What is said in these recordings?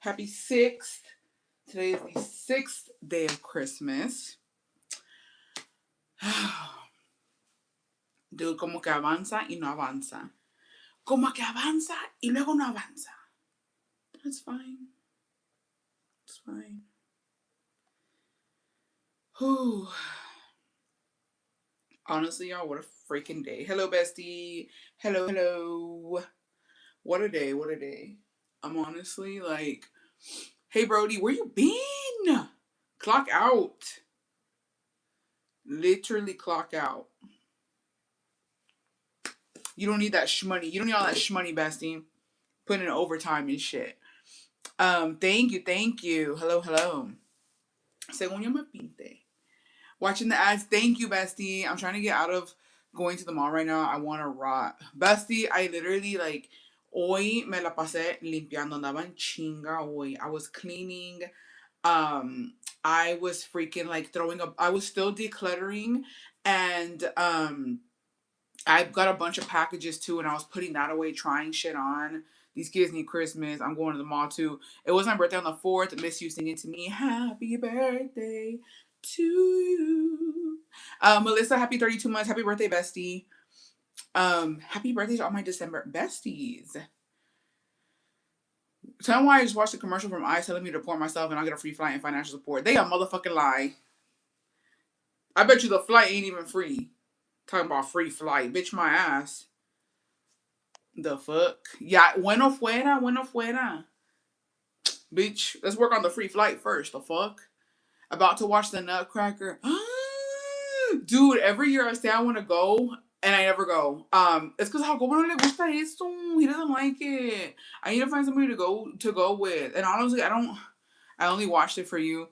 Happy 6th. Today is the 6th day of Christmas. Dude, como que avanza y no avanza. Como que avanza y luego no avanza. That's fine. It's fine. Whew. Honestly, y'all, what a freaking day. Hello, bestie. Hello. What a day. I'm honestly like, hey, Brody, where you been? Clock out. Literally clock out. You don't need that shmoney. You don't need all that shmoney, bestie. Putting in overtime and shit. Thank you. Hello. Según yo me pinte. Watching the ads. Thank you, bestie. I'm trying to get out of going to the mall right now. I want to rot. Bestie, I literally like, hoy me la pasé limpiando. Andaba en chinga hoy. I was cleaning. I was freaking like throwing up. I was still decluttering and I got a bunch of packages too, and I was putting that away, trying shit on. These kids need Christmas. I'm going to the mall too. It was my birthday on the 4th. Miss you singing to me, happy birthday to you. Melissa, happy 32 months. Happy birthday, bestie. Happy birthday to all my December besties. Tell me why I just watched a commercial from ICE telling me to report myself and I'll get a free flight and financial support. They a motherfucking lie. I bet you the flight ain't even free. Talking about free flight. Bitch, my ass. The fuck? Yeah, bueno fuera. Bitch, let's work on the free flight first. The fuck? About to watch the Nutcracker. Dude, every year I say I want to go and I never go. It's because Jacobo no le gusta esto. He doesn't like it. I need to find somebody to go with. And honestly, I only watched it for you.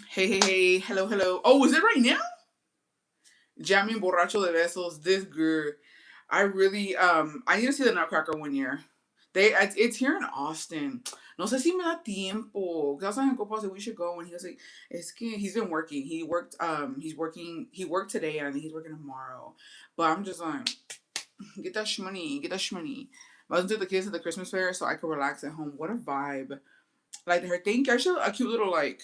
Hey. Hello. Oh, is it right now? Jamming borracho de besos. This girl. I really I need to see the Nutcracker one year. It's here in Austin. No sé si me da tiempo. Cause I was like, said we should go, and he was like, "Es que he's been working. He worked he worked today, and I think he's working tomorrow." But I'm just like, get that shmoney. But I was with the kids at the Christmas fair, so I could relax at home. What a vibe! Like her thing, actually a cute little like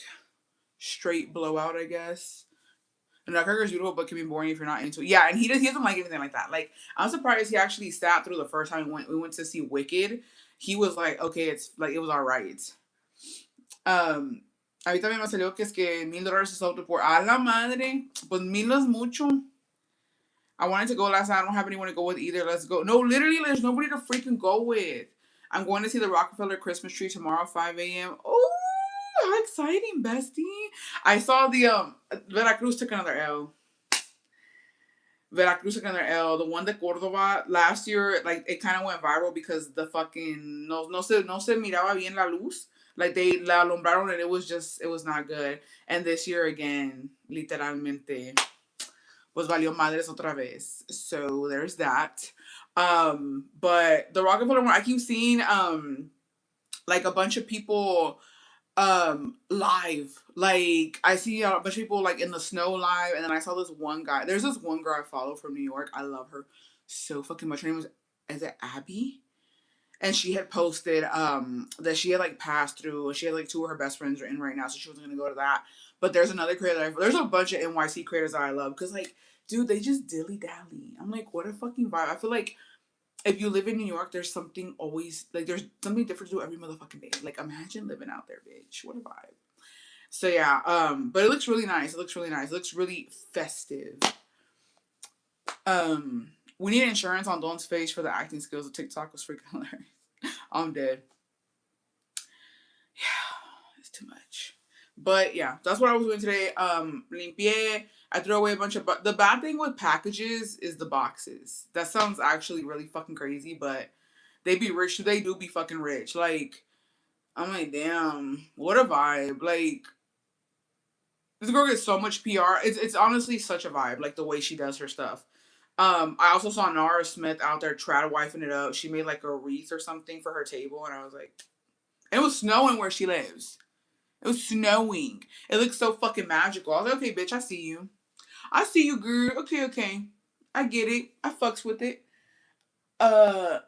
straight blowout, I guess. And Nutcracker is beautiful, but can be boring if you're not into it. Yeah, and he doesn't like anything like that. Like, I'm surprised he actually sat through the first time we went to see Wicked. He was like, okay, it's like it was alright. A mí también me salió que es que $1,000 is out por a la madre. Pues 1,000 es mucho. I wanted to go last night. I don't have anyone to go with either. Let's go. No, literally, there's nobody to freaking go with. I'm going to see the Rockefeller Christmas tree tomorrow, 5 a.m. Oh, how exciting, bestie. I saw the Veracruz took another L. The one that Córdoba last year, like it kind of went viral because the fucking no se miraba bien la luz. Like they la alumbraron and it was not good. And this year again, literalmente, pues valió madres otra vez. So there's that. But the Rockefeller one, I keep seeing like a bunch of people live. Like I see a bunch of people like in the snow live, and then I saw this one guy. There's this one girl I follow from New York. I love her so fucking much. Her name was, is it Abby? And she had posted that she had like passed through, and she had like 2 of her best friends are in right now, so she wasn't gonna go to that. But there's another creator. There's a bunch of NYC creators that I love because like, dude, they just dilly dally. I'm like, what a fucking vibe. I feel like if you live in New York, there's something always like there's something different to do every motherfucking day. Like imagine living out there, bitch. What a vibe. So yeah, but it looks really nice. It looks really festive. We need insurance on Dawn's face for the acting skills. The TikTok was freaking hilarious. I'm dead. Yeah, it's too much. But yeah, that's what I was doing today. Limpié. I threw away a bunch of. The bad thing with packages is the boxes. That sounds actually really fucking crazy, but they be rich. They do be fucking rich. Like, I'm like, damn, what a vibe. Like, this girl gets so much PR. It's honestly such a vibe. Like the way she does her stuff. I also saw Nara Smith out there trad wifing it up. She made like a wreath or something for her table, and I was like, and it was snowing where she lives. It was snowing. It looks so fucking magical. I was like, okay, bitch, I see you. I see you, girl. Okay. I get it. I fucks with it.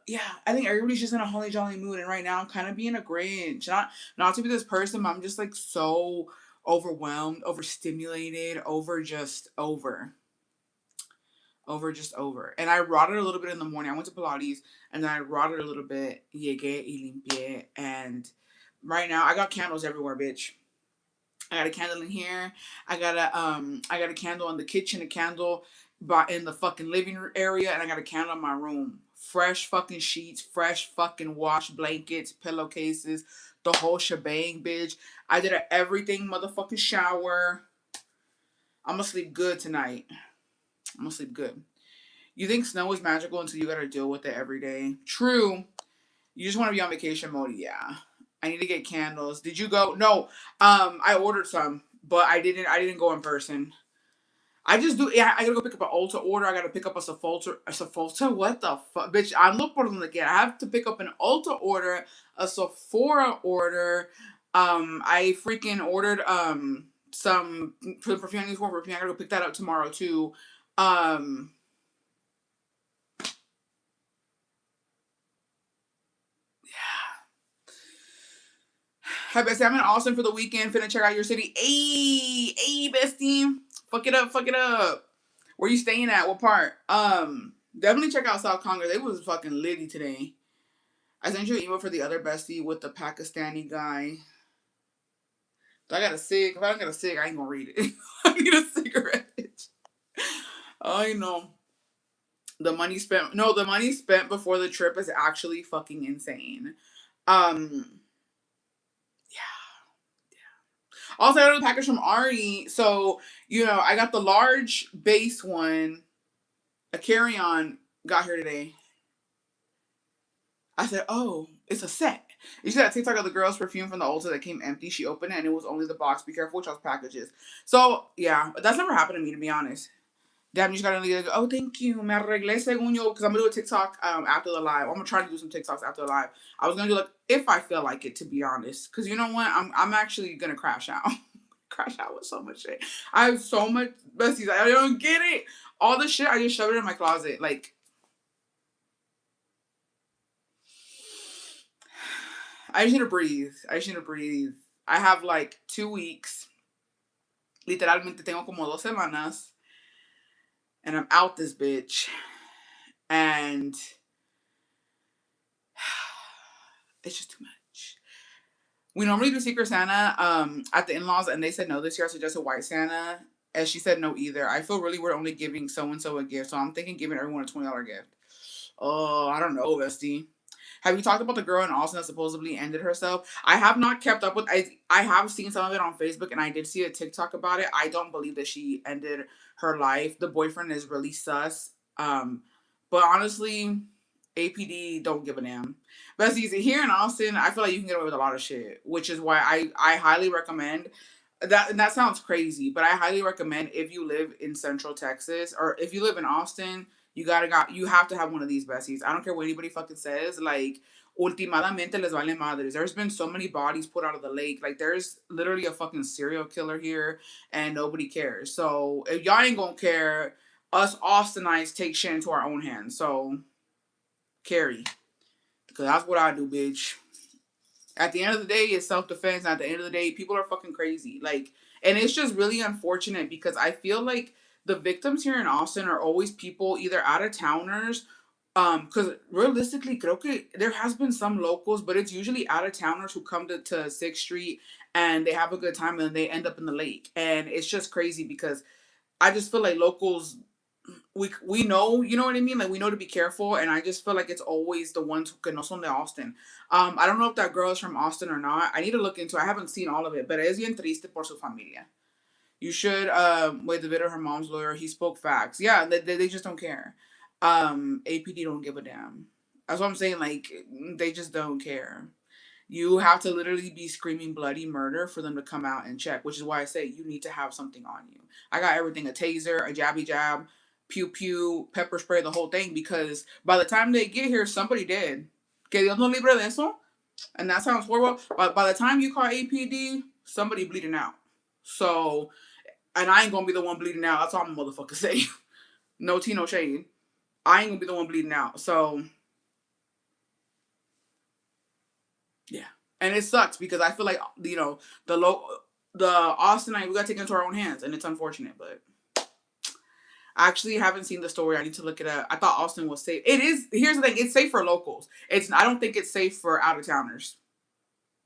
Yeah, I think everybody's just in a holly jolly mood, and right now I'm kind of being a Grinch. Not to be this person, but I'm just like so overwhelmed, overstimulated, over. And I rotted a little bit in the morning. I went to Pilates and then I rotted a little bit. Llegué y limpié. And right now I got candles everywhere, bitch. I got a candle in here. I got a candle in the kitchen, a candle in the fucking living area, and I got a candle in my room. Fresh fucking sheets, fresh fucking wash blankets, pillowcases, the whole shebang, bitch. I did a everything motherfucking shower. I'm gonna sleep good tonight. I'm gonna sleep good. You think snow is magical until you gotta deal with it every day. True. You just want to be on vacation mode. Yeah. I need to get candles. Did you go? No. I ordered some, but I didn't go in person. I just do. Yeah, I gotta go pick up an Ulta order. I gotta pick up a Sepulta. A Sepulta? What the fuck, bitch? I'm looking for them again. I have to pick up an Ulta order, a Sephora order. I freaking ordered some perfume. I need for perfume. I gotta go pick that up tomorrow too. Um, Hi, bestie. I'm in Austin for the weekend. Finna check out your city. Hey, bestie. Fuck it up, fuck it up. Where you staying at? What part? Definitely check out South Congress. They was fucking litty today. I sent you an email for the other bestie with the Pakistani guy. I got a cig. If I don't get a cig, I ain't gonna read it. I need a cigarette. I know. The money spent. No, the money spent before the trip is actually fucking insane. Um, Also, I got a package from Ari. So, I got the large base one. A carry-on got here today. I said, oh, it's a set. You see that TikTok of the girl's perfume from the Ulta that came empty? She opened it and it was only the box. Be careful which else packages. So, yeah, that's never happened to me, to be honest. Damn, you just gotta like, oh, thank you. Me arreglé según yo. Because I'm gonna do a TikTok after the live. I'm gonna try to do some TikToks after the live. I was gonna do like if I feel like it, to be honest. Because you know what? I'm actually gonna crash out. Crash out with so much shit. I have so much besties. I don't get it. All the shit I just shoved it in my closet. Like I just need to breathe. I have like 2 weeks. Literalmente tengo como 2 semanas. And I'm out this bitch. And it's just too much. We normally do Secret Santa at the in-laws, and they said no this year. I suggested White Santa, and she said no either. I feel really we're only giving so and so a gift, so I'm thinking giving everyone a $20 gift. Oh, I don't know, bestie. Have you talked about the girl in Austin that supposedly ended herself? I have not kept up with. I have seen some of it on Facebook, and I did see a TikTok about it. I don't believe that she ended her life. The boyfriend is really sus. But honestly, APD don't give a damn. Besties, here in Austin, I feel like you can get away with a lot of shit, which is why I highly recommend that. And that sounds crazy, but I highly recommend if you live in Central Texas or if you live in Austin, you have to have one of these besties. I don't care what anybody fucking says. Like, ultimadamente les vale madres. There's been so many bodies put out of the lake. Like, there's literally a fucking serial killer here, and nobody cares. So if y'all ain't gonna care, us Austinites take shit into our own hands. So carry, because that's what I do, bitch. At the end of the day, it's self-defense. At the end of the day, people are fucking crazy. Like, and it's just really unfortunate because I feel like the victims here in Austin are always people either out of towners. Because realistically, creo que there has been some locals, but it's usually out of towners who come to 6th Street and they have a good time and they end up in the lake. And it's just crazy because I just feel like locals, we know, you know what I mean? Like we know to be careful, and I just feel like it's always the ones who no son de Austin. I don't know if that girl is from Austin or not. I need to look into it. I haven't seen all of it, but es bien triste por su familia. You should wait the video her mom's lawyer. He spoke facts. Yeah, they just don't care. APD don't give a damn. That's what I'm saying. Like they just don't care. You have to literally be screaming bloody murder for them to come out and check, which is why I say you need to have something on you. I got everything, a taser, a jabby jab, pew pew, pepper spray, the whole thing, because by the time they get here, somebody dead. Que Dios no libre de eso. And that sounds horrible. But by the time you call APD, somebody bleeding out. So, and I ain't gonna be the one bleeding out. That's all I'm motherfucker say. No tea, no shade. I ain't gonna be the one bleeding out. So, Yeah, and it sucks because I feel like the low the Austinite we got taken into our own hands, and it's unfortunate, but. I actually haven't seen the story. I need to look it up. I thought Austin was safe. It is. Here's the thing. It's safe for locals. It's. I don't think it's safe for out of towners.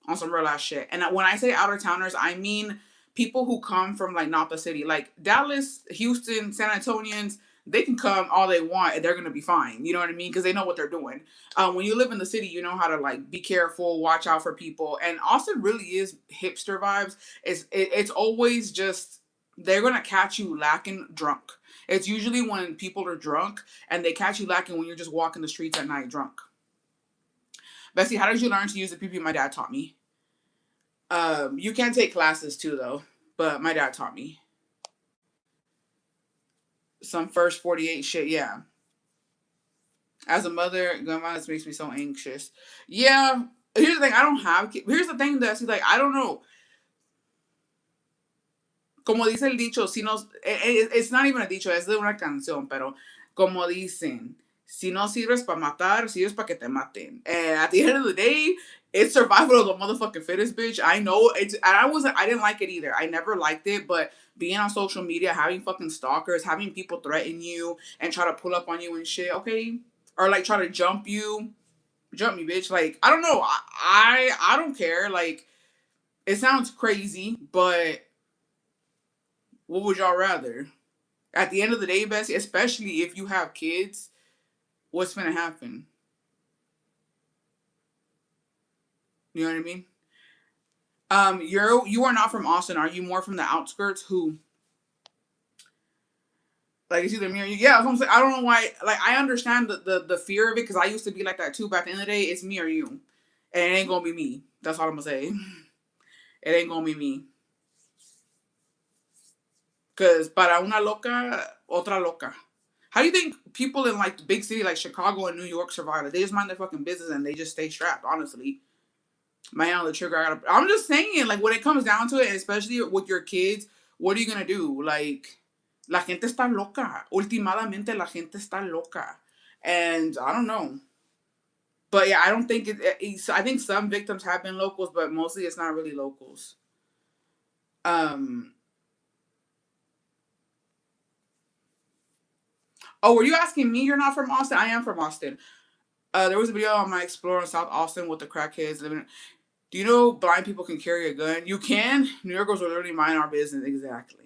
On some real ass shit. And when I say out of towners, I mean people who come from like not the city, like Dallas, Houston, San Antonians. They can come all they want and they're gonna be fine. You know what I mean? Because they know what they're doing. When you live in the city, you know how to like be careful, watch out for people. And Austin really is hipster vibes. It's always just they're gonna catch you lacking drunk. It's usually when people are drunk and they catch you lacking when you're just walking the streets at night drunk. Bessie, how did you learn to use the PP? My dad taught me. You can take classes too, though. But my dad taught me some first 48 shit. Yeah. As a mother, gun violence makes me so anxious. Yeah. Here's the thing. I don't have kids. Here's the thing that she's like, I don't know. Como dice el dicho, si no, it's not even a dicho, es de una canción, pero como dicen, si no sirves para matar, sirves para que te maten. And at the end of the day, it's survival of the motherfucking fittest, bitch. I know it's, and I didn't like it either. I never liked it, but being on social media, having fucking stalkers, having people threaten you and try to pull up on you and shit, okay? Or like try to jump me, bitch. Like, I don't know. I don't care. Like, it sounds crazy, but what would y'all rather? At the end of the day, Bessie, especially if you have kids, what's gonna happen? You know what I mean? You are not from Austin. Are you more from the outskirts? Who? Like it's either me or you. Yeah, I'm saying. I don't know why. Like I understand the fear of it because I used to be like that too. But at the end of the day, it's me or you, and it ain't gonna be me. That's all I'm gonna say. It ain't gonna be me. Cause para una loca, otra loca. How do you think people in like the big city like Chicago and New York survive? Like, they just mind their fucking business and they just stay strapped. Honestly, my hand on the trigger. I'm just saying, like when it comes down to it, and especially with your kids, what are you gonna do? Like, la gente está loca. Ultimadamente, la gente está loca, and I don't know. But yeah, I don't think I think some victims have been locals, but mostly it's not really locals. Um. Oh, were you asking me? You're not from Austin. I am from Austin. There was a video on my Explorer in South Austin with the crackheads living. Do you know blind people can carry a gun? You can. New Yorkers will literally mind our business. Exactly.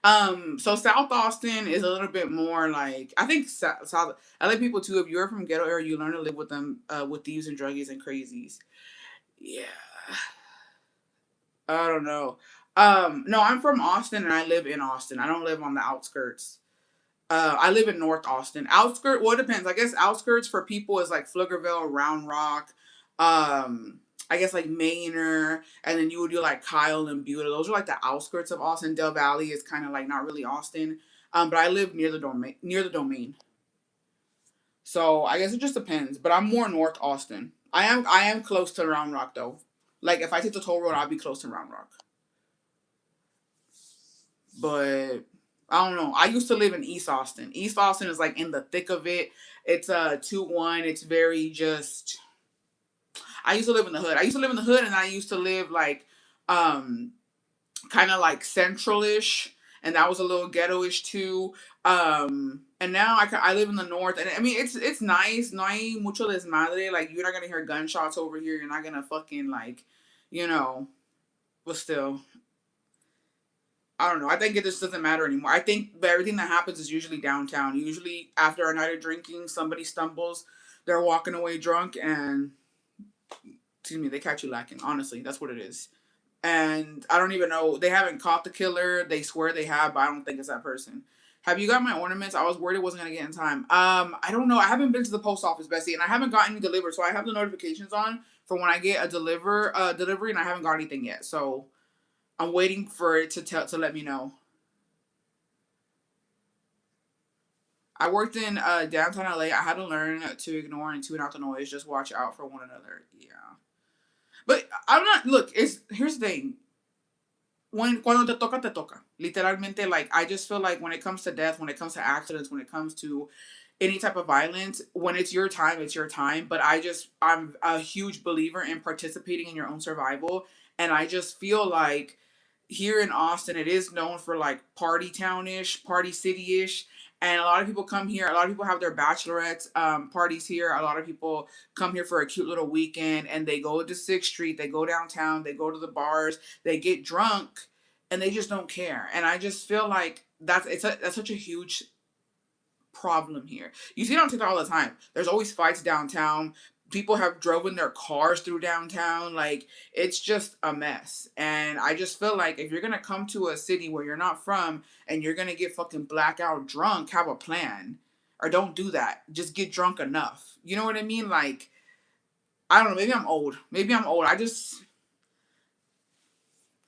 So South Austin is a little bit more like I think South LA people too. If you're from ghetto area, you learn to live with them, with thieves and druggies and crazies. Yeah, I don't know. No, I'm from Austin and I live in Austin. I don't live on the outskirts. I live in North Austin. Outskirt, well, it depends. I guess outskirts for people is like Pflugerville, Round Rock, I guess like Manor, and then you would do like Kyle and Buda. Those are like the outskirts of Austin. Del Valley is kind of like not really Austin. But I live near the domain. So I guess it just depends. But I'm more North Austin. I am close to Round Rock though. Like if I take the toll road, I'll be close to Round Rock. But I don't know. I used to live in East Austin. East Austin is like in the thick of it. It's a 2-1. It's very just. I used to live in the hood. I used to live in the hood, and I used to live like, kind of like centralish, and that was a little ghetto-ish too. And now I live in the north, and I mean it's nice. No hay mucho desmadre. Like you're not gonna hear gunshots over here. You're not gonna fucking like, you know. But still, I don't know. I think it just doesn't matter anymore. I think everything that happens is usually downtown. Usually after a night of drinking, somebody stumbles, they're walking away drunk, and excuse me, they catch you lacking. Honestly, that's what it is. And I don't even know. They haven't caught the killer. They swear they have, but I don't think it's that person. Have you got my ornaments? I was worried it wasn't gonna get in time. I don't know. I haven't been to the post office, Bessie, and I haven't gotten any delivered. So I have the notifications on for when I get a delivery, and I haven't got anything yet. So I'm waiting for it to let me know. I worked in downtown LA. I had to learn to ignore and tune out the noise. Just watch out for one another. Yeah, but I'm not. Look, it's here's the thing. When cuando te toca te toca. Literalmente, like I just feel like when it comes to death, when it comes to accidents, when it comes to any type of violence. When it's your time, it's your time. But I'm a huge believer in participating in your own survival. And I just feel like here in Austin, it is known for like party townish, party city ish. And a lot of people come here. A lot of people have their bachelorettes parties here. A lot of people come here for a cute little weekend, and they go to Sixth Street, they go downtown, they go to the bars, they get drunk, and they just don't care. And I just feel like that's such a huge problem here. You see it on TikTok all the time. There's always fights downtown. People have driven their cars through downtown. Like, it's just a mess. And I just feel like if you're gonna come to a city where you're not from and you're gonna get fucking blackout drunk, have a plan. Or don't do that. Just get drunk enough. You know what I mean? Like, I don't know. Maybe I'm old. Maybe I'm old. I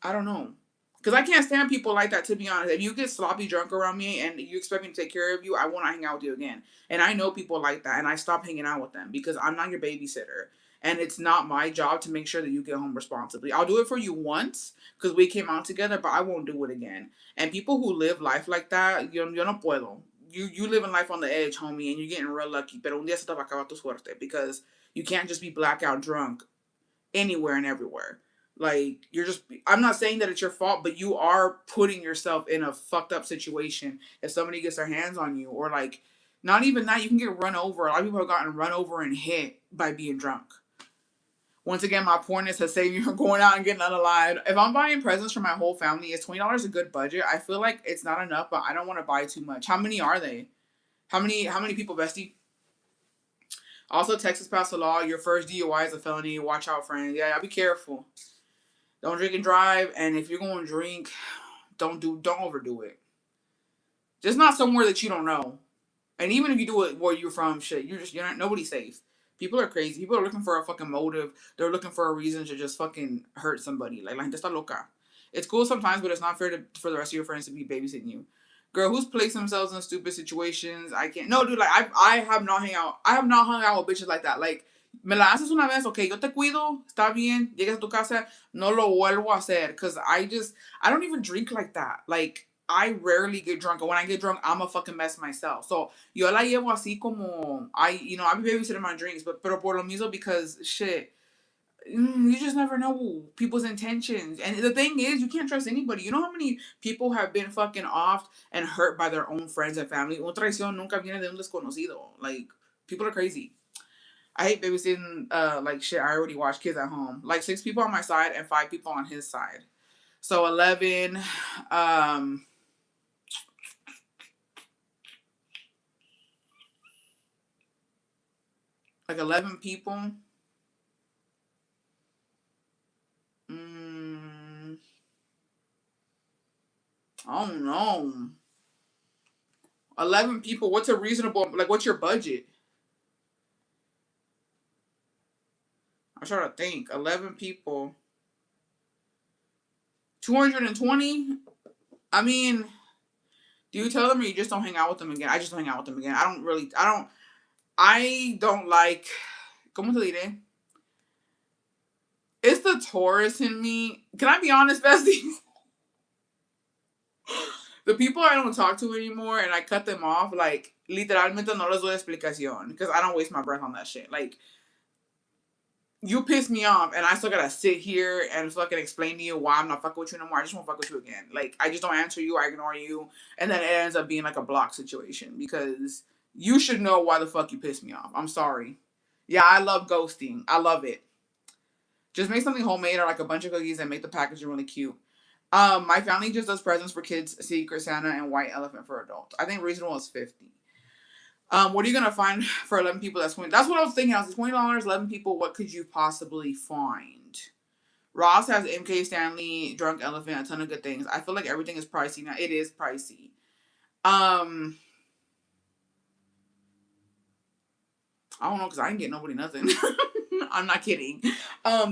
don't know. Because I can't stand people like that, to be honest. If you get sloppy drunk around me and you expect me to take care of you, I won't hang out with you again. And I know people like that, and I stop hanging out with them because I'm not your babysitter. And it's not my job to make sure that you get home responsibly. I'll do it for you once because we came out together, but I won't do it again. And people who live life like that, yo no puedo. You living life on the edge, homie, and you're getting real lucky. Pero un día se te va a acabar tu suerte because you can't just be blackout drunk anywhere and everywhere. Like, you're just, I'm not saying that it's your fault, but you are putting yourself in a fucked up situation if somebody gets their hands on you. Or, like, not even that, you can get run over. A lot of people have gotten run over and hit by being drunk. Once again, my poorness has saved me from going out and getting unalive. If I'm buying presents for my whole family, is $20 a good budget? I feel like it's not enough, but I don't want to buy too much. How many are they? How many people, bestie? Also, Texas passed a law. Your first DUI is a felony. Watch out, friends. Yeah, be careful. Don't drink and drive. And if you're going to drink, don't overdo it. Just not somewhere that you don't know. And even if you do it where you're from, shit, you're not, nobody's safe. People are crazy. People are looking for a fucking motive. They're looking for a reason to just fucking hurt somebody. Like, la gente está loca. It's cool sometimes, but it's not fair for the rest of your friends to be babysitting you. Girl, who's placed themselves in stupid situations? I can't. No, dude, like, I have not hung out. I have not hung out with bitches like that. Like, me la haces una vez, okay, yo te cuido, está bien, llegas a tu casa, no lo vuelvo a hacer. Because I don't even drink like that. Like, I rarely get drunk. And when I get drunk, I'm a fucking mess myself. So, yo la llevo así como, I be babysitting my drinks, pero por lo mismo, because, shit, you just never know people's intentions. And the thing is, you can't trust anybody. You know how many people have been fucking off and hurt by their own friends and family? Una traición nunca viene de un desconocido. Like, people are crazy. I hate babysitting, like, shit, I already watch kids at home. Like, 6 people on my side and 5 people on his side. So, 11, like 11 people. I don't know. 11 people, what's a reasonable, like, what's your budget? I'm trying to think. 11 people. 220? I mean, do you tell them or you just don't hang out with them again? I just don't hang out with them again. I don't like, ¿cómo te diré? It's the Taurus in me. Can I be honest, bestie? The people I don't talk to anymore and I cut them off, like, literalmente no les doy explicación because I don't waste my breath on that shit. Like, you piss me off and I still gotta sit here and fucking explain to you why I'm not fucking with you no more. I just won't fuck with you again. Like, I just don't answer you, I ignore you, and then it ends up being like a block situation because you should know why the fuck you piss me off. I'm sorry. Yeah, I love ghosting. I love it. Just make something homemade or like a bunch of cookies and make the packaging really cute. My family just does presents for kids, Secret Santa, and White Elephant for adults. I think reasonable is 50. What are you gonna find for 11 people? That's 20. That's what I was thinking. I was $20, 11 people. What could you possibly find? Ross has MK Stanley, Drunk Elephant, a ton of good things. I feel like everything is pricey now. It is pricey. I don't know because I didn't get nobody nothing. I'm not kidding.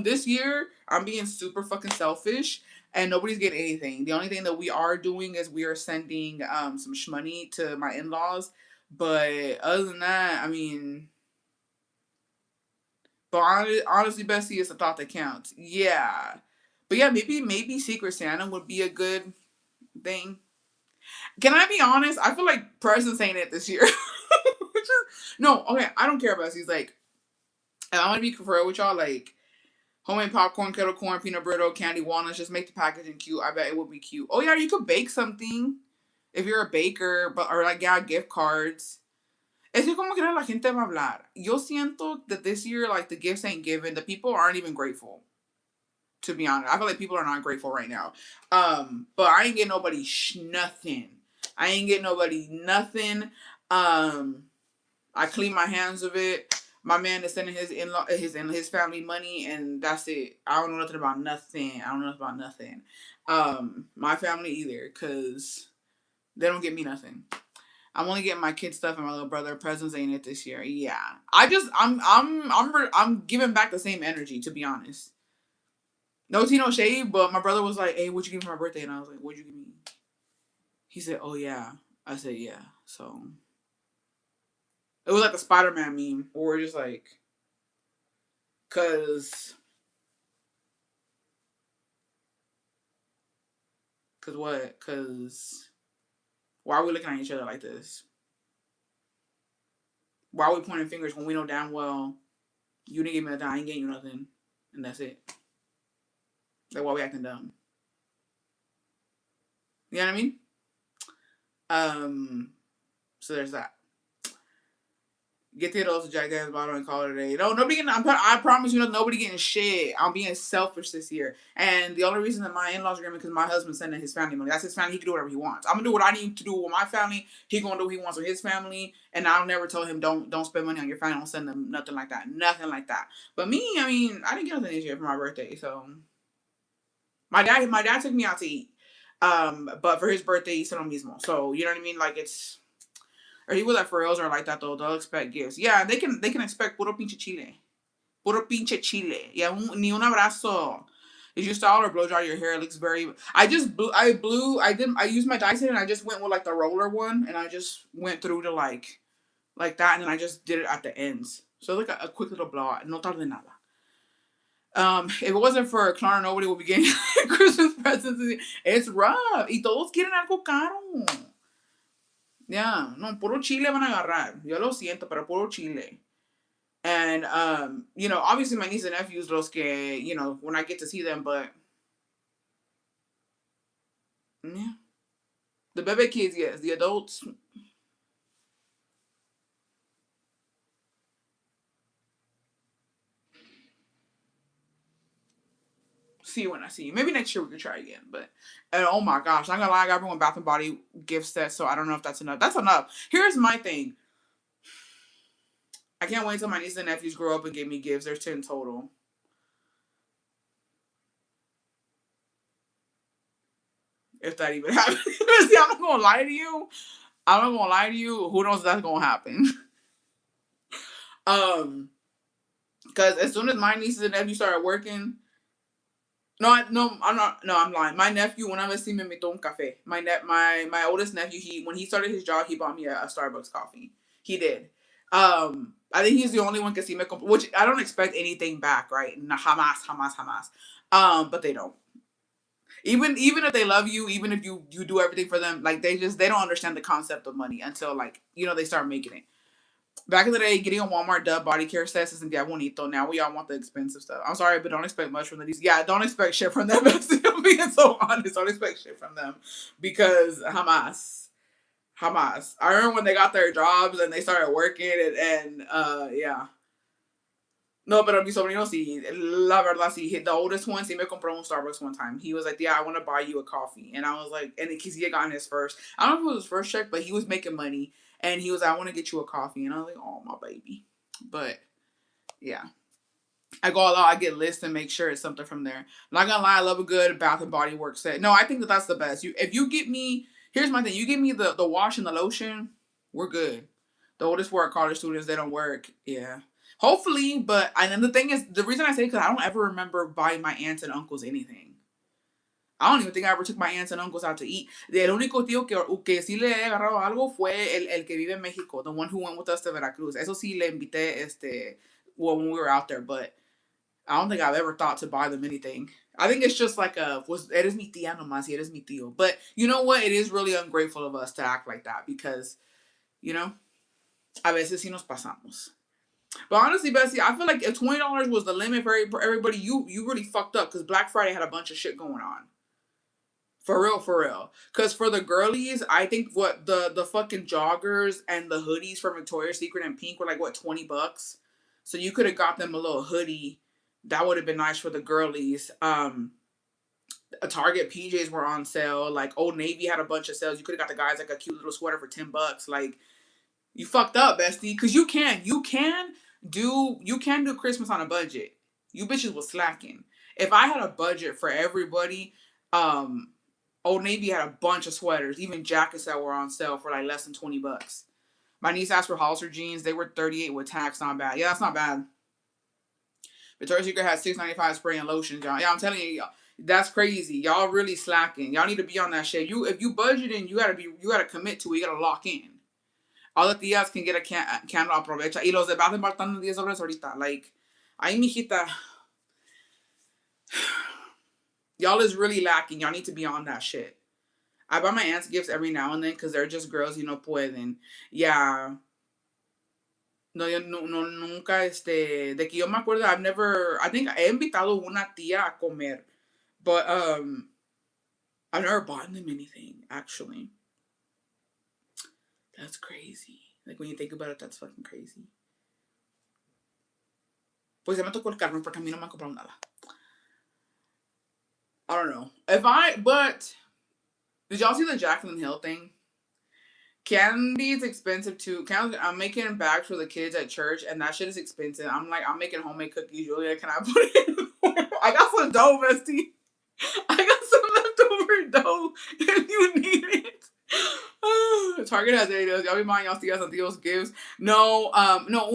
This year I'm being super fucking selfish and nobody's getting anything. The only thing that we are doing is we are sending some shmoney to my in-laws. But other than that, I mean, but honestly, Bessie, it's the thought that counts. Yeah. But yeah, maybe Secret Santa would be a good thing. Can I be honest? I feel like presents ain't it this year. No, okay, I don't care about these. Like, and I'm gonna be for real with y'all. Like, homemade popcorn, kettle corn, peanut brittle, candy, walnuts. Just make the packaging cute. I bet it would be cute. Oh yeah, you could bake something if you're a baker, but or like yeah, gift cards. Es que como que la gente va a hablar. Yo siento that this year, like the gifts ain't given. The people aren't even grateful. To be honest, I feel like people are not grateful right now. But I ain't getting nobody nothing. I ain't getting nobody nothing. I clean my hands of it. My man is sending his family money, and that's it. I don't know nothing about nothing. I don't know nothing about nothing. My family either, cause they don't get me nothing. I'm only getting my kid stuff and my little brother presents. Ain't it this year? Yeah. I'm giving back the same energy, to be honest. No tea, no shade, but my brother was like, "Hey, what'd you give me for my birthday?" And I was like, "What'd you give me?" He said, "Oh yeah." I said, "Yeah." So it was like the Spider-Man meme, where we're just like, cause, cause what? Cause why are we looking at each other like this? Why are we pointing fingers when we know damn well you didn't give me nothing, I ain't getting you nothing, and that's it. Like why we acting dumb? You know what I mean? Um, so there's that. Get the adults a Jack Daniels bottle and call it a day. No, nobody getting. I promise you, nobody getting shit. I'm being selfish this year, and the only reason that my in-laws are getting me because my husband's sending his family money. That's his family. He can do whatever he wants. I'm gonna do what I need to do with my family. He gonna do what he wants with his family, and I'll never tell him don't spend money on your family. Don't send them nothing like that. Nothing like that. But me, I mean, I didn't get nothing this year for my birthday. So my dad took me out to eat, but for his birthday, he said lo mismo. So you know what I mean? Like it's or he was at for reals or like that though. They'll expect gifts. Yeah, they can expect puro pinche chile. Puro pinche chile. Yeah, ni un abrazo. If you style or blow dry your hair, it looks very. I used my Dyson and I just went with like the roller one and I just went through to like that and then I just did it at the ends. So like a quick little blowout. No tarde nada. If it wasn't for Klarna, nobody would be getting Christmas presents. It's rough. Y todos quieren algo caro. Yeah, no, puro chile van a agarrar. Yo lo siento, pero puro chile. And obviously my niece and nephews los que, when I get to see them, but yeah. The bebe kids, yes. The adults, see you when I see you. Maybe next year we could try again. But and oh my gosh, I'm gonna lie, I got everyone Bath and Body gift set, so I don't know if that's enough. That's enough. Here's my thing. I can't wait till my nieces and nephews grow up and give me gifts. There's 10 total. If that even happens. See, I'm not gonna lie to you. I'm not gonna lie to you. Who knows if that's gonna happen? um, because as soon as my nieces and nephews started working, no, I'm not. No, I'm lying. My nephew, when I was seeing me invitó un café. My oldest nephew, when he started his job, he bought me a Starbucks coffee. He did. I think he's the only one que sí me which I don't expect anything back, right? No, jamás, jamás, jamás. But they don't. Even if they love you, even if you do everything for them, like they don't understand the concept of money until like they start making it. Back in the day, getting a Walmart Dove body care set isn't that bonito. Now we all want the expensive stuff. I'm sorry, but don't expect much from these. Yeah, don't expect shit from them. I'm being so honest. Don't expect shit from them because Hamas, Hamas. I remember when they got their jobs and they started working and yeah. No, pero mi sobrino sí, la verdad sí. The oldest one, sí me compró un Starbucks one time. He was like, yeah, I want to buy you a coffee. And I was like, and because he had gotten his first, I don't know if it was his first check, but he was making money. And he was like, I want to get you a coffee. And I was like, oh, my baby. But yeah. I go all out, I get lists and make sure it's something from there. I'm not gonna lie, I love a good Bath and Body Works set. No, I think that's the best. If you get me, here's my thing. You give me the wash and the lotion, we're good. The oldest work college students, they don't work. Yeah. Hopefully, but and then the thing is, the reason I say because I don't ever remember buying my aunts and uncles anything. I don't even think I ever took my aunts and uncles out to eat. El único tío que sí le he agarrado algo fue el que vive en México, the one who went with us to Veracruz. Eso sí le invité, well, when we were out there, but I don't think I've ever thought to buy them anything. I think it's just like eres mi tía nomás, y eres mi tío. But you know what? It is really ungrateful of us to act like that because, you know, A veces sí nos pasamos. But honestly, Bessie, I feel like if $20 was the limit for everybody, you really fucked up because Black Friday had a bunch of shit going on. For real, for real. Because for the girlies, I think what the fucking joggers and the hoodies from Victoria's Secret and Pink were like what $20. So you could have got them a little hoodie. That would have been nice for the girlies. A Target PJs were on sale. Like Old Navy had a bunch of sales. You could have got the guys like a cute little sweater for $10. Like you fucked up, bestie. Because you can do Christmas on a budget. You bitches was slacking. If I had a budget for everybody, um, Old Navy had a bunch of sweaters, even jackets that were on sale for like less than $20. My niece asked for Hollister jeans. They were 38 with tax. Not bad. Yeah, that's not bad. Victoria's Secret had $6.95 spray and lotion, John. Yeah, I'm telling you, that's crazy. Y'all really slacking. Y'all need to be on that shit. If you budgeting, you gotta commit to it. You gotta lock in. All the tías can get a candle aprovecha. Y los de Bath and Body están $10 ahorita. Like, ay, mijita. Y'all is really lacking. Y'all need to be on that shit. I buy my aunts gifts every now and then because they're just girls, pueden. Yeah. No, yo nunca, de que yo me acuerdo, I think he invitado una tía a comer, but, I've never bought them anything, actually. That's crazy. Like, when you think about it, that's fucking crazy. Pues ya me tocó el Carmen porque a mí no me han comprado nada. I don't know. But, did y'all see the Jaclyn Hill thing? Candy's expensive too. I'm making bags for the kids at church, and that shit is expensive. I'm like, I'm making homemade cookies. Julia, can I put it in? I got some dough, bestie. I got some leftover dough if you need it. Target has videos. Y'all be buying y'all tías and tíos gifts. No, no.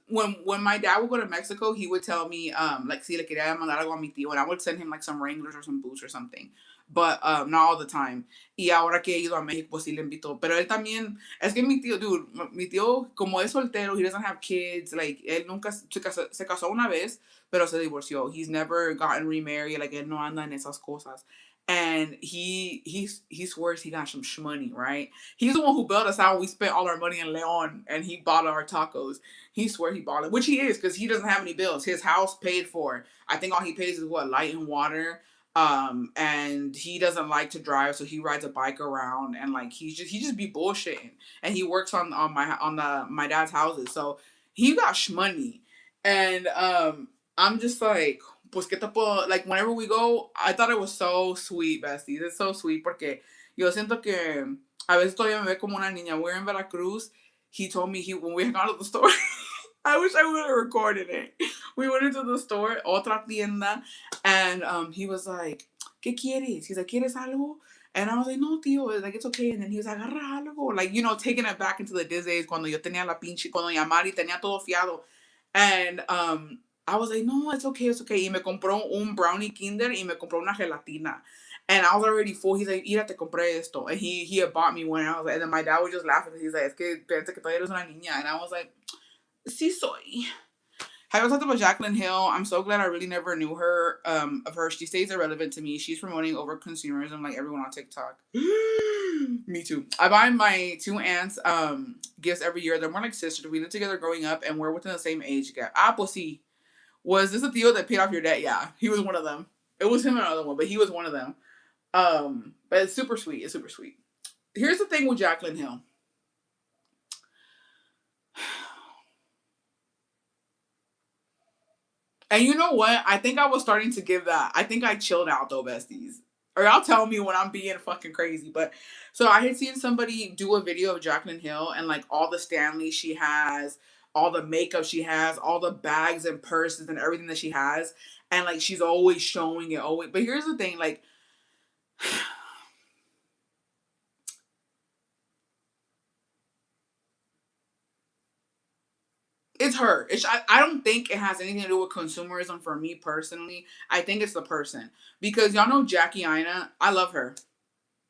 When my dad would go to Mexico, he would tell me like si le quería mandar algo a mi tío, and I would send him like some Wranglers or some boots or something. But not all the time. Y ahora que he ido a México, pues sí le invito. Pero él también, es que mi tío, dude, mi tío, como es soltero, he doesn't have kids. Like, él nunca se casó una vez, pero se divorció. He's never gotten remarried. Like, él no anda en esas cosas. And he swears he got some shmoney, right? He's the one who bailed us out. We spent all our money in Leon, and he bought our tacos. He swear he bought it, which he is, because he doesn't have any bills. His house paid for. I think all he pays is what, light and water. And he doesn't like to drive, so he rides a bike around, and like he just be bullshitting. And he works on my dad's houses, so he got shmoney. And I'm just like, pues que te puedo, like, whenever we go, I thought it was so sweet, besties. It's so sweet porque yo siento que a veces todavía me ve como una niña. We're in Veracruz. He told me when we got to the store. I wish I would have recorded it. We went into the store, otra tienda, and he was like, ¿Qué quieres? He's like, ¿Quieres algo? And I was like, no, tío, like, it's okay. And then he was like, agarra algo. Like, taking it back into the days cuando yo tenía la pinche, cuando mi Mari tenía todo fiado. And I was like, no, it's okay, it's okay. Y me compró un brownie Kinder y me compró una gelatina. And I was already full. He's like, mira, te compré esto. And he had bought me one. And I was like, and then my dad was just laughing. He's like, es que pensé que todavía eres una niña. And I was like, sí soy. Have you talked about Jaclyn Hill? I'm so glad I really never knew her. Of her, she stays irrelevant to me. She's promoting over consumerism like everyone on TikTok. Me too. I buy my two aunts gifts every year. They're more like sisters. We lived together growing up, and we're within the same age gap. Ah, pues sí. Was this a tío that paid off your debt? Yeah, he was one of them. It was him and another one, but he was one of them. But it's super sweet. It's super sweet. Here's the thing with Jaclyn Hill. And you know what? I think I was starting to give that. I think I chilled out though, besties. Or y'all tell me when I'm being fucking crazy. But so I had seen somebody do a video of Jaclyn Hill and like all the Stanley she has, all the makeup she has, all the bags and purses and everything that she has. And like she's always showing it. Always. But here's the thing, like it's her. I don't think it has anything to do with consumerism for me personally. I think it's the person. Because y'all know Jackie Aina, I love her.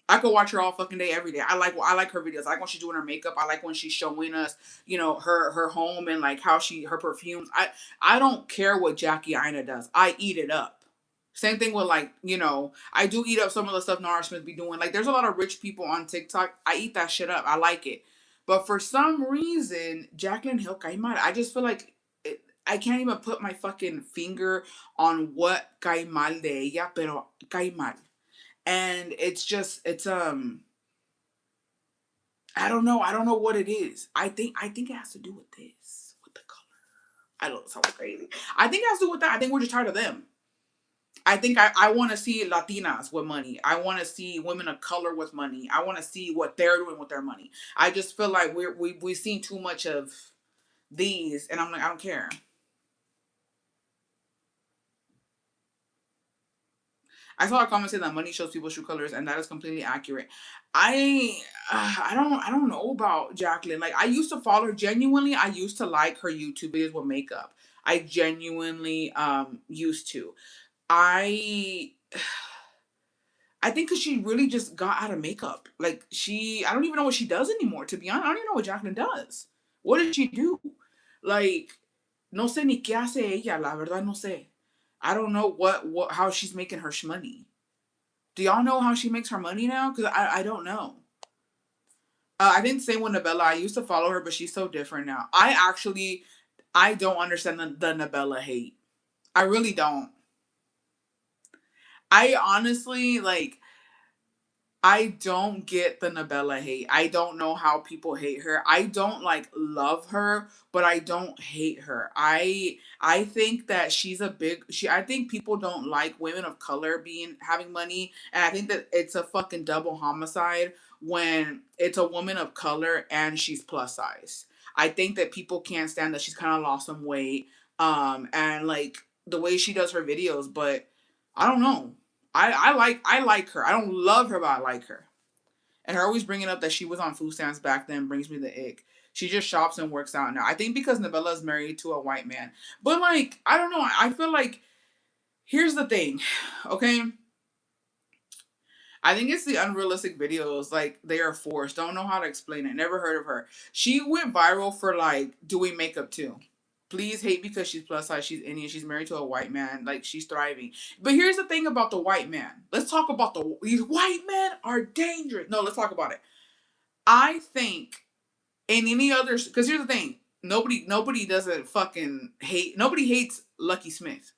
I could watch her all fucking day, every day. I like her videos. I like when she's doing her makeup. I like when she's showing us, her home and like her perfumes. I don't care what Jackie Aina does. I eat it up. Same thing with like, I do eat up some of the stuff Nara Smith be doing. Like there's a lot of rich people on TikTok. I eat that shit up. I like it. But for some reason, Jaclyn Hill cae mal. I just feel like I can't even put my fucking finger on what cae mal de ella, pero cae mal. And it's just, I don't know. I don't know what it is. I think it has to do with this, with the color. I don't know. It sounds crazy. I think it has to do with that. I think we're just tired of them. I think I want to see Latinas with money. I want to see women of color with money. I want to see what they're doing with their money. I just feel like we've seen too much of these, and I'm like, I don't care. I saw a comment saying that money shows people's true colors, and that is completely accurate. I don't know about Jaclyn. Like, I used to follow her genuinely. I used to like her YouTube videos with makeup. I genuinely used to. I I think because she really just got out of makeup. Like, I don't even know what she does anymore. To be honest, I don't even know what Jacqueline does. What did she do? Like, no sé ni qué hace ella. La verdad, no sé. I don't know how she's making her money. Do y'all know how she makes her money now? Because I don't know. I think the same with Nabella. I used to follow her, but she's so different now. I don't understand the Nabella hate. I really don't. I honestly, like, I don't get the Nabella hate. I don't know how people hate her. I don't like love her, but I don't hate her. I think that she's a big she I think people don't like women of color being having money, and I think that it's a fucking double homicide when it's a woman of color and she's plus size. I think that people can't stand that she's kind of lost some weight and like the way she does her videos, but I don't know. I like her. I don't love her, but I like her. And her always bringing up that she was on food stamps back then brings me the ick. She just shops and works out now. I think because Novella is married to a white man. But like, I don't know. I feel like here's the thing, okay? I think it's the unrealistic videos. Like, they are forced. Don't know how to explain it. Never heard of her. She went viral for like doing makeup too. Please hate because she's plus size. She's Indian. She's married to a white man. Like, she's thriving. But here's the thing about the white man. Let's talk about these white men are dangerous. No, let's talk about it. I think in any other, because here's the thing. Nobody doesn't fucking hate. Nobody hates Lucky Smith.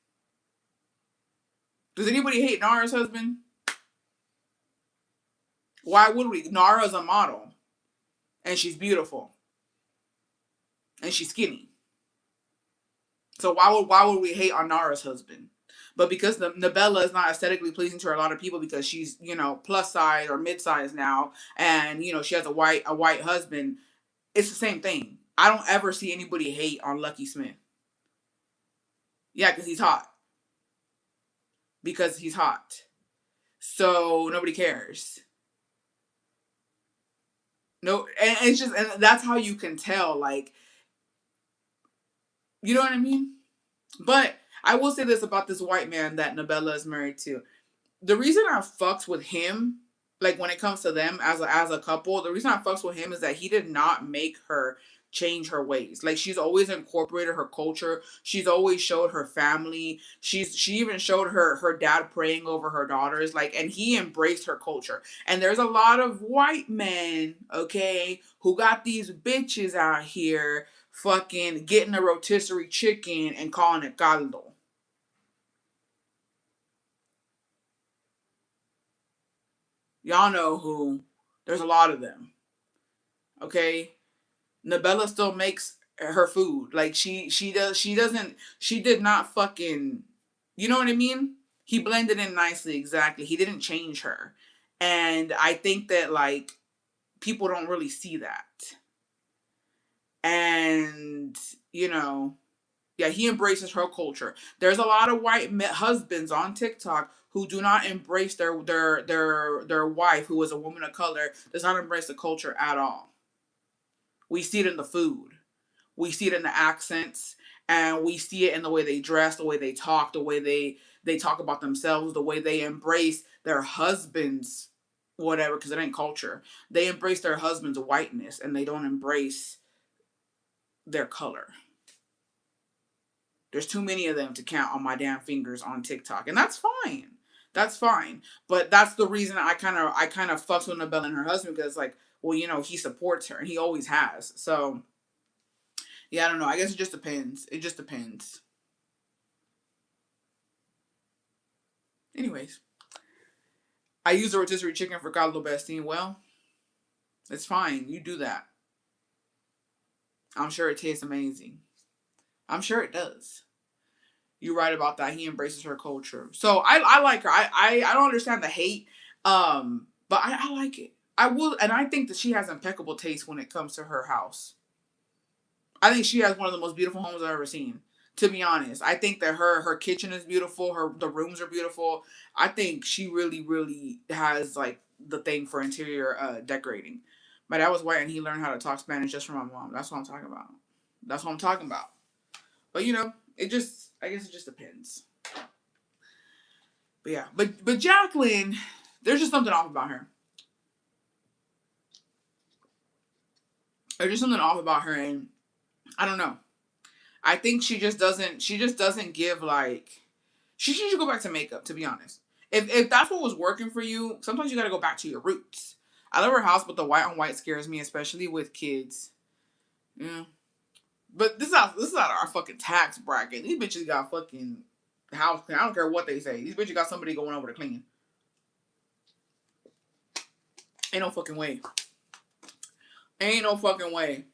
Does anybody hate Nara's husband? Why would we? Nara's a model, and she's beautiful, and she's skinny. So why would we hate on Nara's husband? But because the Nabella is not aesthetically pleasing to a lot of people because she's plus size or mid size now, and she has a white husband, it's the same thing. I don't ever see anybody hate on Lucky Smith. Yeah, because he's hot. Because he's hot. So nobody cares. No, and it's just, and that's how you can tell. Like, you know what I mean? But I will say this about this white man that Nabella is married to. The reason I fucks with him, like when it comes to them as a couple, the reason I fucks with him is that he did not make her change her ways. Like, she's always incorporated her culture. She's always showed her family. She even showed her dad praying over her daughters. Like, and he embraced her culture. And there's a lot of white men, okay, who got these bitches out here fucking getting a rotisserie chicken and calling it caldo. Y'all know who. There's a lot of them. Okay? Nabella still makes her food. Like, she did not fucking, you know what I mean? He blended in nicely, exactly. He didn't change her. And I think that, like, people don't really see that. And, yeah, he embraces her culture. There's a lot of white husbands on TikTok who do not embrace their wife, who is a woman of color, does not embrace the culture at all. We see it in the food. We see it in the accents, and we see it in the way they dress, the way they talk, the way they talk about themselves, the way they embrace their husbands, whatever, because it ain't culture. They embrace their husband's whiteness, and they don't embrace their color. There's too many of them to count on my damn fingers on TikTok, and that's fine. That's fine. But that's the reason I kind of fucks with Annabelle and her husband, because like, well, he supports her and he always has. So yeah, I don't know. I guess it just depends. It just depends. Anyways, I use the rotisserie chicken for caldo bestie. Well, it's fine. You do that. I'm sure it tastes amazing. I'm sure it does. You're right about that. He embraces her culture. So I like her. I don't understand the hate. But I like it. I will, and I think that she has impeccable taste when it comes to her house. I think she has one of the most beautiful homes I've ever seen. To be honest, I think that her kitchen is beautiful. The rooms are beautiful. I think she really really has like the thing for interior decorating. My dad was white and he learned how to talk Spanish just from my mom. That's what I'm talking about. That's what I'm talking about. But it just I guess it just depends. But yeah, but Jacqueline, there's just something off about her. There's just something off about her, and I don't know. I think she just doesn't. She just doesn't give like. She should go back to makeup. To be honest, if that's what was working for you, sometimes you got to go back to your roots. I love her house, but the white on white scares me, especially with kids. Yeah, but this is not our fucking tax bracket. These bitches got fucking house. I don't care what they say. These bitches got somebody going over to clean. Ain't no fucking way. Ain't no fucking way.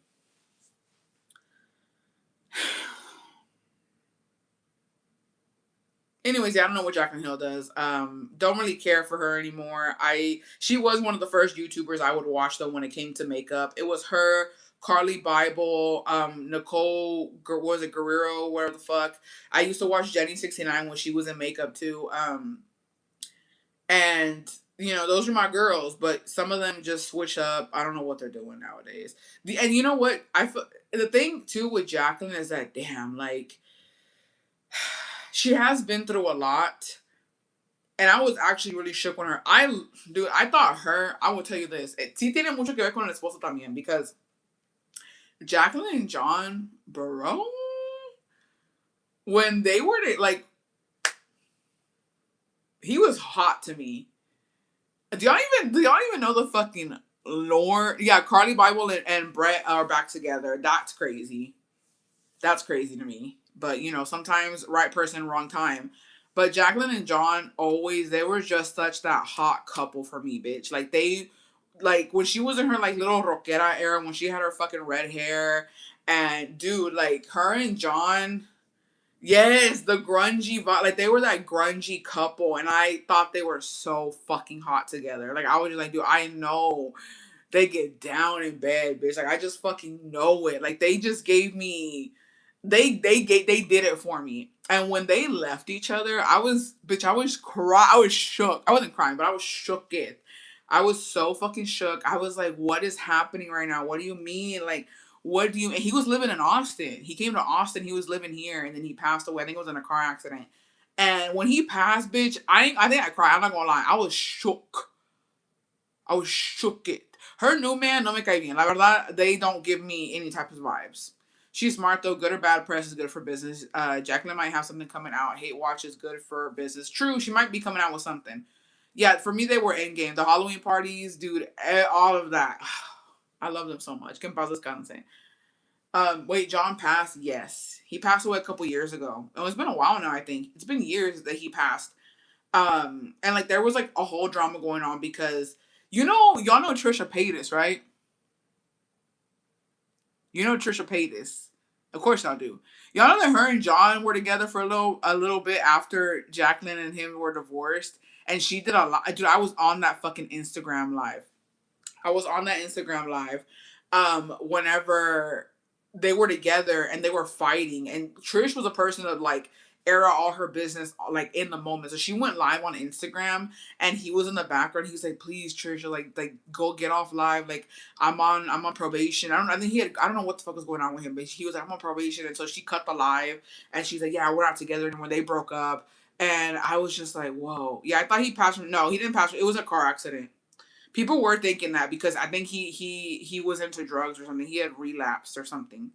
Anyways, yeah, I don't know what Jaclyn Hill does. Don't really care for her anymore. She was one of the first YouTubers I would watch though when it came to makeup. It was her, Carly Bible, Nicole, was it Guerrero, whatever the fuck. I used to watch Jenny69 when she was in makeup too. And those are my girls, but some of them just switch up. I don't know what they're doing nowadays. And you know what? The thing too with Jaclyn is that damn, like she has been through a lot. And I was actually really shook when I thought I will tell you this. Sí tiene mucho que ver con el esposo también, because Jacqueline and John, bro, when they were like, he was hot to me. Do y'all even know the fucking lore? Yeah, Carly Bible and Brett are back together. That's crazy. That's crazy to me. But sometimes right person, wrong time. But Jacqueline and John they were just such that hot couple for me, bitch. Like when she was in her like little rockera era, when she had her fucking red hair, and dude, like her and John, yes, the grungy vibe, like they were that grungy couple, and I thought they were so fucking hot together. Like I was just like, dude, I know they get down in bed, bitch. Like I just fucking know it. Like they just gave me they did it for me. And when they left each other, I was I was shook. I wasn't crying, but I was shook it. I was so fucking shook. I was like, what is happening right now? What do you mean? Like, what do you and he was living in Austin. He came to Austin, he was living here, and then he passed away. I think it was in a car accident. And when he passed, bitch, I think I cried. I'm not gonna lie. I was shook. I was shook it. Her new man no me cae bien. La verdad, they don't give me any type of vibes. She's smart though. Good or bad press is good for business. Jacqueline might have something coming out. Hate Watch is good for business. True, she might be coming out with something. Yeah, for me they were in game. The Halloween parties, dude, all of that. I love them so much. Que en paz descanse. Wait, John passed? Yes. He passed away a couple years ago. Oh, it's been a while now, I think. It's been years that he passed. And like there was like a whole drama going on because y'all know Trisha Paytas, right? You know Trisha Paytas. Of course y'all do. Y'all know that her and John were together for a little bit after Jacqueline and him were divorced. And she did a lot. Dude, I was on that fucking Instagram live. I was on that Instagram live whenever they were together and they were fighting. And Trish was a person that like air out all her business like in the moment. So she went live on Instagram and he was in the background. He was like, please, Trisha, like go get off live. Like I'm on probation. I think I don't know what the fuck was going on with him, but he was like, I'm on probation. And so she cut the live and she's like, yeah, we're not together anymore. They broke up. And I was just like, whoa. Yeah, I thought he passed. No, he didn't pass. It was a car accident. People were thinking that because I think he was into drugs or something. He had relapsed or something.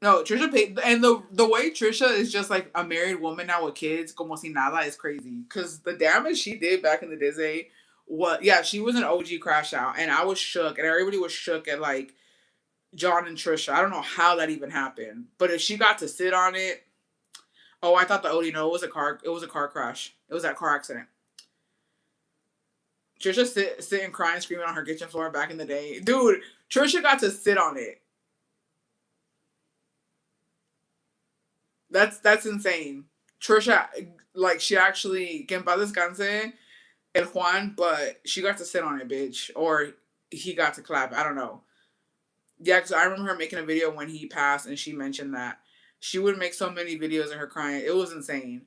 No, Trisha paid, and the way Trisha is just like a married woman now with kids, como si nada, is crazy. Because the damage she did back in the day What? Yeah, she was an OG crash out, and I was shook, and everybody was shook at like John and Trisha. I don't know how that even happened, but if she got to sit on it, oh, I thought the OD. No, it was a car. It was a car crash. It was that car accident. Trisha sitting crying, screaming on her kitchen floor back in the day, dude. Trisha got to sit on it. That's insane. Trisha, like, she actually, que en paz descanse, El Juan, but she got to sit on it, bitch. Or he got to clap. I don't know. Yeah, because I remember her making a video when he passed, and she mentioned that she would make so many videos of her crying. It was insane.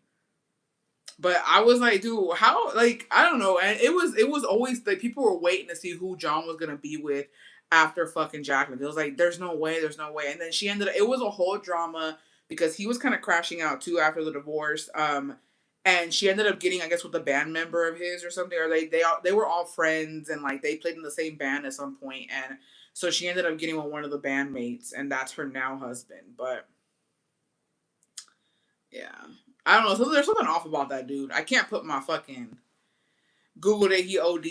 But I was like, dude, how? Like, I don't know. And it was always like people were waiting to see who John was gonna be with after fucking Jacqueline. It was like, there's no way, there's no way. And then she ended up. It was a whole drama because he was kind of crashing out too after the divorce. And she ended up getting, I guess, with a band member of his or something, or they were all friends and like they played in the same band at some point, and so she ended up getting with one of the bandmates, and that's her now husband. But yeah. I don't know. So there's something off about that dude. I can't put my fucking Google that he OD'd.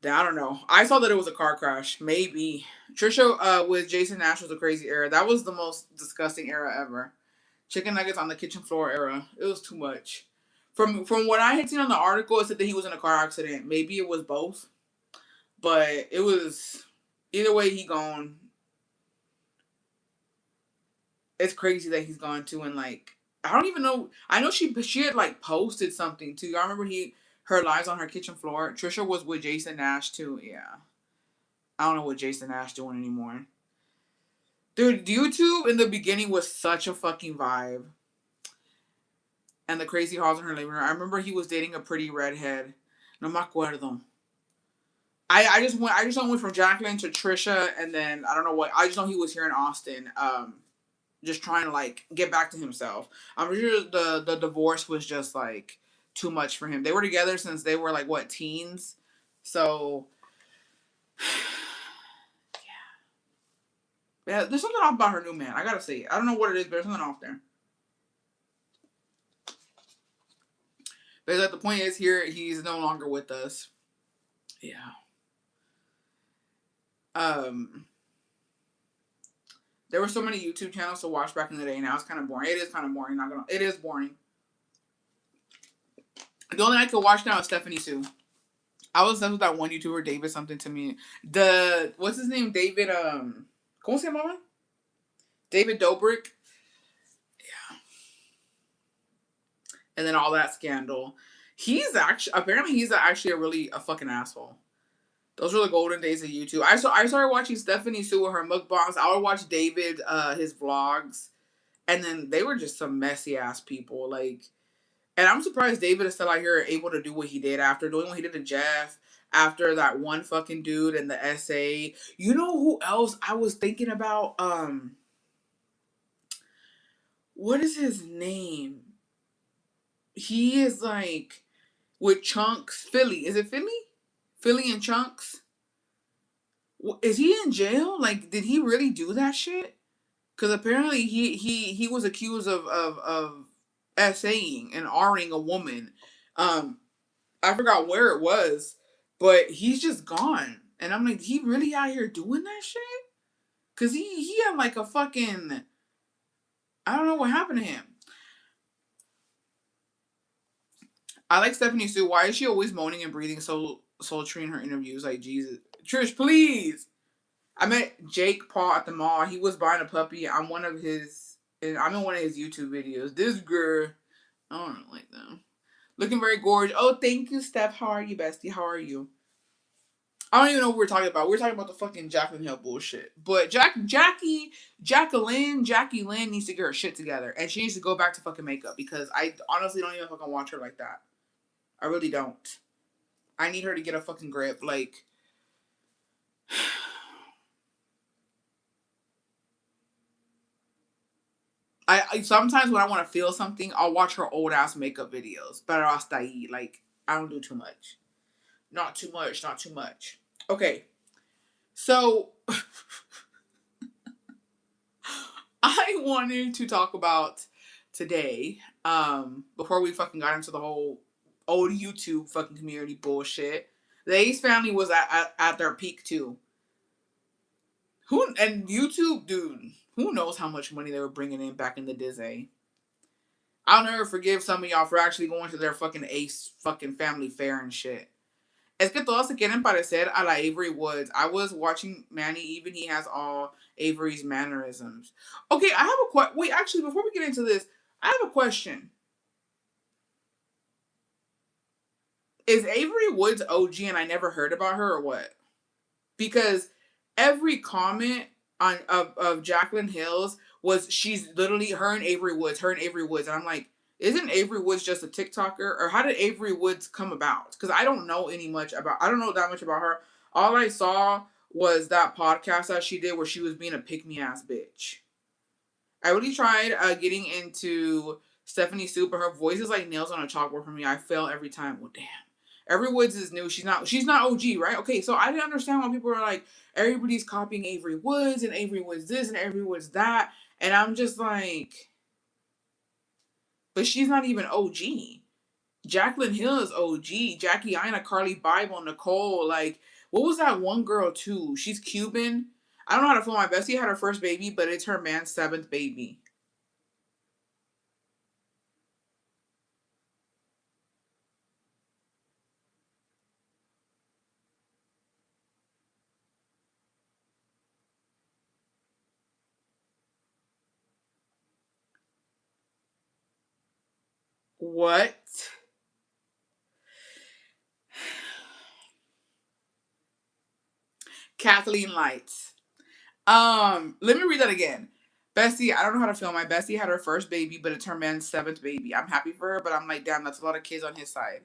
I don't know. I saw that it was a car crash. Maybe. Trisha with Jason Nash was a crazy era. That was the most disgusting era ever. Chicken nuggets on the kitchen floor era. It was too much. From what I had seen on the article, it said that he was in a car accident. Maybe it was both. But it was either way he gone. It's crazy that he's gone too, and like I don't even know. I know she had like posted something too. I remember her lives on her kitchen floor. Trisha was with Jason Nash too. Yeah, I don't know what Jason Nash doing anymore. Dude, YouTube in the beginning was such a fucking vibe, and the crazy halls in her living room. I remember he was dating a pretty redhead. No me acuerdo. I just went from Jacqueline to Trisha, and then I don't know what. I just know he was here in Austin. Just trying to like get back to himself. I'm sure the divorce was just like too much for him. They were together since they were like what, teens, so yeah. There's something off about her new man. I gotta say, I don't know what it is, but there's something off there. But like the point is here, he's no longer with us. Yeah. Um. There were so many YouTube channels to watch back in the day. Now it's kind of boring. It is kind of boring. Not gonna. It is boring. The only I could watch now is Stephanie Sue. I was obsessed with that one YouTuber, David something to me. What's his name? David, ¿cómo se llamaba? David Dobrik. Yeah. And then all that scandal. Apparently he's actually a fucking asshole. Those were the golden days of YouTube. I started watching Stephanie Sue with her mukbangs. I would watch David, his vlogs. And then they were just some messy ass people. Like, and I'm surprised David is still out here able to do what he did after doing what he did to Jeff, after that one fucking dude in the essay. You know who else I was thinking about? What is his name? He is like with Chunks. Philly. Is it Philly? Philly and Chunks? Is he in jail? Like, did he really do that shit? Because apparently he was accused of essaying and R-ing a woman. Um, I forgot where it was, but he's just gone. And I'm like, he really out here doing that shit? Cause he had like a fucking, I don't know what happened to him. I like Stephanie Sue. Why is she always moaning and breathing so sultry in her interviews? Like, Jesus. Trish, please. I met Jake Paul at the mall. He was buying a puppy. I'm in one of his YouTube videos. This girl, I don't like them. Looking very gorgeous. Oh, thank you, Steph. How are you, bestie? How are you? I don't even know what we're talking about. We're talking about the fucking Jacqueline Hill bullshit. But Jackie Lynn needs to get her shit together. And she needs to go back to fucking makeup because I honestly don't even fucking watch her like that. I really don't. I need her to get a fucking grip. Like, I sometimes when I want to feel something, I'll watch her old ass makeup videos. Pero hasta ahí. Like, I don't do too much. Not too much. Not too much. Okay. So, I wanted to talk about today, before we fucking got into the whole old YouTube fucking community bullshit. The Ace family was at their peak too. Who and YouTube, dude? Who knows how much money they were bringing in back in the Disney? I'll never forgive some of y'all for actually going to their fucking Ace fucking family fair and shit. Es que todos se quieren parecer a la Avery Woods. I was watching Manny, even he has all Avery's mannerisms. Okay, I have a question. Wait, actually, before we get into this, I have a question. Is Avery Woods OG and I never heard about her or what? Because every comment of Jacqueline Hill's was she's literally her and Avery Woods, and I'm like, isn't Avery Woods just a TikToker, or how did Avery Woods come about? Because I don't know I don't know that much about her. All I saw was that podcast that she did where she was being a pick me ass bitch. I really tried getting into Stephanie Sue, but her voice is like nails on a chalkboard for me. I fail every time. Well, damn. Avery Woods is new. She's not OG, right? Okay, so I didn't understand why people are like, everybody's copying Avery Woods and Avery Woods this and Avery Woods that. And I'm just like, but she's not even OG. Jacqueline Hill is OG. Jackie Aina, Carly Bible, Nicole, like, what was that one girl too? She's Cuban. I don't know how to feel. My bestie had her first baby, but it's her man's 7th baby. What? Kathleen Lights. Let me read that again. Bessie, I don't know how to feel. My bestie had her first baby, but it's her man's 7th baby. I'm happy for her, but I'm like, damn, that's a lot of kids on his side.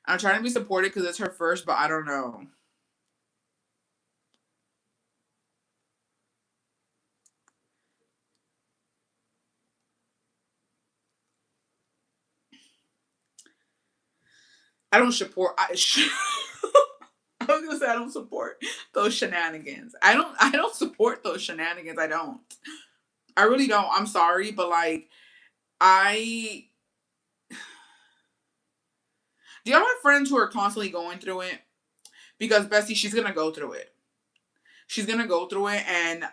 I'm trying to be supportive because it's her first, but I don't know. I don't support. I was gonna say I don't support those shenanigans. I don't support those shenanigans. I don't. I really don't. I'm sorry, but like I do y'all have friends who are constantly going through it? Because Bessie, she's gonna go through it. She's gonna go through it, and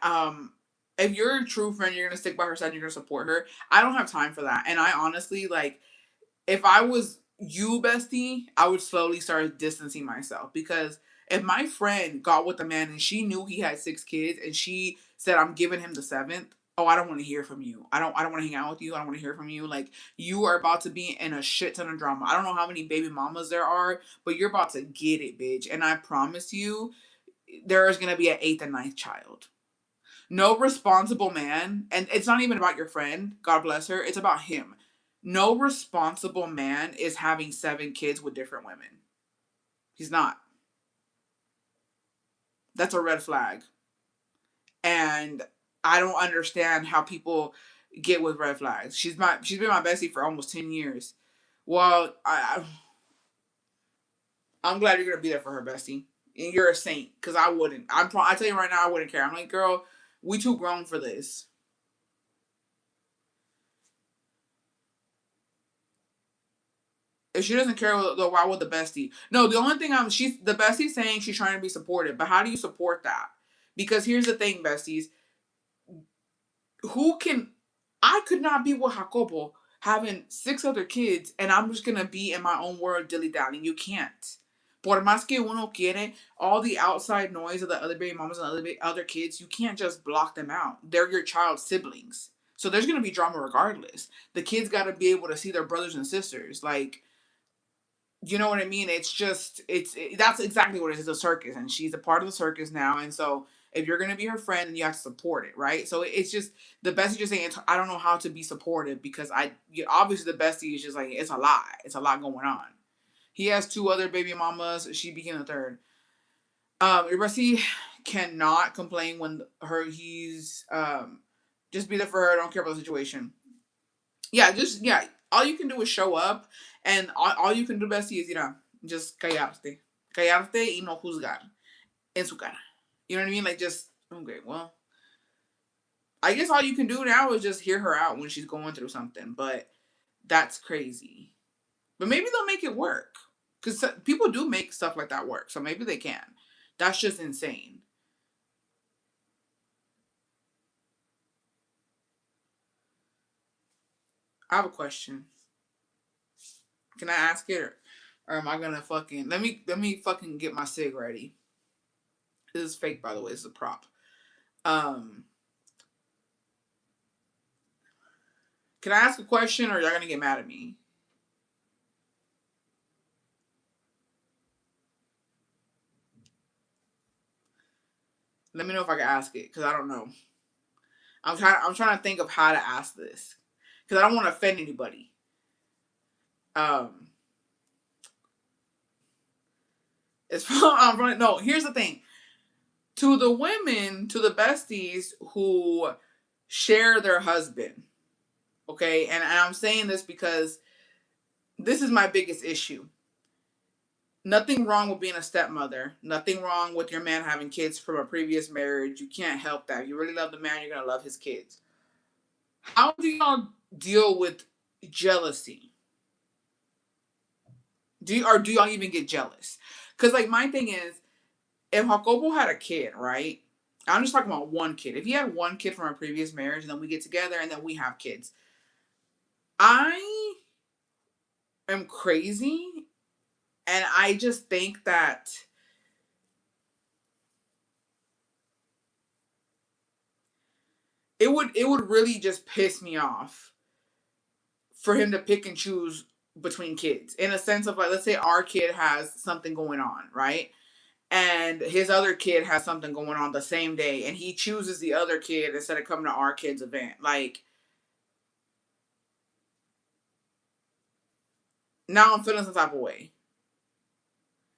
if you're a true friend, you're gonna stick by her side. You're gonna support her. I don't have time for that, and I honestly like if I was you, bestie, I would slowly start distancing myself because if my friend got with a man and she knew he had 6 kids and she said, I'm giving him the 7th, oh, I don't want to hear from you. I don't want to hang out with you. I don't want to hear from you. Like you are about to be in a shit ton of drama. I don't know how many baby mamas there are, but you're about to get it, bitch. And I promise you, there is gonna be an 8th and 9th child. No responsible man, and it's not even about your friend, God bless her, it's about him. No responsible man is having 7 kids with different women. He's not. That's a red flag. And I don't understand how people get with red flags. She's been my bestie for almost 10 years. Well, I'm glad you're gonna be there for her, bestie. And you're a saint, because I wouldn't. I tell you right now, I wouldn't care. I'm like, girl, we too grown for this. If she doesn't care, though, why would the bestie? No, the only thing she's the bestie saying she's trying to be supportive, but how do you support that? Because here's the thing, besties, who can? I could not be with Jacobo having 6 other kids, and I'm just gonna be in my own world dilly dallying. You can't. Por más que uno quiere, all the outside noise of the other baby mamas and other kids, you can't just block them out. They're your child's siblings, so there's gonna be drama regardless. The kids got to be able to see their brothers and sisters, like you know what I mean? It's just that's exactly what it is. It's a circus, and she's a part of the circus now. And so, if you're gonna be her friend, then you have to support it, right? So it's just the bestie just saying I don't know how to be supportive because obviously the bestie is just like it's a lot. It's a lot going on. He has 2 other baby mamas. She became the third. Your bestie cannot complain when he's just be there for her. Don't care about the situation. Yeah, all you can do is show up, and all you can do, bestie, is just callarte y no juzgar en su cara. You know what I mean? Like just okay, well, I guess all you can do now is just hear her out when she's going through something, but that's crazy. But maybe they'll make it work because people do make stuff like that work, so maybe they can. That's just insane. I have a question. Can I ask it, or am I gonna fucking let me fucking get my cig ready? This is fake, by the way. This is a prop. Um, can I ask a question, or y'all gonna get mad at me? Let me know if I can ask it, because I don't know. I'm trying to think of how to ask this, because I don't want to offend anybody. Um, it's I'm running. No, here's the thing. To the women, to the besties who share their husband, okay, and I'm saying this because this is my biggest issue. Nothing wrong with being a stepmother. Nothing wrong with your man having kids from a previous marriage. You can't help that. If you really love the man, you're gonna love his kids. How do y'all deal with jealousy? Do y'all even get jealous? Because like my thing is, if Jacobo had a kid, right? I'm just talking about one kid. If he had one kid from a previous marriage, and then we get together and then we have kids, I am crazy, and I just think that it would really just piss me off for him to pick and choose between kids in a sense of like, let's say our kid has something going on, right? And his other kid has something going on the same day, and he chooses the other kid instead of coming to our kid's event. Like, now I'm feeling some type of way.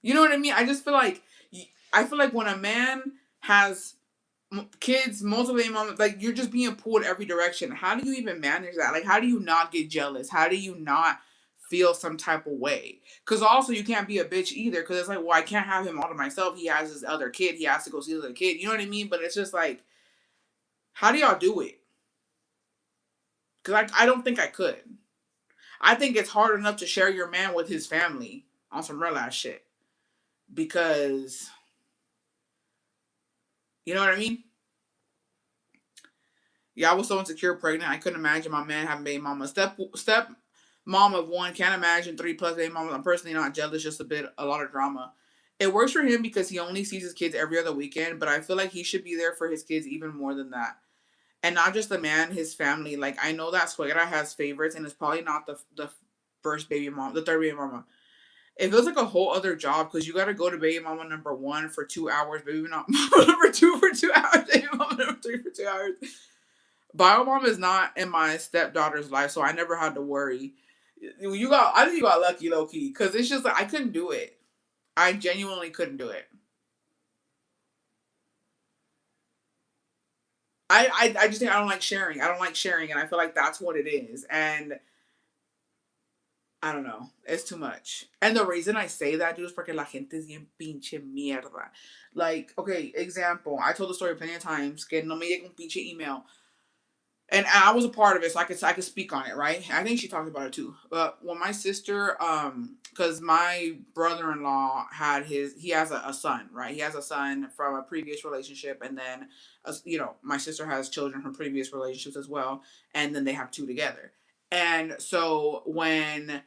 You know what I mean? I feel like when a man has kids, multiple moms, like you're just being pulled every direction. How do you even manage that? Like, how do you not get jealous? How do you not feel some type of way? Because also you can't be a bitch either. Because it's like, well, I can't have him all to myself. He has his other kid. He has to go see his other kid. You know what I mean? But it's just like, how do y'all do it? Because I don't think I could. I think it's hard enough to share your man with his family on some real ass shit. Because you know what I mean? Yeah, I was so insecure pregnant. I couldn't imagine my man having baby mama. Step mom of one. Can't imagine three plus baby mama. I'm personally not jealous. Just a lot of drama. It works for him because he only sees his kids every other weekend. But I feel like he should be there for his kids even more than that. And not just the man, his family. Like I know that Suegra has favorites, and it's probably not the first baby mom, the third baby mama. It feels like a whole other job because you got to go to baby mama number one for 2 hours, baby mama number two for 2 hours, baby mama number three for 2 hours. Bio mom is not in my stepdaughter's life, so I never had to worry. I think you got lucky, low key, because it's just like I couldn't do it. I genuinely couldn't do it. I just think I don't like sharing. I don't like sharing, and I feel like that's what it is. And I don't know. It's too much. And the reason I say that, dude, is porque la gente es bien pinche mierda. Like, okay, example. I told the story plenty of times. Que no me llega un pinche email. And I was a part of it, so I could speak on it, right? I think she talked about it too. But when my sister, because my brother-in-law he has a son, right? He has a son from a previous relationship, and then, my sister has children from previous relationships as well, and then they have two together. And so when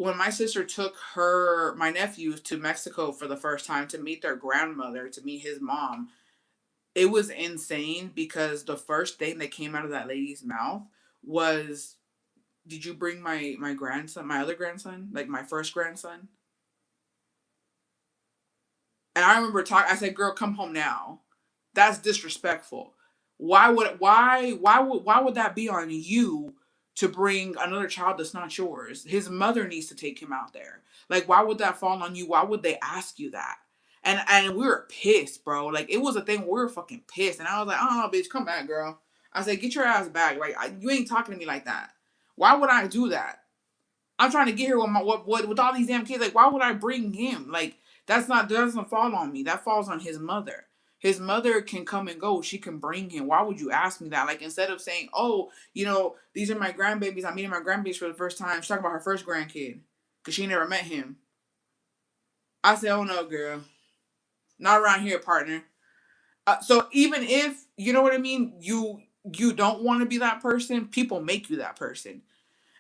my sister took my nephews to Mexico for the first time to meet their grandmother, to meet his mom, it was insane because the first thing that came out of that lady's mouth was, "Did you bring my grandson, my other grandson, like my first grandson?" And I remember talking. I said, "Girl, come home now. That's disrespectful. Why would that be on you to bring another child that's not yours? His mother needs to take him out there. Like, why would that fall on you? Why would they ask you that?" And we were pissed, bro. Like it was a thing. We were fucking pissed, and I was like, "Oh, bitch, come back, girl." I said, "Get your ass back. Like you ain't talking to me like that. Why would I do that? I'm trying to get here with with all these damn kids. Like, why would I bring him? Like, that doesn't fall on me. That falls on his mother." His mother can come and go. She can bring him. Why would you ask me that? Like, instead of saying, oh, these are my grandbabies. I'm meeting my grandbabies for the first time. She's talking about her first grandkid because she never met him. I said, oh no, girl. Not around here, partner. So even if, you know what I mean, you don't want to be that person, people make you that person.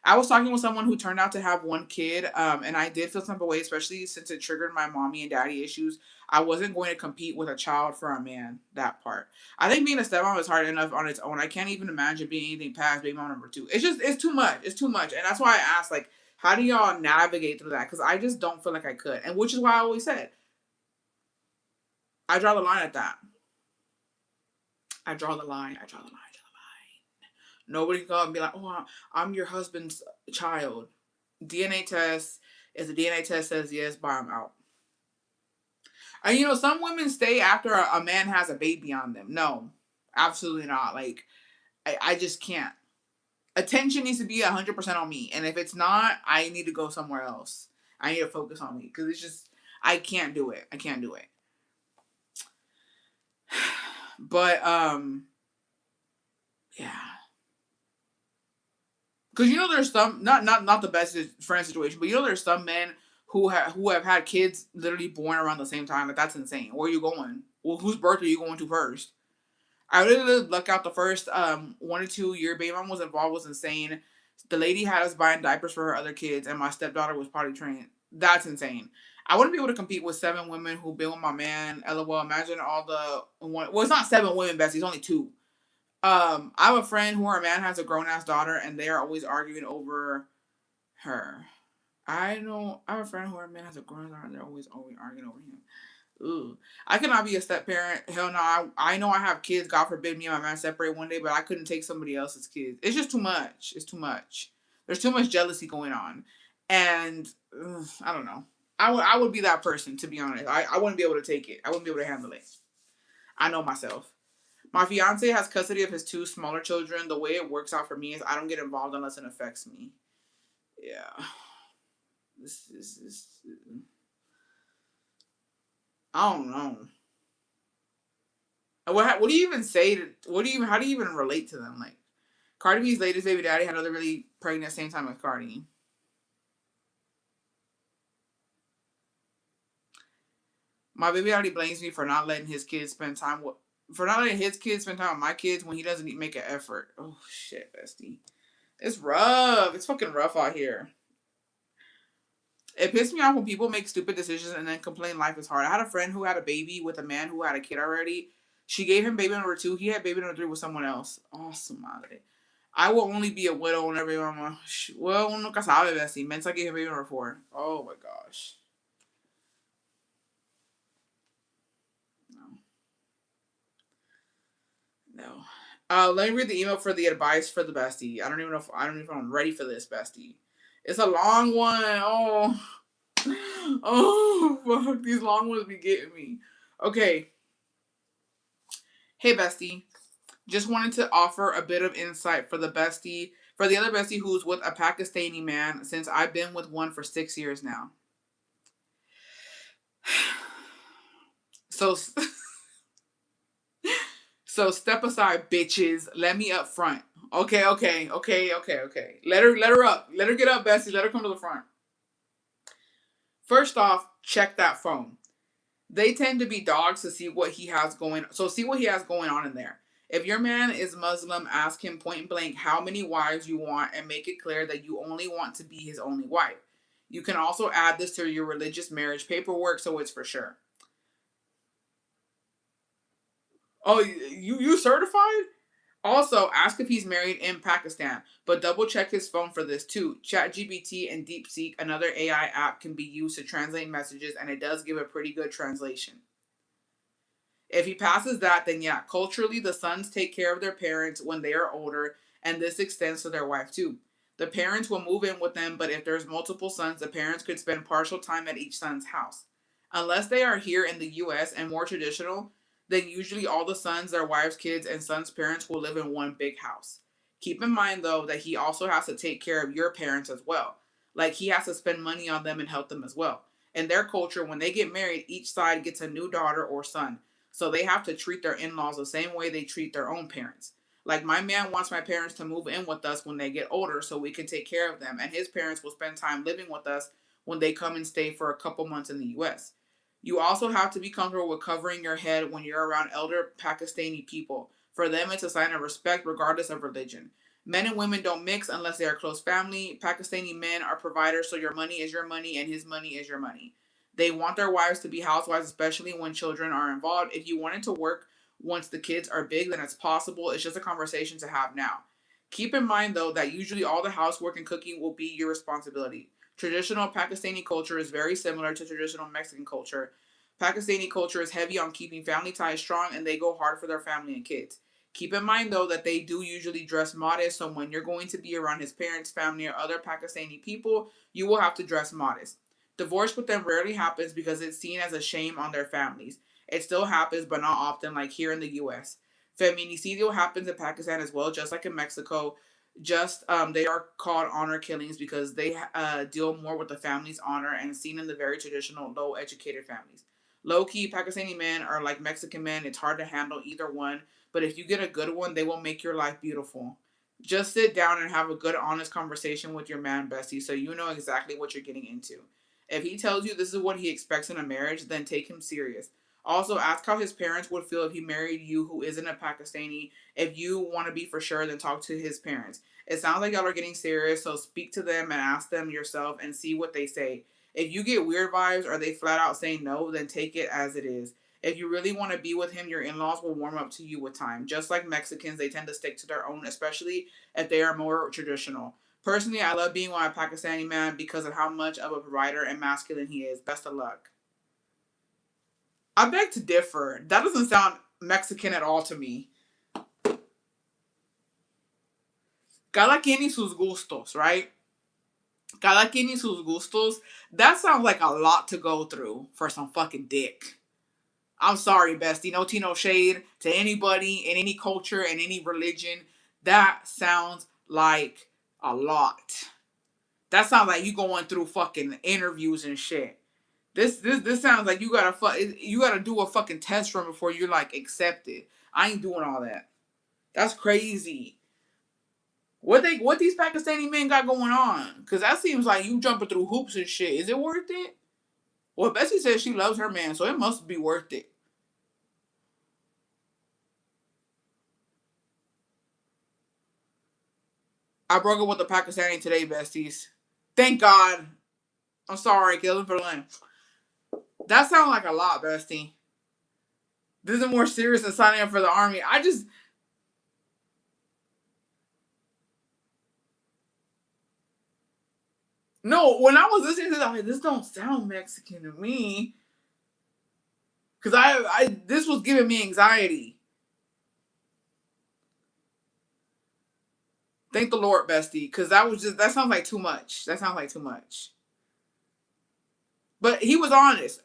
I was talking with someone who turned out to have one kid, and I did feel some type of way, especially since it triggered my mommy and daddy issues. I wasn't going to compete with a child for a man. That part. I think being a stepmom is hard enough on its own. I can't even imagine being anything past baby mom number 2. It's too much. It's too much, and that's why I asked, like, how do y'all navigate through that? Because I just don't feel like I could, and which is why I always said I draw the line at that. I draw the line. I draw the line. Nobody can go and be like, oh, I'm your husband's child. DNA test. If the DNA test says yes, bye, I'm out. And some women stay after a man has a baby on them. No, absolutely not. Like, I just can't. Attention needs to be 100% on me. And if it's not, I need to go somewhere else. I need to focus on me. Because it's just, I can't do it. I can't do it. But, yeah. Because there's some not the best friend situation, but there's some men who have had kids literally born around the same time. Like, that's insane. Where are you going? Well, whose birth are you going to first? I really luck out the first 1 or 2 year baby mom was involved was insane. The lady had us buying diapers for her other kids, and my stepdaughter was potty trained. That's insane. I wouldn't be able to compete with 7 women who've been with my man. LOL. Imagine all the one. Well, it's not 7 women, Bessie. It's only 2. I have a friend who her man has a grown ass daughter, and they are always arguing over her. I have a friend who her man has a grown daughter, and they're always arguing over him. Ooh, I cannot be a step parent. Hell no. I know I have kids. God forbid me and my man separate one day, but I couldn't take somebody else's kids. It's just too much. It's too much. There's too much jealousy going on, and I don't know. I would be that person, to be honest. I wouldn't be able to take it. I wouldn't be able to handle it. I know myself. My fiance has custody of his 2 smaller children. The way it works out for me is I don't get involved unless it affects me. Yeah. This is. I don't know. What do you even say to? How do you even relate to them? Like, Cardi B's latest baby daddy had another really pregnant at the same time as Cardi. My baby daddy blames me for not letting his kids spend time with my kids when he doesn't make an effort. Oh shit, bestie. It's rough. It's fucking rough out here. It pissed me off when people make stupid decisions and then complain life is hard. I had a friend who had a baby with a man who had a kid already. She gave him baby number 2. He had baby number 3 with someone else. Awesome, madre. I will only be a widow whenever mama. Well, uno nunca sabe, bestie. Mensa gave him baby number 4. Oh my gosh. No. Let me read the email for the advice for the bestie. I don't even know if I'm ready for this, bestie. It's a long one. Oh. Oh, fuck. These long ones be getting me. Okay. Hey, bestie. Just wanted to offer a bit of insight for the other bestie who's with a Pakistani man, since I've been with one for 6 years now. So step aside, bitches. Let me up front. Okay. Let her up. Let her get up, bestie. Let her come to the front. First off, check that phone. They tend to be dogs to see what he has going. So see what he has going on in there. If your man is Muslim, ask him point blank how many wives you want and make it clear that you only want to be his only wife. You can also add this to your religious marriage paperwork so it's for sure. Oh, you certified? Also, ask if he's married in Pakistan, but double check his phone for this too. ChatGPT and DeepSeek, another AI app, can be used to translate messages, and it does give a pretty good translation. If he passes that, then yeah, culturally, the sons take care of their parents when they are older, and this extends to their wife too. The parents will move in with them, but if there's multiple sons, the parents could spend partial time at each son's house. Unless they are here in the US and more traditional, then usually all the sons, their wives, kids, and sons' parents will live in one big house. Keep in mind, though, that he also has to take care of your parents as well. Like, he has to spend money on them and help them as well. In their culture, when they get married, each side gets a new daughter or son. So they have to treat their in-laws the same way they treat their own parents. Like my man wants my parents to move in with us when they get older so we can take care of them, and his parents will spend time living with us when they come and stay for a couple months in the US. You also have to be comfortable with covering your head when you're around elder Pakistani people. For them, it's a sign of respect regardless of religion. Men and women don't mix unless they are close family. Pakistani men are providers, so your money is your money and his money is your money. They want their wives to be housewives, especially when children are involved. If you want it to work once the kids are big, then it's possible. It's just a conversation to have now. Keep in mind, though, that usually all the housework and cooking will be your responsibility. Traditional Pakistani culture is very similar to traditional Mexican culture. Pakistani culture is heavy on keeping family ties strong, and they go hard for their family and kids. Keep in mind, though, that they do usually dress modest, so when you're going to be around his parents, family, or other Pakistani people, you will have to dress modest. Divorce with them rarely happens because it's seen as a shame on their families. It still happens, but not often, like here in the US. Feminicidio happens in Pakistan as well, just like in Mexico. Just they are called honor killings because they deal more with the family's honor and seen in the very traditional, low educated families. Low key, Pakistani men are like Mexican men. It's hard to handle either one, but if you get a good one, they will make your life beautiful. Just sit down and have a good, honest conversation with your man, bestie, so you know exactly what you're getting into. If he tells you this is what he expects in a marriage, then take him serious. Also, ask how his parents would feel if he married you who isn't a Pakistani. If you want to be for sure, then talk to his parents. It sounds like y'all are getting serious, so speak to them and ask them yourself and see what they say. If you get weird vibes or they flat out say no, then take it as it is. If you really want to be with him, your in laws will warm up to you with time. Just like Mexicans, they tend to stick to their own, especially if they are more traditional. Personally, I love being with a Pakistani man because of how much of a provider and masculine he is. Best of luck. I beg to differ. That doesn't sound Mexican at all to me. Cada quien y sus gustos, right? Cada quien y sus gustos. That sounds like a lot to go through for some fucking dick. I'm sorry, bestie. No tea, no shade to anybody in any culture and any religion. That sounds like a lot. That sounds like you going through fucking interviews and shit. This sounds like you gotta do a fucking test run before you're like accepted. I ain't doing all that. That's crazy. What these Pakistani men got going on? Cause that seems like you jumping through hoops and shit. Is it worth it? Well, Bessie says she loves her man, so it must be worth it. I broke up with a Pakistani today, besties. Thank God. I'm sorry, Gillen Berlin. That sounds like a lot, bestie. This is more serious than signing up for the army. I just no. When I was listening to that, I'm like, this don't sound Mexican to me. Cause I this was giving me anxiety. Thank the Lord, bestie, cause that sounds like too much. That sounds like too much. But he was honest.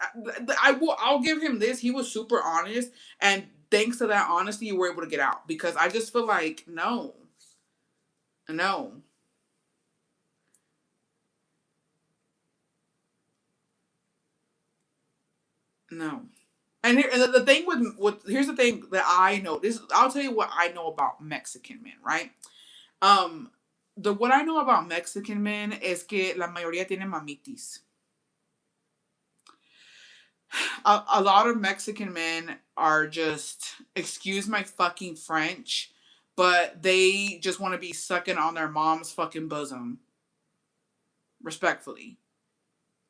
I'll give him this. He was super honest, and thanks to that honesty, you were able to get out. Because I just feel like no, no, no. And here, the thing with here's the thing that I know. This I'll tell you what I know about Mexican men, right? Um, the what I know about Mexican men es que la mayoría tienen mamitis. A lot of Mexican men are just, excuse my fucking French, but they just want to be sucking on their mom's fucking bosom, respectfully.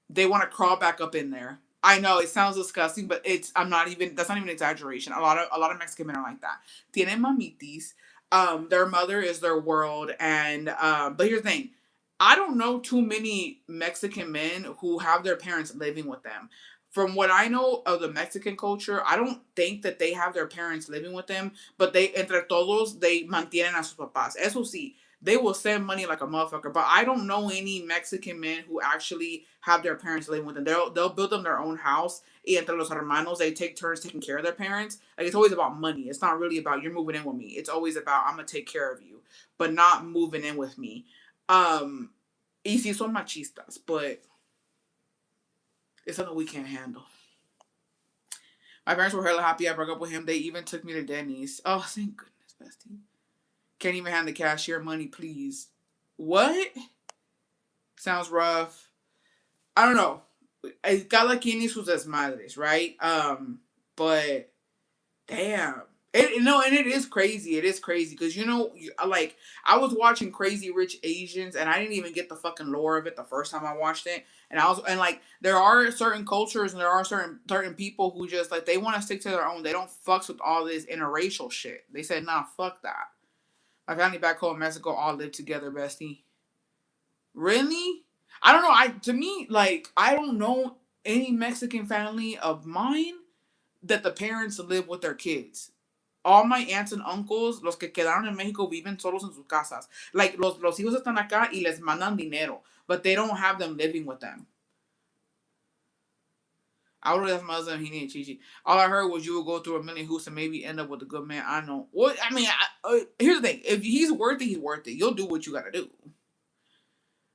They want to crawl back up in there. I know it sounds disgusting, but I'm not even that's not even an exaggeration. A lot of Mexican men are like that. Tienen mamitis. Their mother is their world, and but here's the thing. I don't know too many Mexican men who have their parents living with them. From what I know of the Mexican culture, I don't think that they have their parents living with them, but they entre todos they mantienen a sus papás. Eso sí, they will send money like a motherfucker. But I don't know any Mexican men who actually have their parents living with them. They'll build them their own house. Y entre los hermanos, they take turns taking care of their parents. Like it's always about money. It's not really about you're moving in with me. It's always about I'm gonna take care of you, but not moving in with me. Y si son machistas, but it's something we can't handle. My parents were hella happy I broke up with him. They even took me to Denny's. Oh, thank goodness, bestie. Can't even hand the cashier money, please. What? Sounds rough. I don't know. Cada quien y sus desmadres, right? But damn. And it is crazy. It is crazy because like I was watching Crazy Rich Asians, and I didn't even get the fucking lore of it the first time I watched it. And like there are certain cultures and there are certain people who just like they want to stick to their own. They don't fucks with all this interracial shit. They said, nah, fuck that. My family back home in Mexico all live together, bestie. Really? I don't know. To me, like I don't know any Mexican family of mine that the parents live with their kids. All my aunts and uncles, los que quedaron en México, viven solos en sus casas. Like, los hijos están acá y les mandan dinero, but they don't have them living with them. I would have my husband, he needed Chichi. All I heard was you would go through a million hoops and maybe end up with a good man. I know. What I mean, here's the thing: if he's worth it, he's worth it. You'll do what you gotta do.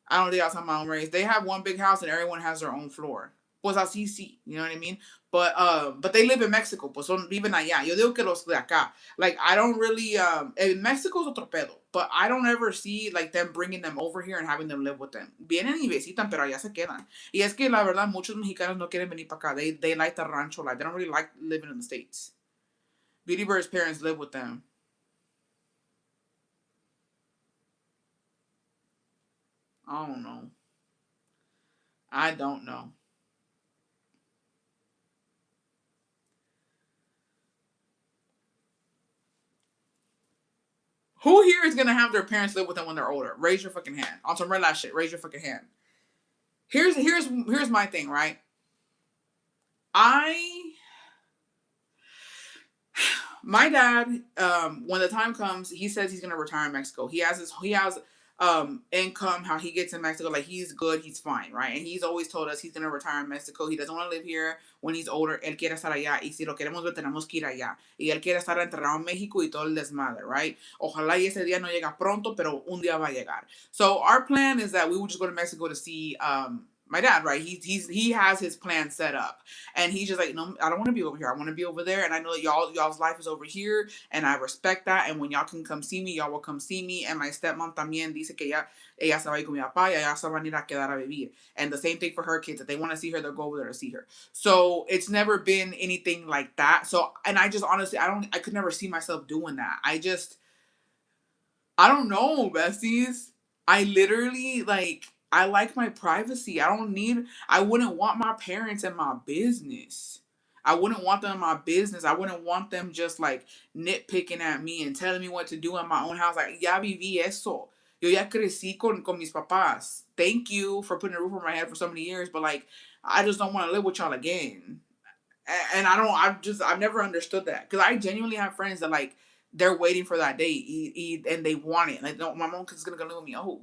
I don't think that's how my own race. They have one big house and everyone has their own floor. Pues así sí, you know what I mean? But they live in Mexico, pues son viven allá. Yo digo que los de acá. Like I don't really in Mexico's otro pedo, but I don't ever see like them bringing them over here and having them live with them. Vienen y visitan, pero allá se quedan. Y es que la verdad muchos mexicanos no quieren venir para acá. They like the rancho life. They don't really like living in the States. Beauty Bird's parents live with them. I don't know. I don't know. Who here is gonna have their parents live with them when they're older? Raise your fucking hand. On some red ass shit. Raise your fucking hand. Here's my thing, right? I my dad, when the time comes, he says he's gonna retire in Mexico. He has income, how he gets in Mexico, like he's good, he's fine, right? And he's always told us he's gonna retire in Mexico. He doesn't want to live here when he's older. Él quiere estar allá, y si lo queremos ver, tenemos que ir allá. Y él quiere estar enterrado en México y todo el desmadre, right? Ojalá y ese día no llega pronto, pero un día va a llegar. So our plan is that we would just go to Mexico to see my dad, right? He has his plan set up, and he's just like, no, I don't want to be over here. I want to be over there, and I know that y'all's life is over here, and I respect that. And when y'all can come see me, y'all will come see me. And my stepmom también dice que ella se va a ir con mi papá, y ella se van a ir a quedar a vivir. And the same thing for her kids. If they want to see her, they'll go over there to see her. So it's never been anything like that. So, and I just honestly, I could never see myself doing that. I don't know, besties. I literally I like my privacy. I wouldn't want my parents in my business. I wouldn't want them in my business. I wouldn't want them just like nitpicking at me and telling me what to do in my own house. Like, ya viví eso. Yo ya crecí con mis papás. Thank you for putting a roof over my head for so many years, but like, I just don't want to live with y'all again. And I've never understood that because I genuinely have friends that like they're waiting for that day and they want it. Like, no, my mom is gonna live with me. Oh,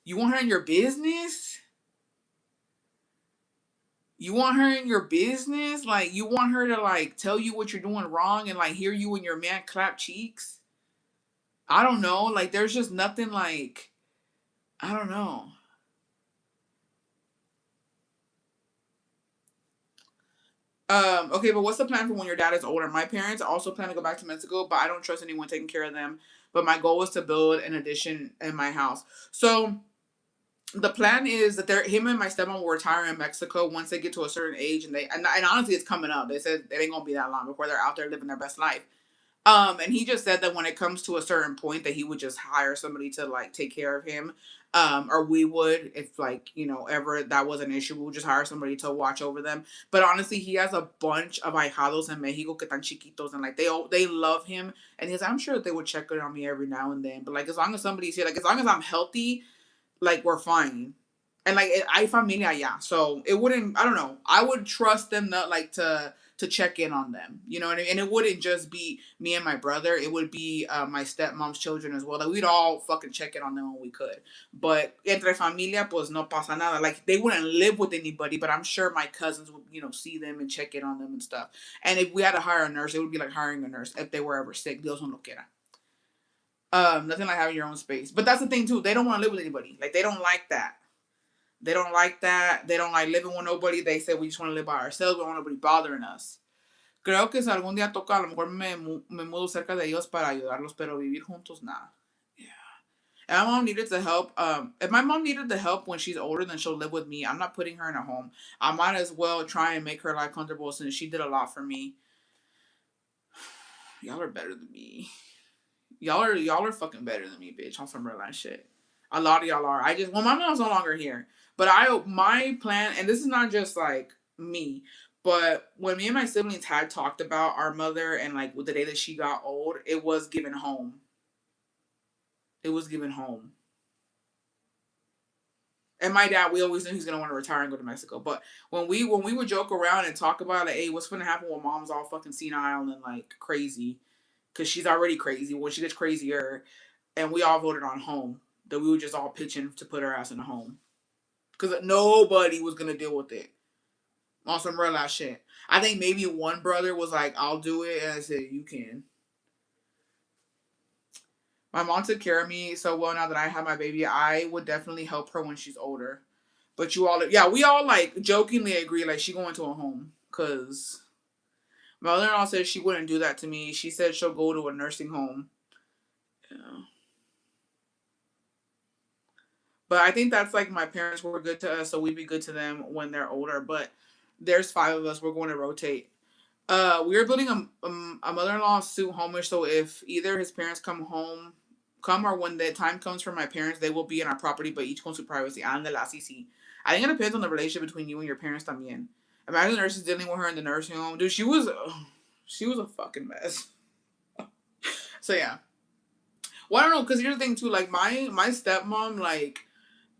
you want her in your business? You want her in your business? Like, you want her to like tell you what you're doing wrong and like hear you and your man clap cheeks? I don't know. Like, there's just nothing like, I don't know. Okay, but what's the plan for when your dad is older? My parents also plan to go back to Mexico, but I don't trust anyone taking care of them. But my goal is to build an addition in my house. So the plan is that him and my stepmom will retire in Mexico once they get to a certain age, and honestly, it's coming up. They said it ain't gonna be that long before they're out there living their best life. And he just said that when it comes to a certain point, that he would just hire somebody to like take care of him. Or we would, if like, ever that was an issue, we would just hire somebody to watch over them. But honestly, he has a bunch of ahijados in Mexico que tan chiquitos, and like they love him. And I'm sure that they would check in on me every now and then. But like, as long as somebody's here, like as long as I'm healthy, like we're fine. And like I familia, yeah. So it wouldn't. I don't know. I would trust them not like to check in on them. You know what I mean? And it wouldn't just be me and my brother. It would be my stepmom's children as well. Like we'd all fucking check in on them when we could. But entre familia, pues no pasa nada. Like they wouldn't live with anybody, but I'm sure my cousins would, see them and check in on them and stuff. And if we had to hire a nurse, it would be like hiring a nurse if they were ever sick. Dios no lo quiera. Nothing like having your own space. But that's the thing too. They don't want to live with anybody. Like they don't like that. They don't like that. They don't like living with nobody. They say we just want to live by ourselves. We don't want nobody bothering us. Creo que si algún día toca, a lo mejor me mudo cerca de ellos para ayudarlos, pero vivir juntos, nada. Yeah. And my mom needed the help. If my mom needed the help when she's older, then she'll live with me. I'm not putting her in a home. I might as well try and make her life comfortable since she did a lot for me. Y'all are better than me. Y'all are fucking better than me, bitch. On some real life shit. A lot of y'all are. My mom's no longer here, but my plan, and this is not just like me, but when me and my siblings had talked about our mother and like the day that she got old, it was given home. It was given home. And my dad, we always knew he's gonna want to retire and go to Mexico. But when we would joke around and talk about like, hey, what's gonna happen when mom's all fucking senile and like crazy, because she's already crazy. When she gets crazier, and we all voted on home, that we would just all pitch in to put her ass in a home, because nobody was gonna deal with it on some real ass shit. I think maybe one brother was like, I'll do it, and I said, you can. My mom took care of me so well now that I have my baby. I would definitely help her when she's older. But you all, yeah, we all like jokingly agree like she going to a home because my mother-in-law said she wouldn't do that to me. She said she'll go to a nursing home. Yeah. But I think that's like my parents were good to us, so we'd be good to them when they're older. But there's five of us. We're going to rotate. We're building a mother-in-law suit homish, so if either his parents come or when the time comes for my parents, they will be in our property, but each con su privacy. And the la CC. I think it depends on the relationship between you and your parents también. Imagine the nurses dealing with her in the nursing home. Dude, she was a fucking mess. So yeah. Well, I don't know, because here's the thing too, like my stepmom, like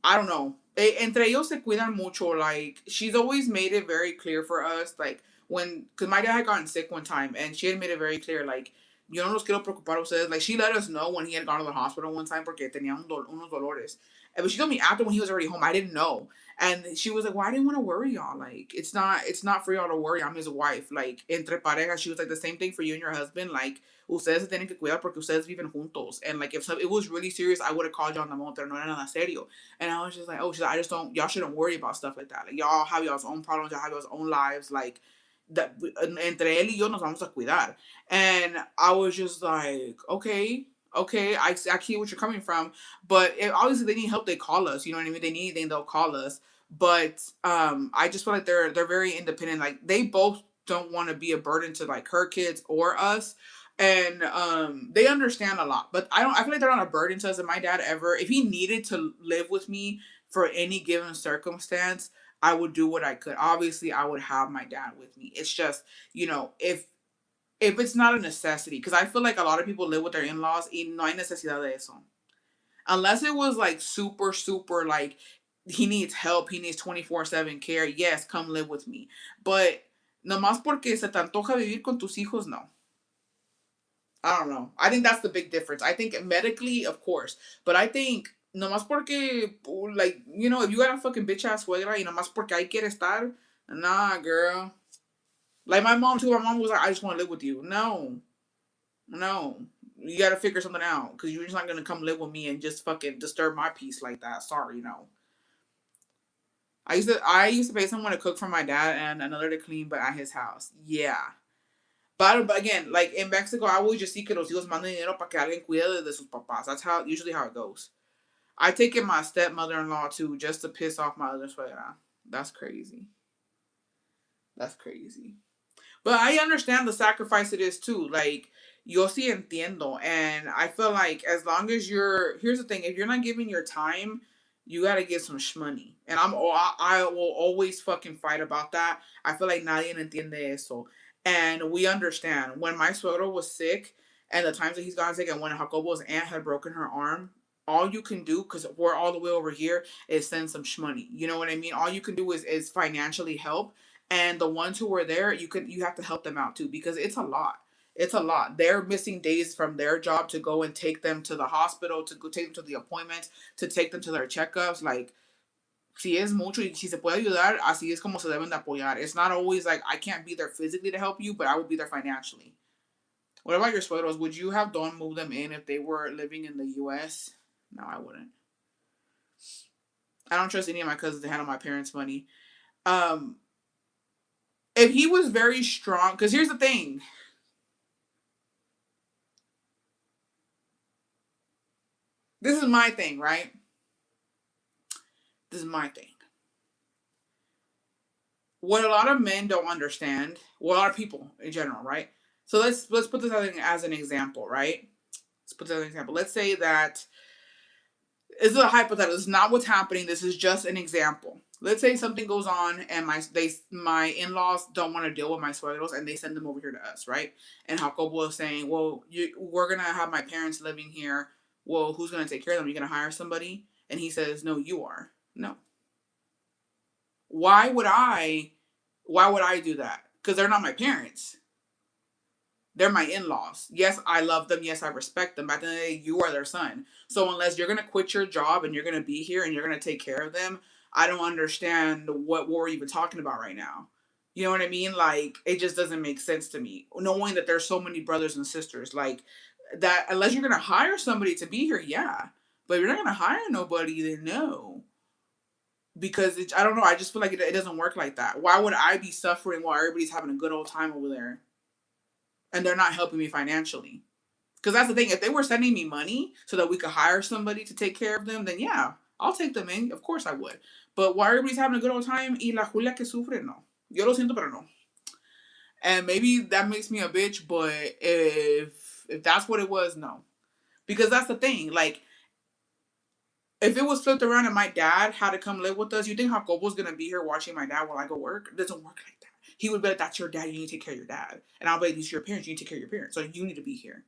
I don't know. Entre ellos se cuidan mucho. Like, she's always made it very clear for us. Like, because my dad had gotten sick one time, and she had made it very clear, like, yo no los quiero preocupar a ustedes. Like, she let us know when he had gone to the hospital one time porque tenía unos dolores. But she told me after when he was already home. I didn't know. And she was like, well, I didn't want to worry y'all. Like, it's not for y'all to worry. I'm his wife. Like, entre parejas, she was like, the same thing for you and your husband. Like, ustedes se tienen que cuidar porque ustedes viven juntos. And, like, if it was really serious, I would have called y'all on the moment, pero no era nada serio. And I was just like, oh, she's like, I just don't, y'all shouldn't worry about stuff like that. Like, y'all have y'all's own problems, y'all have y'all's own lives. Like, that entre él y yo nos vamos a cuidar. And I was just like, okay, I see what you're coming from. But obviously, they need help, they call us. You know what I mean? They need anything, they'll call us. But I just feel like they're very independent. Like, they both don't want to be a burden to like her kids or us, and they understand a lot, but I feel like they're not a burden to us. And my dad, ever if he needed to live with me for any given circumstance, I would do what I could. Obviously, I would have my dad with me. It's just, if it's not a necessity, because I feel like a lot of people live with their in-laws y no hay necesidad de eso, unless it was like super super like he needs help, he needs 24/7 care. Yes, come live with me. But nomás porque se te antoja vivir con tus hijos, no. I don't know. I think that's the big difference. I think medically, of course, but I think nomás porque, like, if you got a fucking bitch ass suegra y nomás porque ahí quiere estar, nah, girl. Like my mom too. My mom was like, I just want to live with you. No, no. You got to figure something out because you're just not gonna come live with me and just fucking disturb my peace like that. Sorry, no. I used to pay someone to cook for my dad and another to clean, but at his house. Yeah. But again, like in Mexico, I always just see que los hijos manden dinero para que alguien cuide de sus papás. That's usually how it goes. I take it my stepmother-in-law too, just to piss off my other suegra. That's crazy. That's crazy. But I understand the sacrifice it is too. Like, yo sí entiendo. And I feel like as long as here's the thing, if you're not giving your time, you gotta get some shmoney. And I will always fucking fight about that. I feel like nadie entiende eso. And we understand. When my suegro was sick and the times that he's gotten sick and when Jacobo's aunt had broken her arm, all you can do, because we're all the way over here, is send some shmoney. You know what I mean? All you can do is financially help, and the ones who were there, you have to help them out too, because it's a lot. It's a lot. They're missing days from their job to go and take them to the hospital, to go take them to the appointments, to take them to their checkups. Like, si es mucho y si se puede ayudar, así es como se deben de apoyar. It's not always like I can't be there physically to help you, but I will be there financially. What about your suegros? Would you have Dawn move them in if they were living in the U.S.? No, I wouldn't. I don't trust any of my cousins to handle my parents' money. Um, If he was very strong, because here's the thing. This is my thing, right? This is my thing. What a lot of men don't understand, well, a lot of people in general, right? So let's put this as an example, right? Let's put that as an example. Let's say that this is a hypothetical. This is not what's happening. This is just an example. Let's say something goes on and my in laws don't want to deal with my suegros and they send them over here to us, right? And Jacobo is saying, well, we're gonna have my parents living here. Well, who's gonna take care of them? You're gonna hire somebody? And he says, no, you are. No. Why would I? Why would I do that? Because they're not my parents. They're my in-laws. Yes, I love them. Yes, I respect them. But at the end of the day, you are their son. So unless you're gonna quit your job and you're gonna be here and you're gonna take care of them, I don't understand what we're even talking about right now. You know what I mean? Like it just doesn't make sense to me. Knowing that there's so many brothers and sisters, like that unless you're gonna hire somebody to be here, yeah. But if you're not gonna hire nobody, then no. Because I don't know, I just feel like it doesn't work like that. Why would I be suffering while everybody's having a good old time over there? And they're not helping me financially. Because that's the thing. If they were sending me money so that we could hire somebody to take care of them, then yeah, I'll take them in. Of course I would. But while everybody's having a good old time, y la Julia que sufre, no. Yo lo siento, pero no. And maybe that makes me a bitch, but if that's what it was, no. Because that's the thing. Like, if it was flipped around and my dad had to come live with us, you think Jacobo's gonna be here watching my dad while I go work? It doesn't work like that. He would be like, that's your dad, you need to take care of your dad. And I'll be like, these are your parents, you need to take care of your parents. So you need to be here.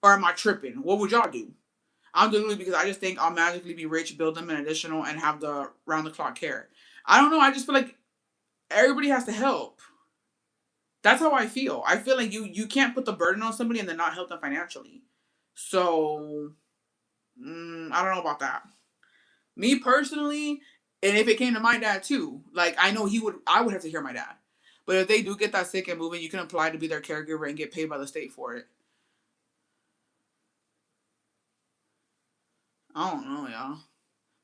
Or am I tripping? What would y'all do? I'm doing it because I just think I'll magically be rich, build them an additional, and have the round the clock care. I don't know. I just feel like everybody has to help. That's how I feel. I feel like you can't put the burden on somebody and then not help them financially. So I don't know about that. Me personally, and if it came to my dad too, like I know I would have to hear my dad. But if they do get that sick and moving, you can apply to be their caregiver and get paid by the state for it. I don't know, y'all.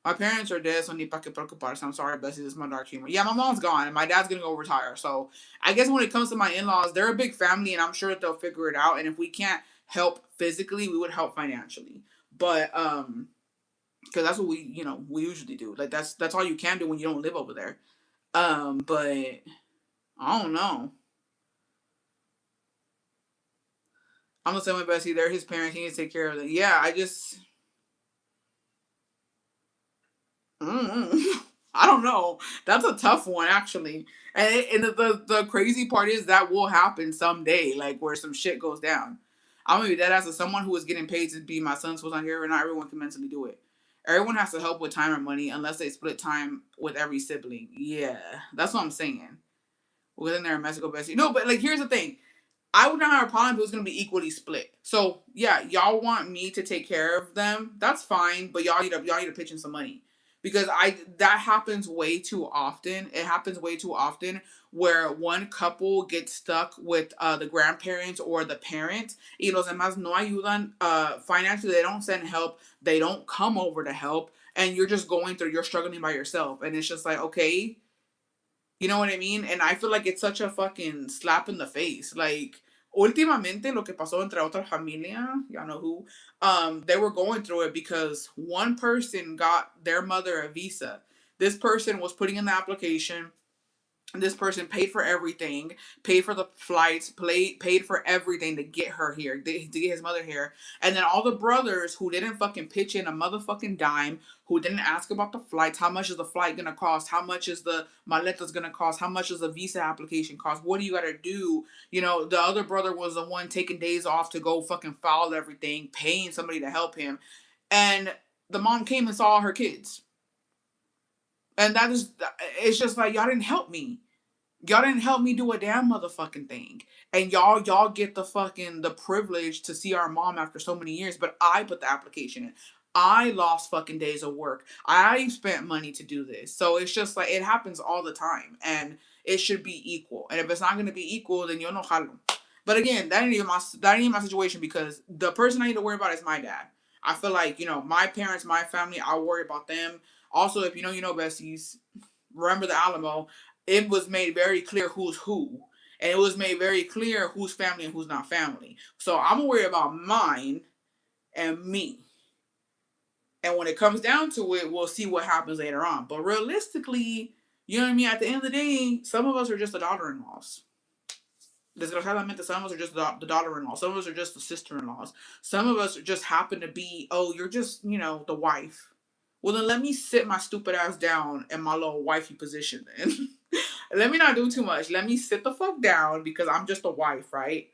My parents are dead, so ni pa que preocuparse. I'm sorry, Bessie. This is my dark humor. Yeah, my mom's gone, and my dad's gonna go retire. So I guess when it comes to my in-laws, they're a big family, and I'm sure that they'll figure it out. And if we can't help physically, we would help financially. But because that's what we usually do. Like that's all you can do when you don't live over there. But I don't know. I'm the same with Bessie. They're his parents. He needs to take care of them. Yeah, I just Mm, I don't know. That's a tough one, actually. And the crazy part is that will happen someday, like where some shit goes down. I'm gonna be dead as someone who is getting paid to be my son's was on here, and not everyone can mentally do it. Everyone has to help with time or money unless they split time with every sibling. Yeah, that's what I'm saying. Within there in Mexico, Bessie. No, but like here's the thing. I would not have a problem if it was going to be equally split. So yeah, y'all want me to take care of them. That's fine, but y'all need to pitch in some money because I that happens way too often. It happens way too often where one couple gets stuck with the grandparents or the parents. Y los demás no ayudan financially. They don't send help. They don't come over to help, and you're just going through. You're struggling by yourself, and it's just like okay, you know what I mean? And I feel like it's such a fucking slap in the face. Like, últimamente lo que pasó entre otra familia, y'all know who, they were going through it because one person got their mother a visa. This person was putting in the application, this person paid for everything, paid for the flights, paid for everything to get her here, to get his mother here. And then all the brothers who didn't fucking pitch in a motherfucking dime, who didn't ask about the flights, how much is the flight gonna cost, how much is the maletas gonna cost, how much is the visa application cost, what do you gotta do? You know, the other brother was the one taking days off to go fucking file everything, paying somebody to help him. And the mom came and saw her kids. And that is, it's just like, y'all didn't help me. Y'all didn't help me do a damn motherfucking thing. And y'all get the privilege to see our mom after so many years, but I put the application in. I lost fucking days of work. I spent money to do this. So it's just like it happens all the time and it should be equal. And if it's not gonna be equal, then you know how. But again, that ain't even my situation because the person I need to worry about is my dad. I feel like, my parents, my family, I'll worry about them. Also, if you know, besties, remember the Alamo. it was made very clear who's who. And it was made very clear who's family and who's not family. So I'm worried about mine and me. And when it comes down to it, we'll see what happens later on. But realistically, you know what I mean? At the end of the day, some of us are just the daughter-in-laws. Desgraciadamente, some of us are just the daughter-in-law. Some of us are just the sister-in-laws. Some of us just happen to be, oh, you're just, the wife. Well, then let me sit my stupid ass down in my little wifey position then. Let me not do too much. Let me sit the fuck down because I'm just a wife, right?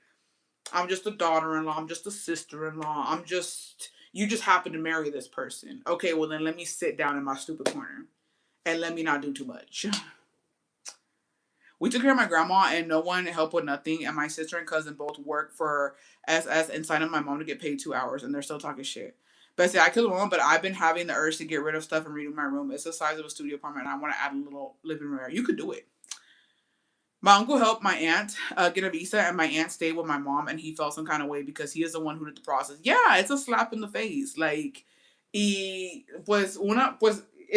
I'm just a daughter-in-law. I'm just a sister-in-law. You just happen to marry this person. Okay, well then let me sit down in my stupid corner and let me not do too much. We took care of my grandma and no one helped with nothing. And my sister and cousin both work for SS and signed up my mom to get paid 2 hours and they're still talking shit. But I say I killed a woman, but I've been having the urge to get rid of stuff and redo my room. It's the size of a studio apartment and I want to add a little living room area. You could do it. My uncle helped my aunt get a visa, and my aunt stayed with my mom, and he felt some kind of way because he is the one who did the process. Yeah, it's a slap in the face. Like, it's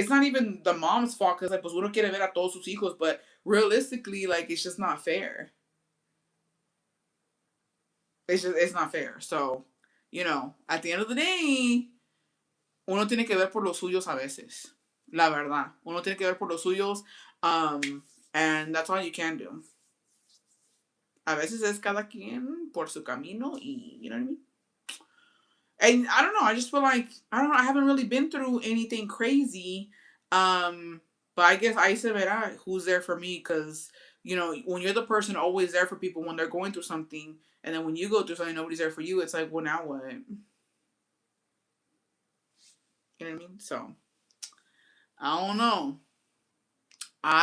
not even the mom's fault because, like, pues uno quiere ver a todos sus hijos, but realistically, like, it's just not fair. It's not fair. So, at the end of the day, uno tiene que ver por los suyos a veces. La verdad. Uno tiene que ver por los suyos, and that's all you can do. A veces es cada quien por su camino y, you know what I mean? And I don't know, I just feel like, I don't know, I haven't really been through anything crazy. But I guess I se verá who's there for me because, when you're the person always there for people when they're going through something, and then when you go through something, nobody's there for you, it's like, well, now what? You know what I mean? So, I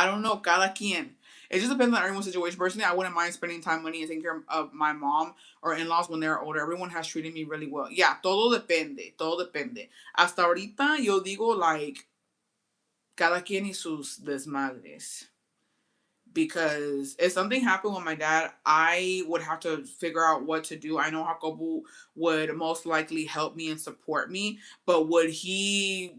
don't know. Cada quien. It just depends on everyone's situation. Personally, I wouldn't mind spending time, money, and taking care of my mom or in-laws when they're older. Everyone has treated me really well. Yeah, todo depende. Todo depende. Hasta ahorita, yo digo, like, cada quien y sus desmadres. Because if something happened with my dad, I would have to figure out what to do. I know Jacobo would most likely help me and support me, but would he,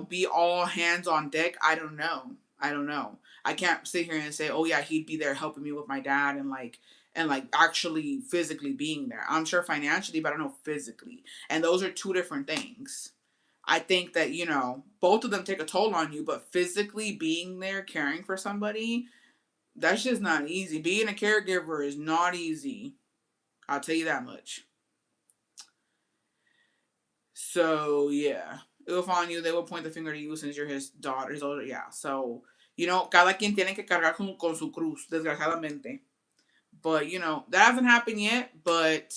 be all hands on deck? I don't know. I don't know. I can't sit here and say, oh yeah, he'd be there helping me with my dad and actually physically being there. I'm sure financially, but I don't know physically. And those are two different things. I think that, both of them take a toll on you, but physically being there, caring for somebody, that's just not easy. Being a caregiver is not easy. I'll tell you that much. So, yeah. It'll fall on you. They will point the finger to you since you're his daughter. His older, yeah. So, cada quien tiene que cargar con su cruz, desgraciadamente. But, that hasn't happened yet. But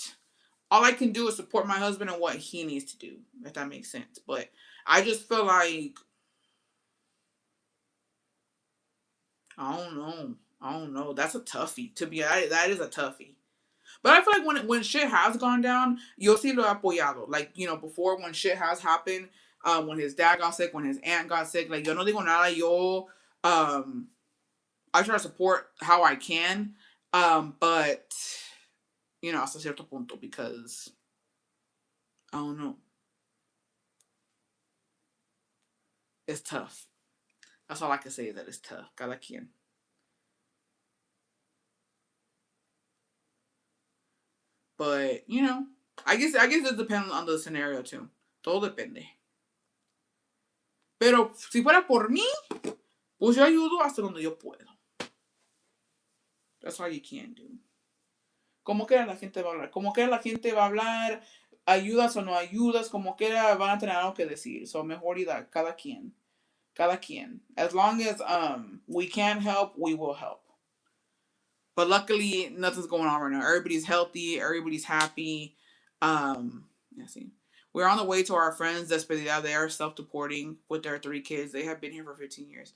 all I can do is support my husband and what he needs to do, if that makes sense. But I just feel like, I don't know. That's a toughie. That is a toughie. But I feel like when shit has gone down, yo sí lo he apoyado. Like, before when shit has happened, when his dad got sick, when his aunt got sick, like, yo no digo nada, I try to support how I can. But, hasta cierto punto, because, I don't know. It's tough. That's all I can say is that it's tough. Cada quien. But, I guess it depends on the scenario too. Todo depende. Pero si fuera por mí, pues yo ayudo hasta donde yo puedo. That's all you can do. Como quiera la gente va a hablar. Como quiera la gente va a hablar. Ayudas o no ayudas. Como quiera van a tener algo que decir. So mejor y da. Cada quien. Cada quien. As long as we can help, we will help. But luckily, nothing's going on right now. Everybody's healthy. Everybody's happy. See. We're on the way to our friends' despedida. They are self-deporting with their 3 kids. They have been here for 15 years.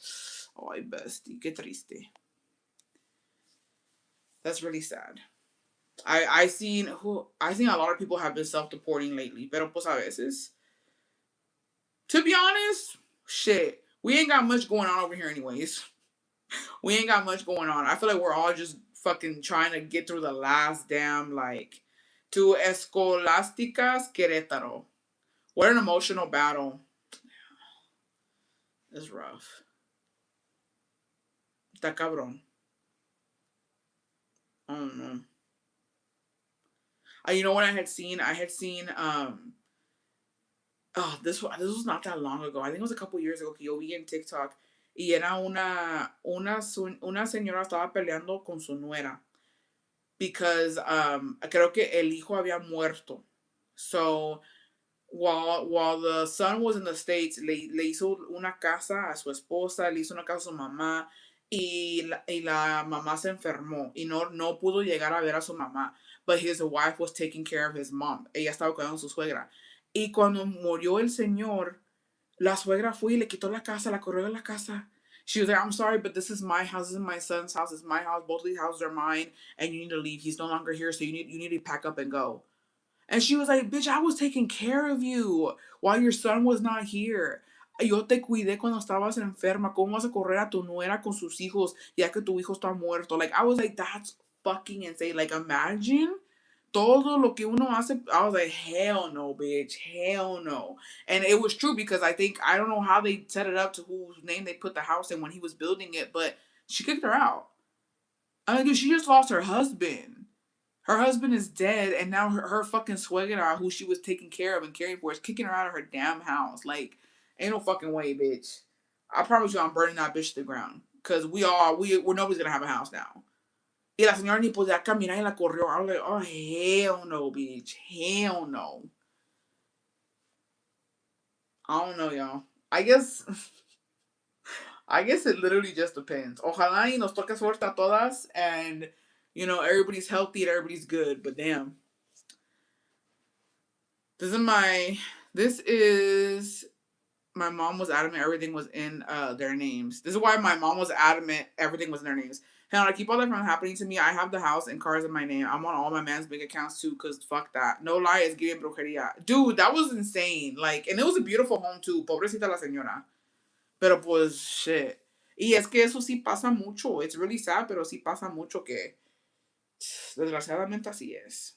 Oh, ay, bestie. Qué triste. That's really sad. I seen a lot of people have been self-deporting lately. Pero pues a veces. To be honest, shit. We ain't got much going on over here anyways. We ain't got much going on. I feel like we're all just fucking trying to get through the last damn, like, to Escolásticas Querétaro. What an emotional battle. It's rough. Está cabrón. I don't know. You know what I had seen? I had seen oh, this was not that long ago. I think it was a couple years ago que yo vi en TikTok y era una señora estaba peleando con su nuera because creo que el hijo había muerto. So while the son was in the States, le hizo una casa a su esposa, le hizo una casa a su mamá y la mamá se enfermó y no pudo llegar a ver a su mamá. But his wife was taking care of his mom. Ella estaba cuidando a su suegra. Y cuando murió el señor, la suegra fue y le quitó la casa, la corrió de la casa. She was like, I'm sorry, but this is my house, this is my son's house, this is my house, both of these houses are mine, and you need to leave. He's no longer here, so you need to pack up and go. And she was like, bitch, I was taking care of you while your son was not here. Yo te cuidé cuando estabas enferma. ¿Cómo vas a correr a tu nuera con sus hijos ya que tu hijo está muerto? Like, I was like, that's fucking insane. Like, imagine todo lo que uno hace. I was like, hell no, bitch. Hell no. And it was true because I don't know how they set it up to whose name they put the house in when he was building it, but she kicked her out. I mean, dude, she just lost her husband. Her husband is dead, and now her fucking suegra, who she was taking care of and caring for, is kicking her out of her damn house. Like, ain't no fucking way, bitch. I promise you, I'm burning that bitch to the ground. Cause we're nobody's gonna have a house now. Y la señora ni podía caminar y la corrió. I was like, oh hell no, bitch, hell no. I don't know, y'all. I guess, I guess it literally just depends. Ojalá y nos toque suerte a todas, and everybody's healthy and everybody's good. But damn. This is my this is my mom was adamant everything was in their names. This is why my mom was adamant everything was in their names. Hell, I keep all that from happening to me. I have the house and cars in my name. I'm on all my man's big accounts too, cause fuck that. No lie, it's giving brujeria. Dude, that was insane. Like, and it was a beautiful home too. Pobrecita la señora. Pero pues shit. Y es que eso sí pasa mucho. It's really sad, pero sí pasa mucho que desgraciadamente así es.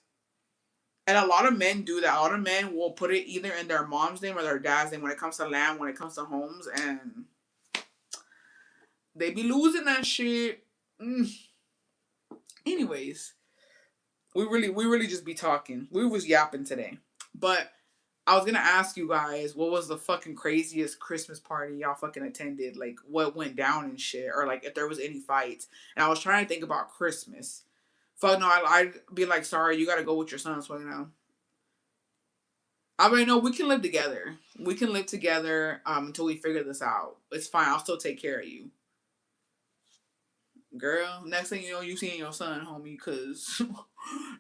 And a lot of men do that. A lot of men will put it either in their mom's name or their dad's name when it comes to land, when it comes to homes, and they be losing that shit. Mm. Anyways, we really just be talking. We was yapping today. But I was gonna ask you guys, what was the fucking craziest Christmas party y'all fucking attended? Like, what went down and shit, or like if there was any fights. And I was trying to think about Christmas. Fuck no, I'd be like, sorry, you gotta go with your son, so now. I mean, no, we can live together. We can live together until we figure this out. It's fine. I'll still take care of you, girl. Next thing you know, you seeing your son, homie. Cause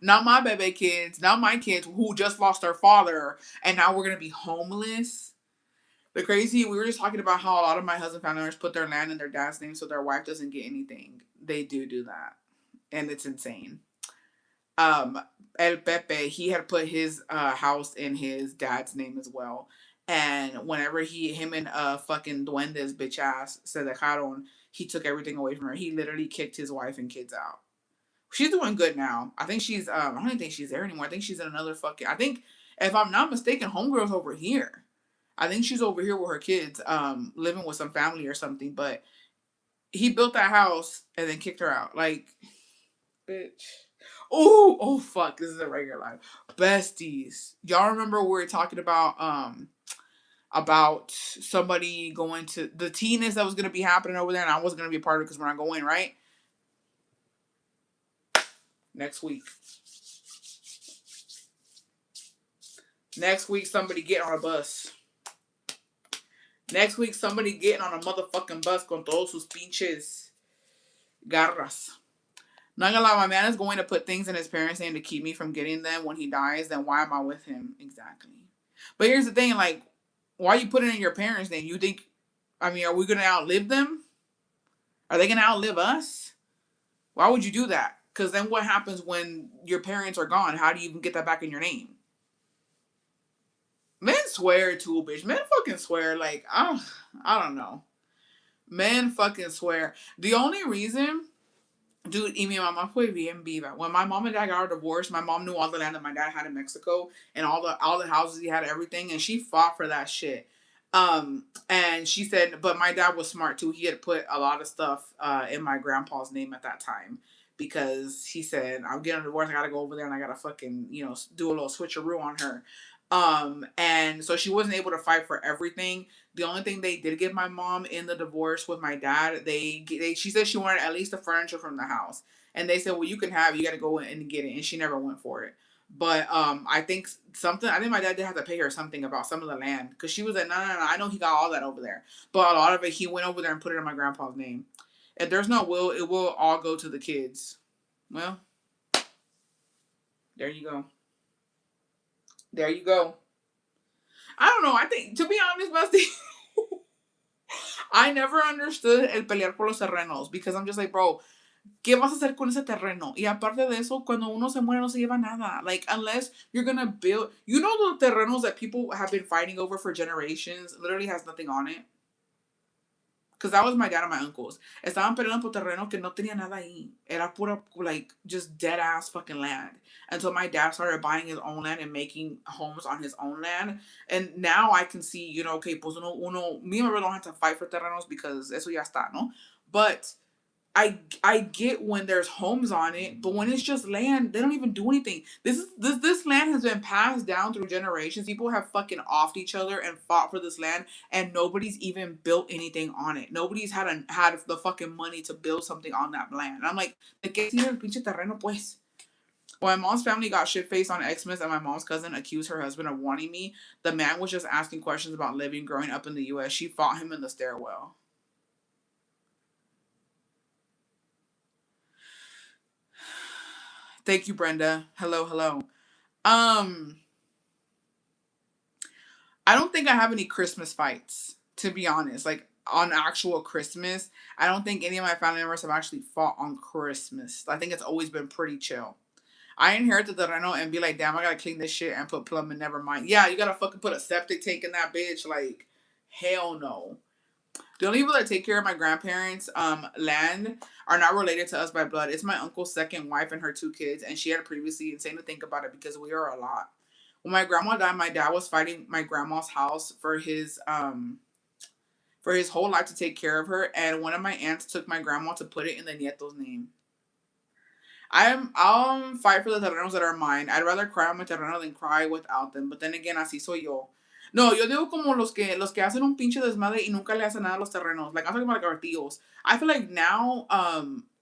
not my baby kids, not my kids who just lost their father, and now we're gonna be homeless. The crazy. We were just talking about how a lot of my husband family members put their land in their dad's name so their wife doesn't get anything. They do that, and it's insane. um El Pepe, he had put his house in his dad's name as well. And whenever him and fucking Duende's bitch ass se dejaron, he took everything away from her. He literally kicked his wife and kids out. She's doing good now. I think she's I don't even think she's there anymore. I think she's in another fucking, I think, if I'm not mistaken, homegirl's over here. I think she's over here with her kids, living with some family or something. But he built that house and then kicked her out. Like, bitch. Oh, fuck. This is a regular life. Besties. Y'all remember we were talking about somebody going to the teenage that was gonna be happening over there, and I wasn't gonna be a part of it because we're not going, right? Next week. Next week, somebody get on a bus. Next week, somebody getting on a motherfucking bus con todos sus pinches garras. Not gonna lie, my man is going to put things in his parents' name to keep me from getting them when he dies. Then why am I with him? Exactly. But here's the thing, like, why are you putting it in your parents' name? You think, I mean, are we gonna outlive them? Are they gonna outlive us? Why would you do that? Because then what happens when your parents are gone? How do you even get that back in your name? Men swear too, bitch. Men fucking swear. Like, I don't know. Men fucking swear. The only reason, dude, y mi mamá fue bien viva. When my mom and dad got a divorce, my mom knew all the land that my dad had in Mexico and all the houses he had, everything, and she fought for that shit. And she said, but my dad was smart too. He had put a lot of stuff in my grandpa's name at that time because he said, I'm getting a divorce. I gotta go over there and I gotta fucking, do a little switcheroo on her. And so she wasn't able to fight for everything. The only thing they did give my mom in the divorce with my dad, she said she wanted at least the furniture from the house. And they said, well, you can have it. You gotta go in and get it. And she never went for it. But I think my dad did have to pay her something about some of the land because she was like, no, no, no, I know he got all that over there. But a lot of it, he went over there and put it in my grandpa's name. If there's no will, it will all go to the kids. Well, there you go. There you go. I don't know. I think, to be honest, Busty, I never understood el pelear por los terrenos because I'm just like, bro, ¿qué vas a hacer con ese terreno? Y aparte de eso, cuando uno se muere no se lleva nada. Like, unless you're gonna build, the terrenos that people have been fighting over for generations literally has nothing on it. Because that was my dad and my uncles. Estaban peleando por terreno que no tenía nada ahí. Era pura, like, just dead ass fucking land. Until my dad started buying his own land and making homes on his own land. And now I can see, okay, pues me and my brother don't have to fight for terrenos because eso ya está, no? But I get when there's homes on it, but when it's just land, they don't even do anything. This land has been passed down through generations. People have fucking offed each other and fought for this land, and nobody's even built anything on it. Nobody's had the fucking money to build something on that land. And I'm like, ¿de qué sirve el pinche terreno, pues? When my mom's family got shit faced on Xmas and my mom's cousin accused her husband of wanting me, the man was just asking questions about living growing up in the US. She fought him in the stairwell. Thank you, Brenda. Hello, hello. Um, I don't think I have any Christmas fights, to be honest. Like on actual Christmas, I don't think any of my family members have actually fought on Christmas. I think it's always been pretty chill. I inherited the Reno and be like, damn, I gotta clean this shit and put plumbing. Never mind. Yeah, you gotta fucking put a septic tank in that bitch. Like, hell no. The only people that take care of my grandparents' land are not related to us by blood. It's my uncle's second wife and her two kids, and she had previously insane to think about it because we are a lot. When my grandma died, my dad was fighting my grandma's house for his whole life to take care of her, and one of my aunts took my grandma to put it in the nieto's name. I'll fight for the terrenos that are mine. I'd rather cry on my terreno than cry without them. But then again, así soy yo. No, yo digo como los que hacen un pinche desmadre y nunca le hacen nada a los terrenos. Like I'm talking about like our tíos. I feel like now,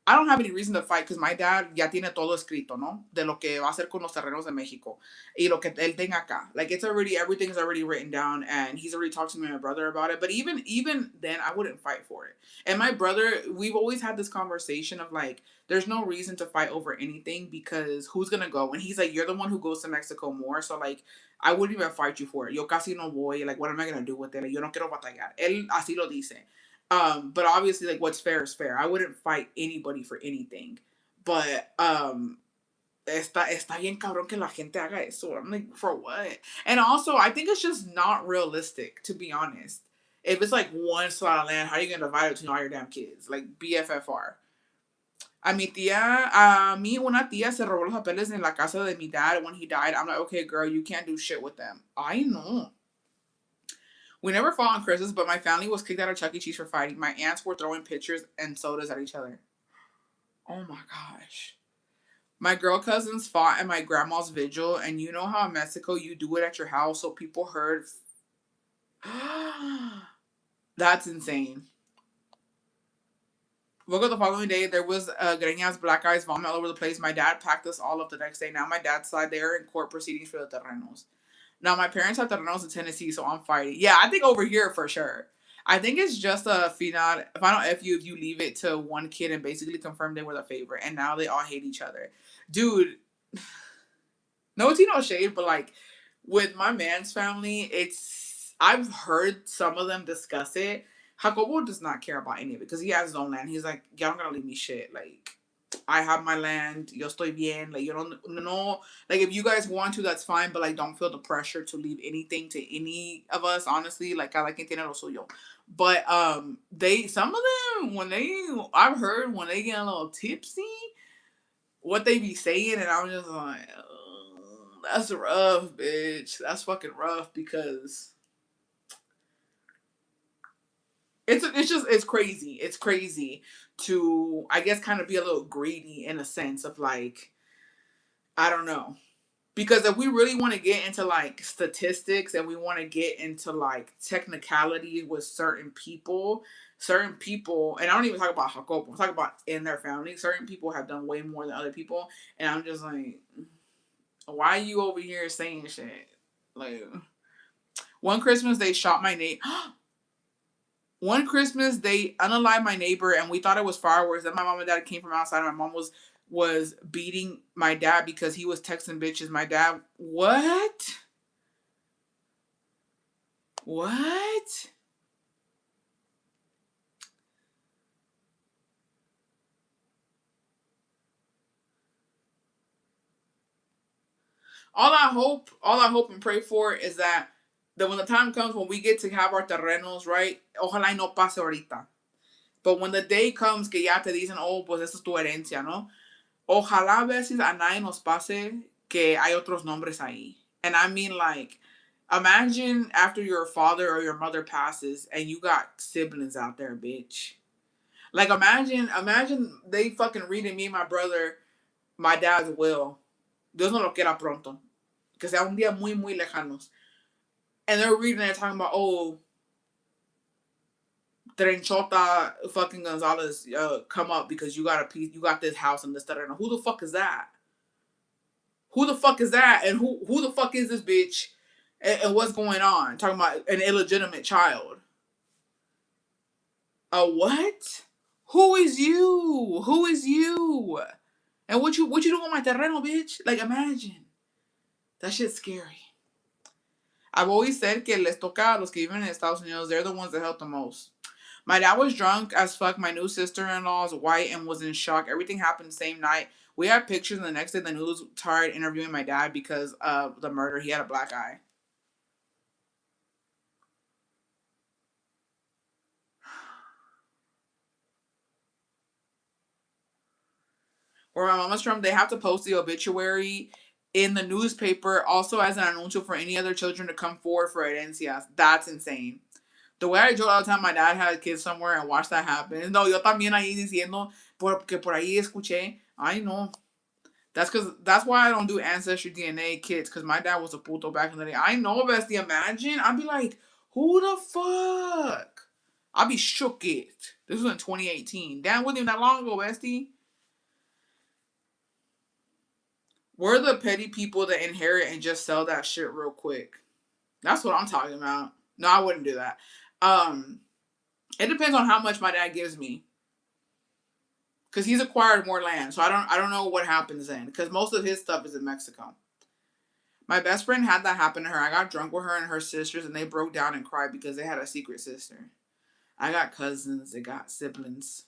I don't have any reason to fight because my dad ya tiene todo escrito, ¿no? De lo que va a hacer con los terrenos de México y lo que él tenga acá. Like it's already everything's already written down and he's already talked to me and my brother about it. But even then, I wouldn't fight for it. And my brother, we've always had this conversation of like there's no reason to fight over anything because who's gonna go? And he's like, you're the one who goes to Mexico more, so like I wouldn't even fight you for it. Yo casi no voy. Like, what am I gonna do with it? Like, yo no quiero batallar. Él así lo dice. But obviously, like, what's fair is fair. I wouldn't fight anybody for anything. But está bien cabrón que la gente haga eso. I'm like, for what? And also, I think it's just not realistic, to be honest. If it's like one slot of land, how are you gonna divide it between all your damn kids? Like BFFR. A mí una tía se robó los papeles en la casa de mi dad when he died. I'm like, okay, girl, you can't do shit with them. I know. We never fought on Christmas, but my family was kicked out of Chuck E. Cheese for fighting. My aunts were throwing pitchers and sodas at each other. Oh my gosh. My girl cousins fought at my grandma's vigil, and you know how in Mexico you do it at your house so people heard. That's insane. Woke up the following day, there was greñas, black eyes, vomit all over the place. My dad packed us all up the next day. Now my dad's side, they are in court proceedings for the terrenos. Now my parents have terrenos in Tennessee, so I'm fighting. Yeah, I think over here for sure. I think it's just a final if you leave it to one kid and basically confirm they were the favorite, and now they all hate each other. Dude, no tea, no shade, but like with my man's family, I've heard some of them discuss it. Jacobo does not care about any of it because he has his own land. He's like, y'all don't gotta leave me shit. Like, I have my land. Yo estoy bien. Like, you don't know. Like, if you guys want to, that's fine. But like, don't feel the pressure to leave anything to any of us. Honestly, like, cada quien tiene lo suyo. But some of them I've heard when they get a little tipsy, what they be saying, and I'm just like, that's rough, bitch. That's fucking rough because It's crazy. It's crazy to, I guess, kind of be a little greedy in a sense of like, I don't know. Because if we really want to get into like statistics and we want to get into like technicality with certain people, and I don't even talk about Jacopo, I'm talking about in their family, certain people have done way more than other people. And I'm just like, why are you over here saying shit? Like, one Christmas they shot my neighbor. One Christmas they unalived my neighbor, and we thought it was fireworks. Then my mom and dad came from outside. And my mom was beating my dad because he was texting bitches. My dad, what? What? All I hope and pray for is that when the time comes when we get to have our terrenos, right? Ojalá y no pase ahorita. But when the day comes que ya te dicen, oh, pues esa es tu herencia, ¿no? Ojalá a veces a nadie nos pase que hay otros nombres ahí. And I mean, like, imagine after your father or your mother passes and you got siblings out there, bitch. Like, imagine they fucking reading me and my brother, my dad's will. Dios no lo quiera pronto. Que sea un día muy, muy lejanos. And they're reading and talking about, oh, Trenchota fucking Gonzalez come up because you got a piece, you got this house and this, that, and who the fuck is that? Who the fuck is that? And who the fuck is this bitch? And what's going on? Talking about an illegitimate child. A what? Who is you? Who is you? And what you doing on my terreno, bitch? Like, imagine. That shit's scary. I've always said que les toca a los que viven en Estados Unidos. They're the ones that help the most. My dad was drunk as fuck. My new sister-in-law is white and was in shock. Everything happened the same night. We had pictures, and the next day the news started interviewing my dad because of the murder. He had a black eye. Where my mama's from, they have to post the obituary in the newspaper, also as an anuncio for any other children to come forward for herencias. That's insane. The way I joke all the time, my dad had kids somewhere and watched that happen. No, yo también ahí diciendo, porque por ahí escuché. I know. That's why I don't do ancestry DNA kids, because my dad was a puto back in the day. I know, bestie. Imagine. I'd be like, who the fuck? I'd be shook it. This was in 2018. Damn, wasn't even that long ago, bestie. We're the petty people that inherit and just sell that shit real quick. That's what I'm talking about. No, I wouldn't do that. It depends on how much my dad gives me, because he's acquired more land. So I don't know what happens then, because most of his stuff is in Mexico. My best friend had that happen to her. I got drunk with her and her sisters, and they broke down and cried because they had a secret sister. I got cousins. They got siblings.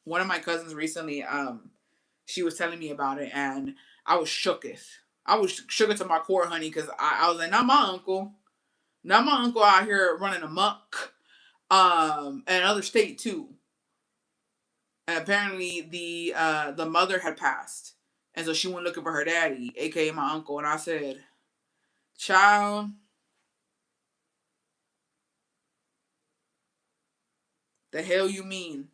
One of my cousins recently, she was telling me about it, and I was shooketh. I was shooketh to my core, honey, because I was like, not my uncle. Not my uncle out here running amok. And another state too. And apparently the mother had passed. And so she went looking for her daddy, aka my uncle. And I said, child, the hell you mean?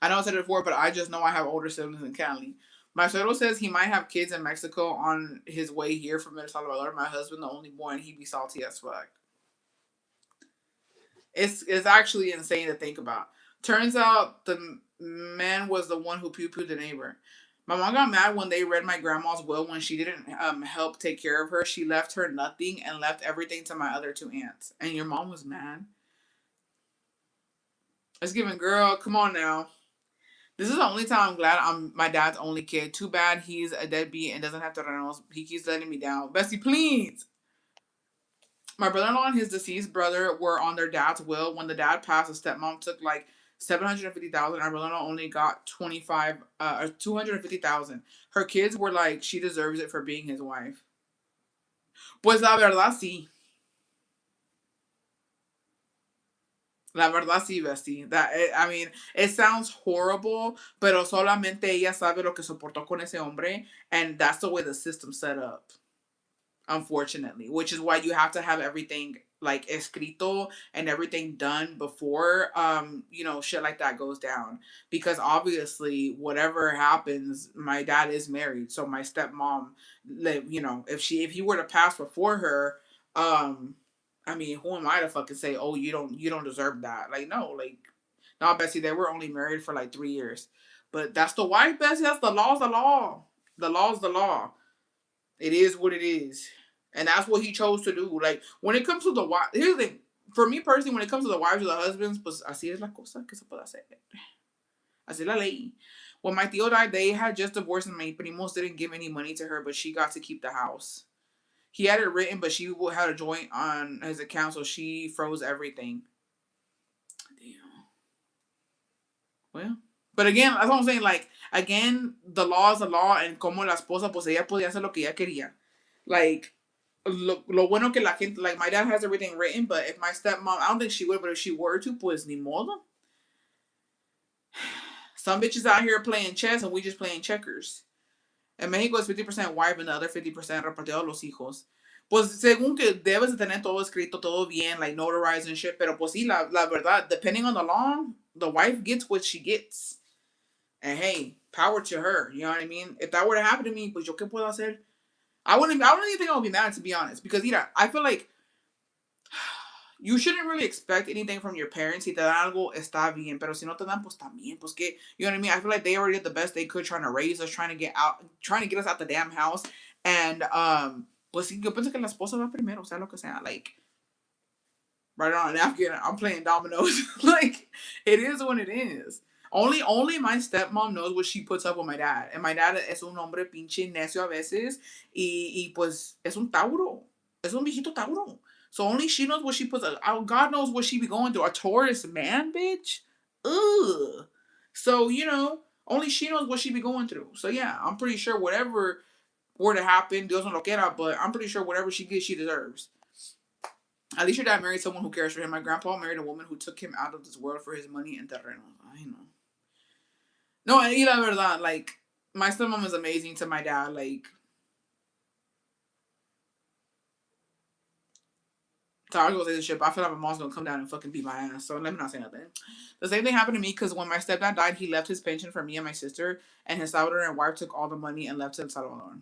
I know I said it before, but I just know I have older siblings in Cali. My suegro says he might have kids in Mexico on his way here from El Salvador. My husband, the only boy, and he'd be salty as fuck. It's actually insane to think about. Turns out the man was the one who pew pewed the neighbor. My mom got mad when they read my grandma's will when she didn't help take care of her. She left her nothing and left everything to my other two aunts. And your mom was mad. It's giving, girl, come on now. This is the only time I'm glad I'm my dad's only kid. Too bad he's a deadbeat and doesn't have terrenos. He keeps letting me down. Bessie, please. My brother-in-law and his deceased brother were on their dad's will. When the dad passed, the stepmom took like 750,000. Our brother-in-law only got 250,000. Her kids were like, she deserves it for being his wife. Pues la verdad sí. La verdad sí, bestie. I mean, it sounds horrible, pero solamente ella sabe lo que soportó con ese hombre, and that's the way the system's set up. Unfortunately, which is why you have to have everything like escrito and everything done before shit like that goes down, because obviously whatever happens, my dad is married, so my stepmom, if he were to pass before her, I mean, who am I to fucking say, oh, you don't deserve that? Like, no, like, no, Bessie, they were only married for like 3 years, but that's the wife, Bessie. That's the law's the law. The law's the law. It is what it is, and that's what he chose to do. Like, when it comes to the wife, here's the thing. For me personally, when it comes to the wives or the husbands, pues así es la cosa que se puede hacer. Así es la ley. When my tío died, they had just divorced, and my primos didn't give any money to her, but she got to keep the house. He had it written, but she had a joint on his account, so she froze everything. Damn. Well, but again, that's what I'm saying. Like, again, the law is the law, and como la esposa, pues ella podía hacer lo que ella quería. Like, lo bueno que la gente, like, my dad has everything written, but if my stepmom, I don't think she would, but if she were to, pues ni modo. Some bitches out here playing chess, and we just playing checkers. En México es 50% wife and the other 50% repartido los hijos. Pues según que debes de tener todo escrito, todo bien, like notarized and shit, pero pues sí, la verdad, depending on the law, the wife gets what she gets. And hey, power to her, you know what I mean? If that were to happen to me, pues yo qué puedo hacer? I don't even think I would be mad, to be honest, because I feel like you shouldn't really expect anything from your parents. Si te dan algo, está bien. Pero si no te dan, pues también. Pues que, you know what I mean? I feel like they already did the best they could trying to raise us, trying to get us out the damn house. And, pues yo pienso que la esposa va primero, o sea, lo que sea. Like, right on a napkin, I'm playing dominoes. Like, it is what it is. Only my stepmom knows what she puts up with my dad. And my dad es un hombre pinche necio a veces. Y pues es un Tauro. Es un viejito Tauro. So only she knows what she puts up. God knows what she be going through. A Taurus man, bitch. Ugh. So, only she knows what she be going through. So yeah, I'm pretty sure whatever were to happen, Dios no lo quiera, but I'm pretty sure whatever she gets, she deserves. At least your dad married someone who cares for him. My grandpa married a woman who took him out of this world for his money and terrenos. I know. No, y la verdad, like, my stepmom is amazing to my dad. Like, so I was gonna say this shit, but I feel like my mom's gonna come down and fucking beat my ass. So let me not say nothing. The same thing happened to me because when my stepdad died, he left his pension for me and my sister, and his Salvadoran wife took all the money and left to El Salvador.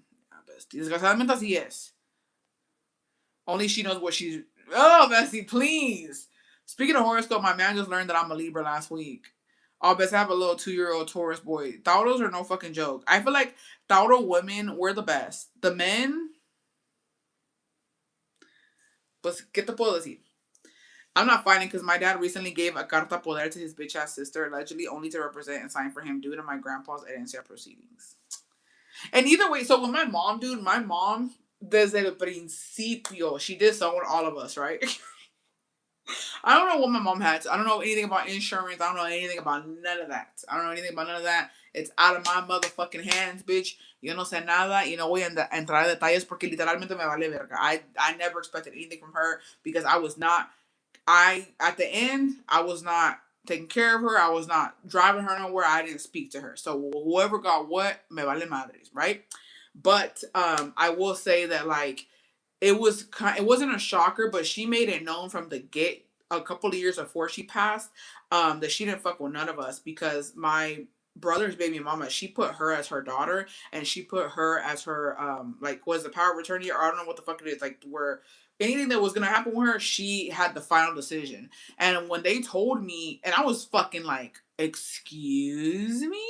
Desgraciadamente así es. Only she knows what she's. Oh, Bessie, please. Speaking of horoscope, my man just learned that I'm a Libra last week. I'll best have a little 2-year-old Taurus boy. Tauros are no fucking joke. I feel like Tauro women were the best. The men. Pues, ¿qué te puedo decir? I'm not fighting because my dad recently gave a carta poder to his bitch ass sister, allegedly only to represent and sign for him due to my grandpa's herencia proceedings. And either way, so with my mom, dude, my mom, desde el principio, she did so with all of us, right? I don't know what my mom had. I don't know anything about insurance. I don't know anything about none of that. I don't know anything about none of that. It's out of my motherfucking hands, bitch. Yo no sé nada y no voy a entrar a detalles porque literalmente me vale verga. I never expected anything from her because I was not, at the end, I was not taking care of her. I was not driving her nowhere. I didn't speak to her. So whoever got what, me vale madres, right? But I will say that, like, it wasn't a shocker, but she made it known from the get a couple of years before she passed that she didn't fuck with none of us because my brother's baby mama, she put her as her daughter and she put her as her like, was the power of attorney, or I don't know what the fuck it is, like, where anything that was gonna happen with her, she had the final decision. And when they told me, and I was fucking like, excuse me,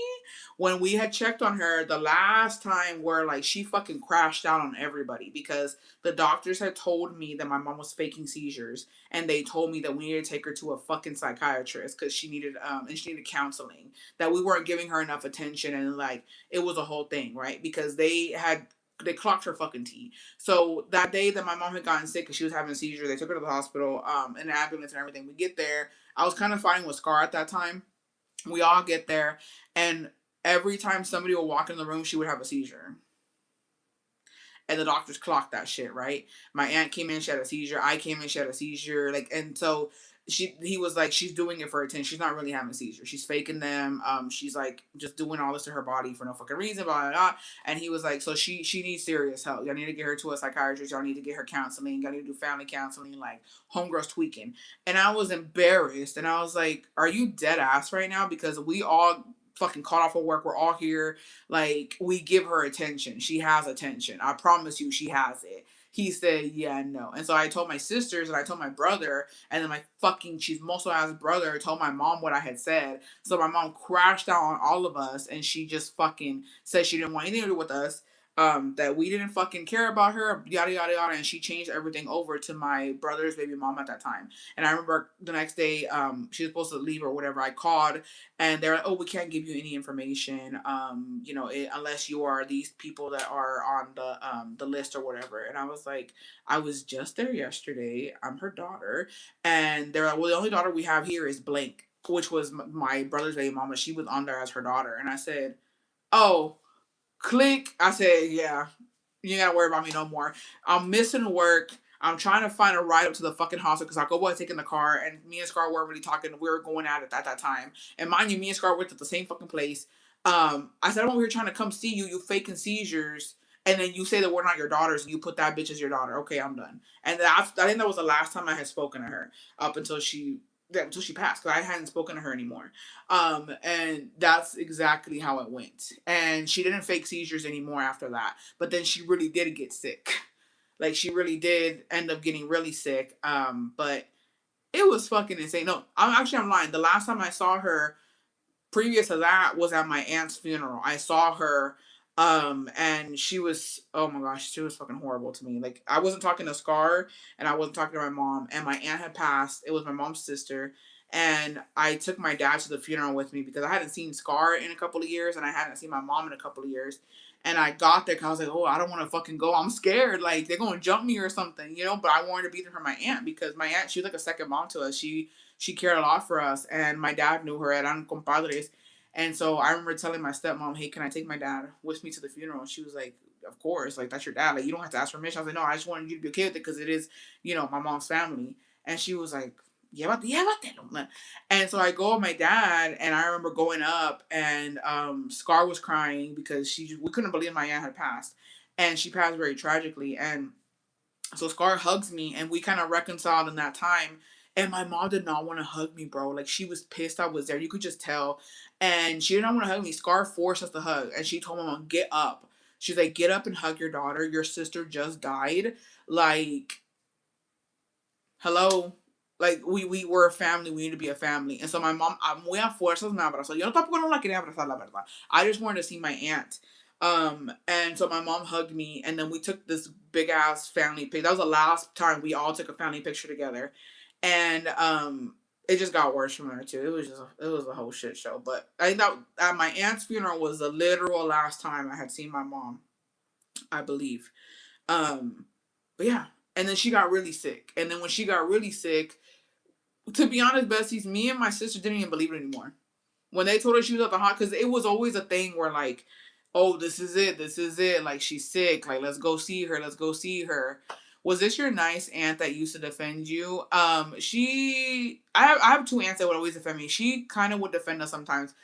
when we had checked on her the last time, where like she fucking crashed out on everybody because the doctors had told me that my mom was faking seizures, and they told me that we needed to take her to a fucking psychiatrist because she needed counseling, that we weren't giving her enough attention, and like it was a whole thing, right? Because they clocked her fucking tea. So that day that my mom had gotten sick and she was having seizures, they took her to the hospital, in an ambulance and everything. We get there. I was kind of fighting with Scar at that time. We all get there, and every time somebody would walk in the room, she would have a seizure. And the doctors clocked that shit, right? My aunt came in, she had a seizure. I came in, she had a seizure. Like, and so he was like, she's doing it for attention. She's not really having seizures. She's faking them. She's like just doing all this to her body for no fucking reason, blah blah blah. And he was like, so she needs serious help. Y'all need to get her to a psychiatrist. Y'all need to get her counseling. Y'all need to do family counseling. Like homegirl's tweaking. And I was embarrassed. And I was like, are you dead ass right now? Because we all fucking caught off of work. We're all here. Like we give her attention. She has attention. I promise you, she has it. He said, yeah, no. And so I told my sisters and I told my brother, and then my fucking chismoso ass brother told my mom what I had said. So my mom crashed out on all of us, and she just fucking said she didn't want anything to do with us. That we didn't fucking care about her, yada yada yada, and she changed everything over to my brother's baby mom at that time. And I remember the next day, she was supposed to leave or whatever. I called, and they're like, "Oh, we can't give you any information, unless you are these people that are on the list or whatever." And I was like, "I was just there yesterday. I'm her daughter," and they're like, "Well, the only daughter we have here is blank." Which was my brother's baby mama. She was on there as her daughter, and I said, "Oh, click." I said, "Yeah, you ain't gotta worry about me no more. I'm missing work. I'm trying to find a ride up to the fucking hospital because I go boy taking the car, and me and Scar were really talking. We were going at it at that time. And mind you, me and Scar went to the same fucking place. I said, I'm over here trying to come see you. You faking seizures, and then you say that we're not your daughters, and you put that bitch as your daughter. Okay, I'm done. And I think that was the last time I had spoken to her up until she passed because I hadn't spoken to her anymore. And that's exactly how it went. And she didn't fake seizures anymore after that. But then she really did get sick. Like she really did end up getting really sick. But it was fucking insane. No, I'm lying. The last time I saw her previous to that was at my aunt's funeral. I saw her, and she was, oh my gosh, she was fucking horrible to me. Like I wasn't talking to Scar, and I wasn't talking to my mom, and my aunt had passed. It was my mom's sister, and I took my dad to the funeral with me because I hadn't seen Scar in a couple of years, and I hadn't seen my mom in a couple of years. And I got there because I was like, oh, I don't want to fucking go. I'm scared. Like, they're going to jump me or something, you know? But I wanted to be there for my aunt because my aunt, she was like a second mom to us. She cared a lot for us, and my dad knew her, eran compadres. And so I remember telling my stepmom, hey, can I take my dad with me to the funeral? And she was like, of course, like that's your dad. Like you don't have to ask permission. I was like, no, I just wanted you to be okay with it because it is, my mom's family. And she was like, llévatelo. And so I go with my dad, and I remember going up, and Scar was crying because we couldn't believe my aunt had passed, and she passed very tragically. And so Scar hugs me, and we kind of reconciled in that time. And my mom did not want to hug me, bro. Like she was pissed I was there. You could just tell. And she did not want to hug me. Scar forced us to hug. And she told my mom, get up. She's like, get up and hug your daughter. Your sister just died. Like, hello. Like we were a family. We need to be a family. And so my mom, muy a fuerzas me abrazó. Yo tampoco no la quería abrazar, la verdad. I just wanted to see my aunt. And so my mom hugged me, and then we took this big ass family pic. That was the last time we all took a family picture together. And it just got worse from there too. It was a whole shit show. But I think that at my aunt's funeral was the literal last time I had seen my mom, I believe. Um, but yeah. And then she got really sick. And then when she got really sick, to be honest, besties, me and my sister didn't even believe it anymore. When they told her she was at the hospital, because it was always a thing where like, oh, this is it. Like she's sick. Like let's go see her. Let's go see her. Was this your nice aunt that used to defend you? I have two aunts that would always defend me. She kind of would defend us sometimes.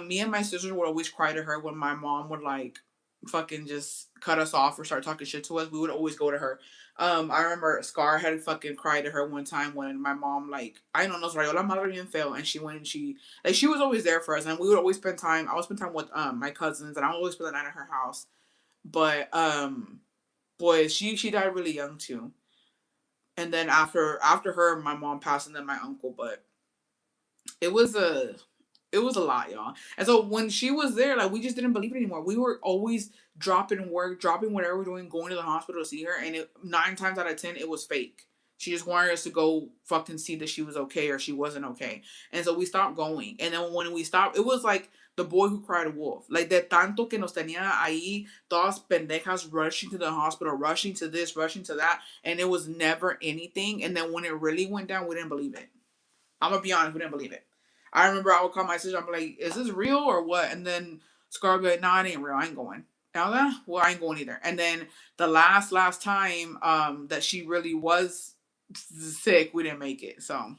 Me and my sisters would always cry to her when my mom would like fucking just cut us off or start talking shit to us. We would always go to her. I remember Scar had fucking cried to her one time when my mom like I don't know, sorry, la madre bien feo, and she went and she was always there for us, and we would always spend time. I would spend time with my cousins, and I would always spend the night at her house. But boy, she died really young too. And then after her, my mom passed, and then my uncle. But it was a it was a lot, y'all. And so when she was there, like we just didn't believe it anymore. We were always dropping work, dropping whatever we're doing, going to the hospital to see her, and 9 times out of 10 it was fake. She just wanted us to go fucking see that she was okay or she wasn't okay. And so we stopped going. And then when we stopped, it was like the boy who cried wolf. Like de tanto que nos tenía ahí, todas pendejas rushing to the hospital, rushing to this, rushing to that, and it was never anything. And then when it really went down, we didn't believe it. I'm gonna be honest, we didn't believe it. I remember I would call my sister. I'm like, "Is this real or what?" And then Scar would be like, "Nah, it ain't real. I ain't going." And I was like, "Well, I ain't going either." And then the last time that she really was sick. We didn't make it. So,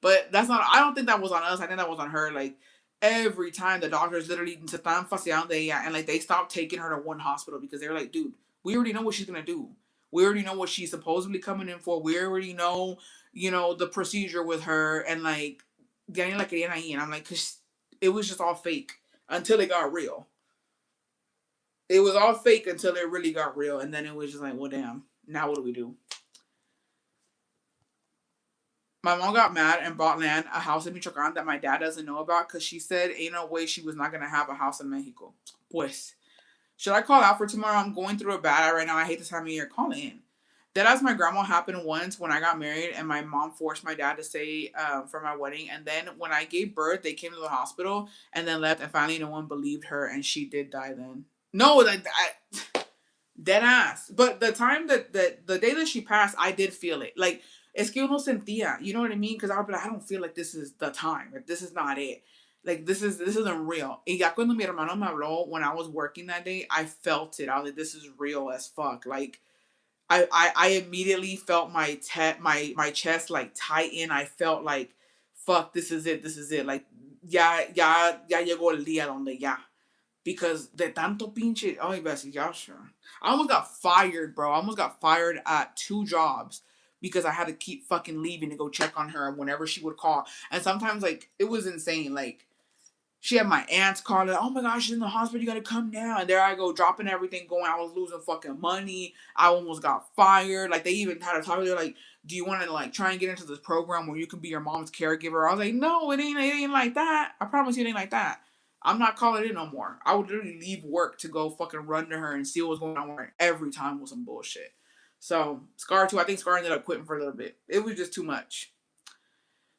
but that's not. I don't think that was on us. I think that was on her. Like every time the doctors literally se estaban fastidiando de ella, and like they stopped taking her to one hospital because they were like, dude, we already know what she's gonna do. We already know what she's supposedly coming in for. We already know, the procedure with her, and like, ya ni la querían ahí, and I'm like, cause it was just all fake until it got real. It was all fake until it really got real, and then it was just like, well, damn. Now what do we do? My mom got mad and bought land, a house in Michoacan that my dad doesn't know about because she said ain't no way she was not gonna have a house in Mexico. Pues, should I call out for tomorrow? I'm going through a bad right now. I hate this time of year. Call in. That as my grandma happened once when I got married and my mom forced my dad to stay for my wedding. And then when I gave birth, they came to the hospital and then left. And finally, no one believed her, and she did die then. No, like dead ass. But the time that the day that she passed, I did feel it. Like, es que uno sentía, you know what I mean? Because I would be like, I don't feel like this is the time. Like, this is not it. Like, this isn't real. Y ya cuando mi hermano me habló when I was working that day, I felt it. I was like, this is real as fuck. Like, I immediately felt my chest like tighten. I felt like, fuck, this is it. This is it. Like, ya llegó el día donde ya, because de tanto pinche, oh, Bessie, yeah, sure. I almost got fired, bro. I almost got fired at 2 jobs because I had to keep fucking leaving to go check on her whenever she would call. And sometimes, like, it was insane. Like, she had my aunts calling, oh my gosh, she's in the hospital, you gotta come now. And there I go, dropping everything, going. I was losing fucking money. I almost got fired. Like, they even had to talk to her, like, do you want to, like, try and get into this program where you can be your mom's caregiver? I was like, no, it ain't like that. I promise you it ain't like that. I'm not calling in no more. I would literally leave work to go fucking run to her and see what was going on with her every time with some bullshit. So, Scar, too, I think Scar ended up quitting for a little bit. It was just too much.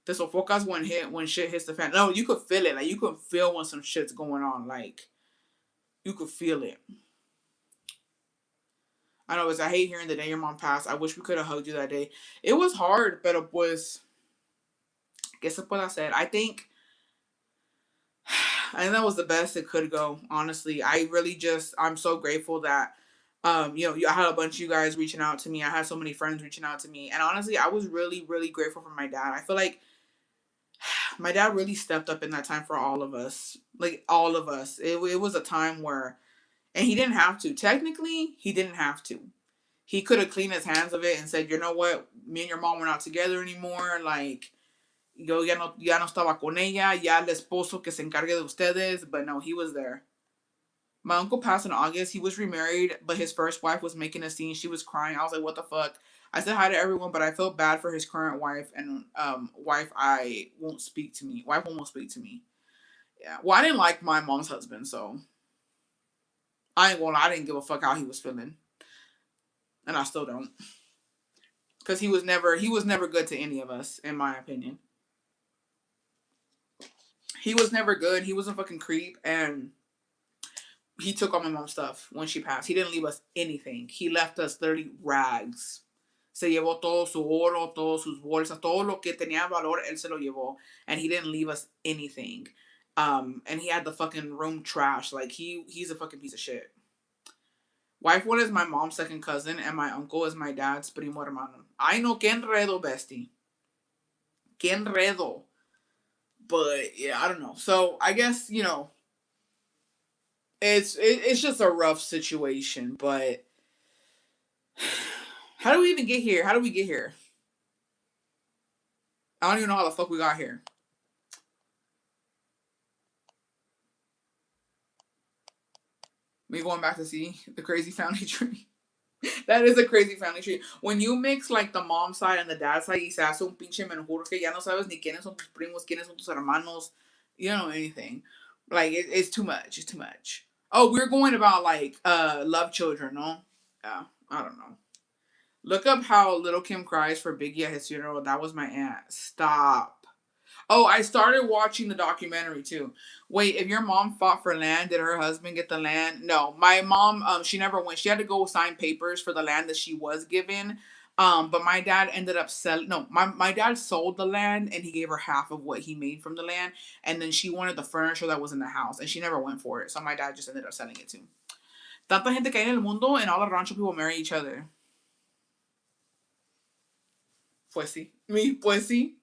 The sofocas when shit hits the fan. No, you could feel it. Like, you could feel when some shit's going on. Like, you could feel it. I know, I hate hearing the day your mom passed. I wish we could have hugged you that day. It was hard, pero pues, ¿qué se puede hacer? I think that was the best it could go. Honestly, I'm so grateful that, I had a bunch of you guys reaching out to me. I had so many friends reaching out to me, and honestly, I was really, really grateful for my dad. I feel like my dad really stepped up in that time for all of us. Like, all of us. It was a time where, and he didn't have to. Technically, he didn't have to. He could have cleaned his hands of it and said, you know what, me and your mom were not together anymore. Like, yo ya no estaba con ella, ya el esposo que se encargue de ustedes. But no, he was there. My uncle passed in August. He was remarried, but his first wife was making a scene. She was crying. I was like, what the fuck? I said hi to everyone, but I felt bad for his current wife, and wife won't speak to me. Yeah. Well, I didn't like my mom's husband, so I didn't give a fuck how he was feeling. And I still don't. Because he was never good to any of us, in my opinion. He was never good. He was a fucking creep, and he took all my mom's stuff when she passed. He didn't leave us anything. He left us 30 rags. Se llevó todo su oro, todas sus bolsas, todo lo que tenía valor, él se lo llevó. And he didn't leave us anything. And he had the fucking room trash. Like, he's a fucking piece of shit. Wife one is my mom's second cousin, and my uncle is my dad's primo hermano. Ay, no, qué enredo, bestie. Qué enredo. But, yeah, I don't know. So, I guess, it's just a rough situation, but how do we even get here? How do we get here? I don't even know how the fuck we got here. We going back to see the crazy family tree. That is a crazy family tree. When you mix like the mom side and the dad side, y se hace un pinche menjurje que ya no sabes ni quiénes son tus primos, quiénes son tus hermanos. You don't know anything. Like, it's too much. It's too much. Oh, we're going about like love children, no? Yeah, I don't know. Look up how Little Kim cries for Biggie at his funeral. That was my aunt. Stop. Oh, I started watching the documentary too. Wait, if your mom fought for land, did her husband get the land? No, my mom, she never went. She had to go sign papers for the land that she was given. But my dad ended up selling. No, my dad sold the land and he gave her half of what he made from the land. And then she wanted the furniture that was in the house, and she never went for it. So my dad just ended up selling it too. Tanta gente que hay en el mundo, and all the rancho people marry each other. Pues sí. Me, pues sí.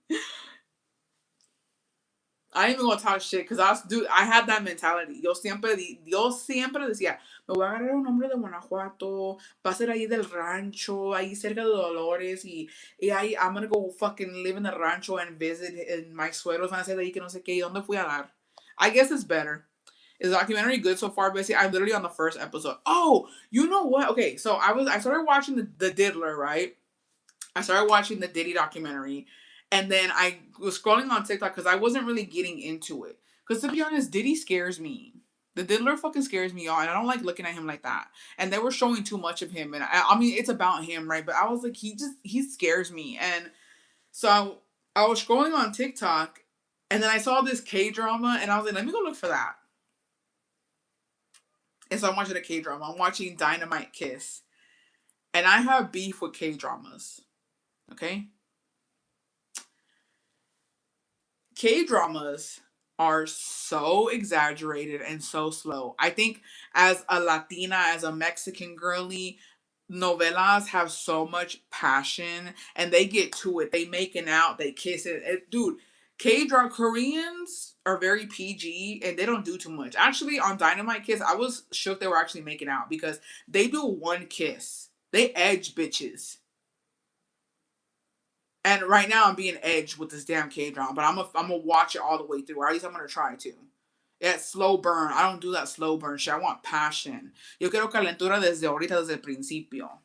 I ain't even gonna talk shit because I had that mentality. Yo siempre decía, me voy a agarrar un hombre de Guanajuato, va a ser ahí del rancho, ahí cerca de Dolores, y ahí I'm gonna go fucking live in the rancho and visit, and my sueros van a ser de ahí que no sé qué, ¿y dónde fui a dar? I guess it's better. Is the documentary good so far? Basically, I'm literally on the first episode. Oh, you know what? Okay, so I started watching the Diddler, right? I started watching the Diddy documentary, and then I was scrolling on TikTok because I wasn't really getting into it. Because to be honest, Diddy scares me. The Diddler fucking scares me, y'all, and I don't like looking at him like that. And they were showing too much of him, and I mean, it's about him, right? But I was like, he scares me, and so I was scrolling on TikTok, and then I saw this K drama, and I was like, let me go look for that. And so I'm watching a K drama. I'm watching Dynamite Kiss, and I have beef with K dramas. Okay, K dramas are so exaggerated and so slow. I think as a Latina, as a Mexican girly, novelas have so much passion and they get to it. They making out, they kiss it. Dude, K drama Koreans are very PG and they don't do too much. Actually, on Dynamite Kiss, I was shook they were actually making out because they do one kiss. They edge bitches. And right now I'm being edged with this damn K drama, but I'm gonna watch it all the way through, or at least I'm gonna try to. Yeah, slow burn. I don't do that slow burn shit. I want passion. Yo quiero calentura desde ahorita, desde el principio.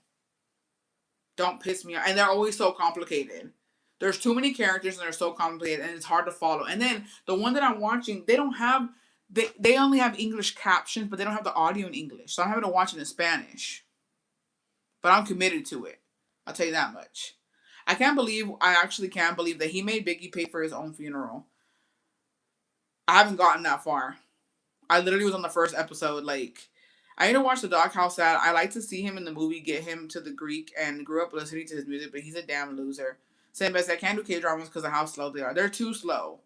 Don't piss me off. And they're always so complicated. There's too many characters and they're so complicated and it's hard to follow. And then the one that I'm watching, they don't have they only have English captions, but they don't have the audio in English. So I'm having to watch it in Spanish. But I'm committed to it. I'll tell you that much. I actually can't believe that he made Biggie pay for his own funeral. I haven't gotten that far. I literally was on the first episode. Like, I need to watch the doc. How sad. I like to see him in the movie, get him to the Greek, and grew up listening to his music, but he's a damn loser. Same as I can't do K dramas because of how slow they are. They're too slow.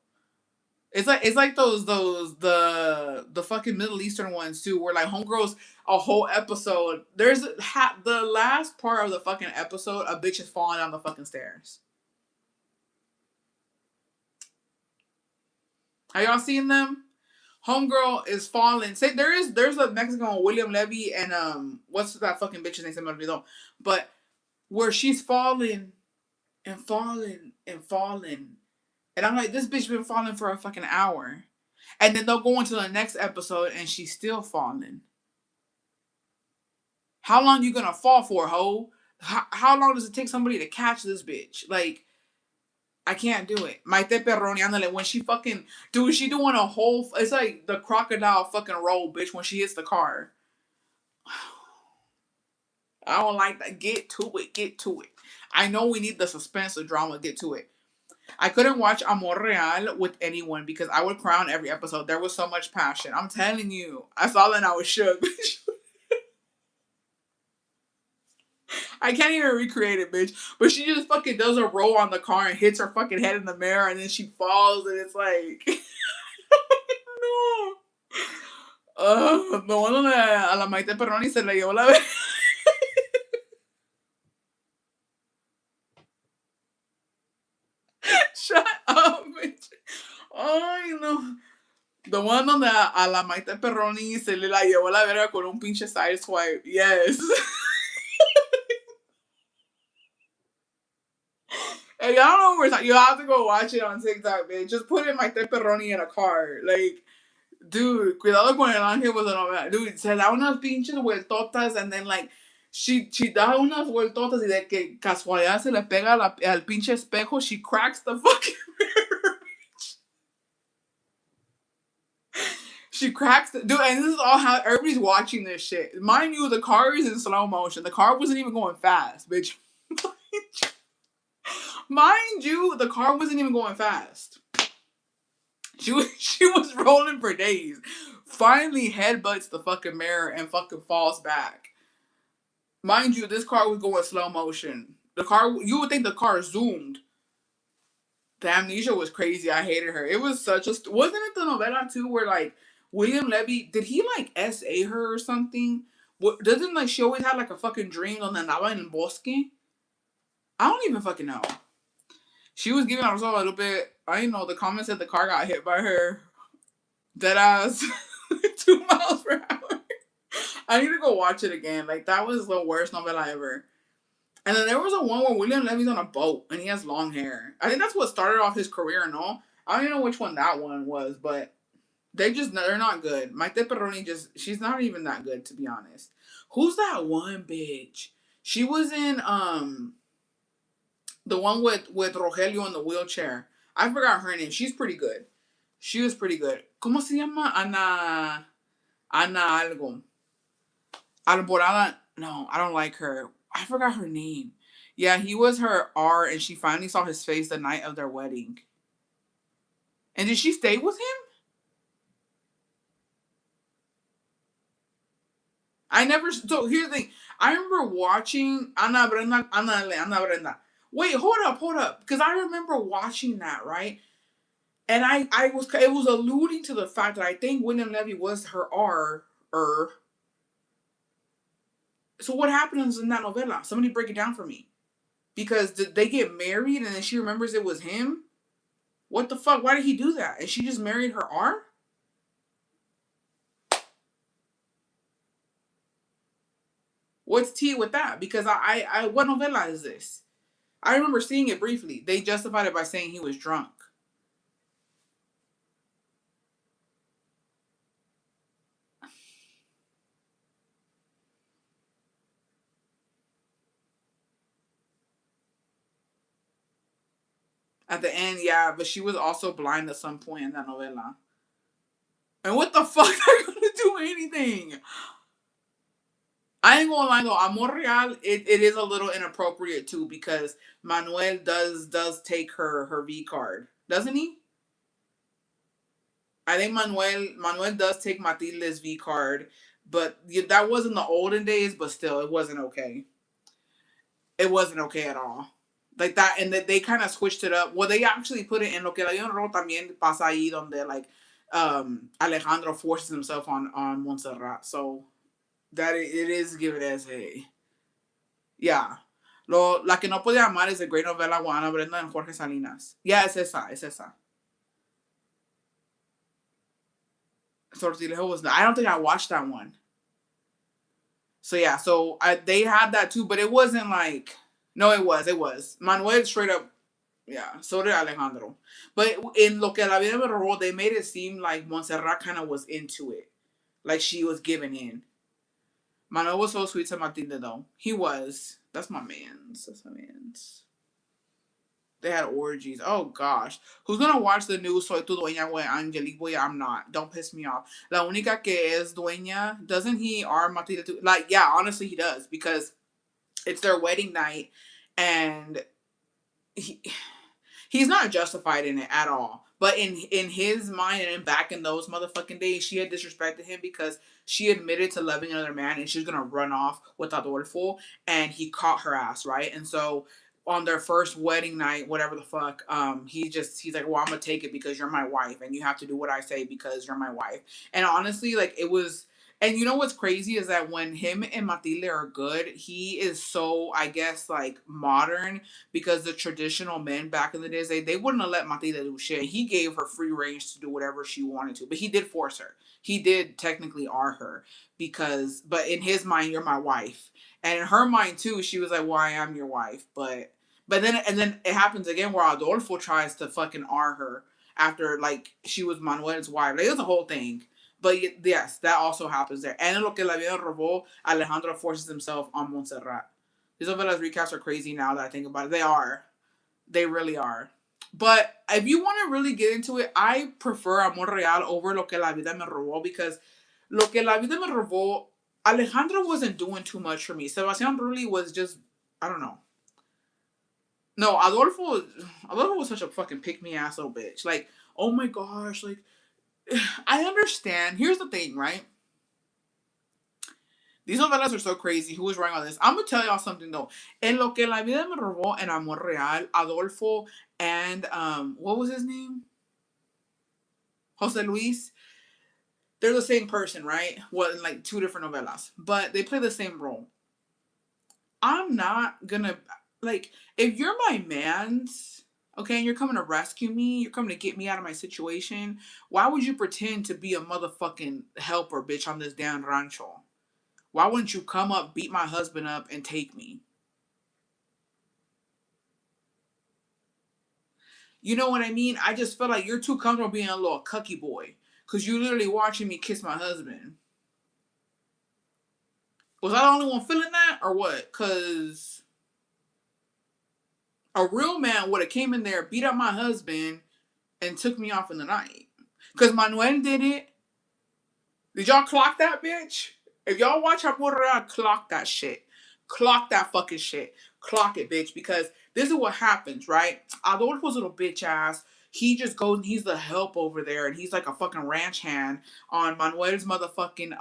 It's like the fucking Middle Eastern ones too, where like homegirls a whole episode. There's the last part of the fucking episode, a bitch is falling down the fucking stairs. Have y'all seen them? Homegirl is falling. Say there's a Mexican one, William Levy and what's that fucking bitch's name? Somebody know. But where she's falling and falling and falling. And I'm like, this bitch been falling for a fucking hour. And then they'll go into the next episode and she's still falling. How long you gonna fall for, ho? How long does it take somebody to catch this bitch? Like, I can't do it. Maite Perroni, ándale, when she fucking, dude, she doing a whole, it's like the crocodile fucking roll, bitch, when she hits the car. I don't like that. Get to it. Get to it. I know we need the suspense, the drama. Get to it. I couldn't watch Amor Real with anyone because I would cry on every episode. There was so much passion. I'm telling you. I saw that and I was shook. I can't even recreate it, bitch. But she just fucking does a roll on the car and hits her fucking head in the mirror and then she falls and it's like... no. The one donde a la Maite Perroni se le llevó la... Shut up, bitch. Ay, no. The one donde a la Maite Perroni se le la llevó la verga con un pinche side swipe. Yes. And y'all don't know where it's at. You'll have to go watch it on TikTok, bitch. Just put in Maite Perroni in a car. Like, dude, cuidado con el ángel was a novela. Dude, se da unas pinches vueltotas and then like she da unas vueltotas y de que casualidad se le pega al pinche espejo, she cracks the fucking mirror. She cracks the dude, and this is all how everybody's watching this shit. Mind you, the car is in slow motion. The car wasn't even going fast, bitch. Mind you, the car wasn't even going fast. She was rolling for days. Finally headbutts the fucking mirror and fucking falls back. Mind you, this car was going slow motion. The car, you would think the car zoomed. The amnesia was crazy. I hated her. It was such a... Wasn't it the novela too where like William Levy, did he like SA her or something? What, doesn't like she always had like a fucking dream donde andaba en el bosque? I don't even fucking know. She was giving also a little bit. I know the comment said the car got hit by her. Dead ass 2 miles per hour. I need to go watch it again. Like that was the worst novela ever. And then there was a one where William Levy's on a boat and he has long hair. I think that's what started off his career, no? I don't even know which one that one was, but they're not good. Maite Perroni she's not even that good, to be honest. Who's that one bitch? She was in the one with Rogelio in the wheelchair. I forgot her name. She's pretty good. She was pretty good. ¿Cómo se llama? Ana algo. Alborada. No, I don't like her. I forgot her name. Yeah, he was her R, and she finally saw his face the night of their wedding. And did she stay with him? I never. So here's the thing. I remember watching Ana Brenda. Wait, hold up, because I remember watching that, right? And it was alluding to the fact that I think William Levy was her R. So what happens in that novela? Somebody break it down for me. Because did they get married and then she remembers it was him? What the fuck? Why did he do that? And she just married her R? What's tea with that? Because I what novela is this? I remember seeing it briefly. They justified it by saying he was drunk. At the end, yeah, but she was also blind at some point in that novela. And what the fuck? They're gonna do anything. I ain't gonna lie though, Amor Real, it is a little inappropriate too because Manuel does take her V card, doesn't he? I think Manuel does take Matilde's V card, but that was in the olden days. But still, it wasn't okay. It wasn't okay at all. Like that, and they kind of switched it up. Well, they actually put it in Lo que la vida no también pasa ahí donde like Alejandro forces himself on Montserrat. So that it is given as a yeah. La que no podía amar is a great novela with Ana Brenda and Jorge Salinas. Yeah, es esa, es esa. Sortilejo was. I don't think I watched that one. So yeah, they had that too, but it wasn't like no, it was Manuel straight up. Yeah, so did Alejandro. But in Lo que la vida me robó, they made it seem like Montserrat kind of was into it, like she was giving in. Manuel was so sweet to Matilde though. He was. That's my man's. That's my man's. They had orgies. Oh gosh. Who's gonna watch the new Soy Tu Dueña with Angelique Boy? I'm not. Don't piss me off. La única que es dueña, doesn't he arm Matilda too? Like, yeah, honestly he does. Because it's their wedding night and he he's not justified in it at all. But in his mind and back in those motherfucking days, she had disrespected him because she admitted to loving another man and she was gonna run off with Adolfo and he caught her ass, right? And so on their first wedding night, whatever the fuck, he's like, well, I'm gonna take it because you're my wife and you have to do what I say because you're my wife. And honestly, like it was and you know what's crazy is that when him and Matilde are good, he is so, I guess, like modern because the traditional men back in the days, they wouldn't have let Matilda do shit. He gave her free range to do whatever she wanted to, but he did force her. He did technically R her because, but in his mind, you're my wife. And in her mind too, she was like, well, I am your wife. But then, and then it happens again where Adolfo tries to fucking R her after like she was Manuel's wife. Like, it was a whole thing. But yes, that also happens there. And in Lo que la vida robó, Alejandro forces himself on Montserrat. These novelas recaps are crazy now that I think about it. They are. They really are. But if you want to really get into it, I prefer Amor Real over Lo que la vida me robó because Lo que la vida me robó, Alejandro wasn't doing too much for me. Sebastián Rulli was just, I don't know. No, Adolfo was such a fucking pick me ass little bitch. Like, oh my gosh, like I understand. Here's the thing, right? These novelas are so crazy. Who was writing on this? I'm gonna tell y'all something though. En Lo que la vida me robó and Amor Real, Adolfo and what was his name? Jose Luis. They're the same person, right? Well, in like two different novelas, but they play the same role. I'm not gonna like if you're my man's. Okay, and you're coming to rescue me. You're coming to get me out of my situation. Why would you pretend to be a motherfucking helper, bitch, on this damn rancho? Why wouldn't you come up, beat my husband up, and take me? You know what I mean? I just feel like you're too comfortable being a little cucky boy. Because you literally watching me kiss my husband. Was I the only one feeling that? Or what? Because a real man would have came in there, beat up my husband, and took me off in the night. Because Manuel did it. Did y'all clock that bitch? If y'all watch Hamburra, clock that shit. Clock that fucking shit. Clock it, bitch. Because this is what happens, right? Adolfo's little bitch ass. He just goes and he's the help over there, and he's like a fucking ranch hand on Manuel's motherfucking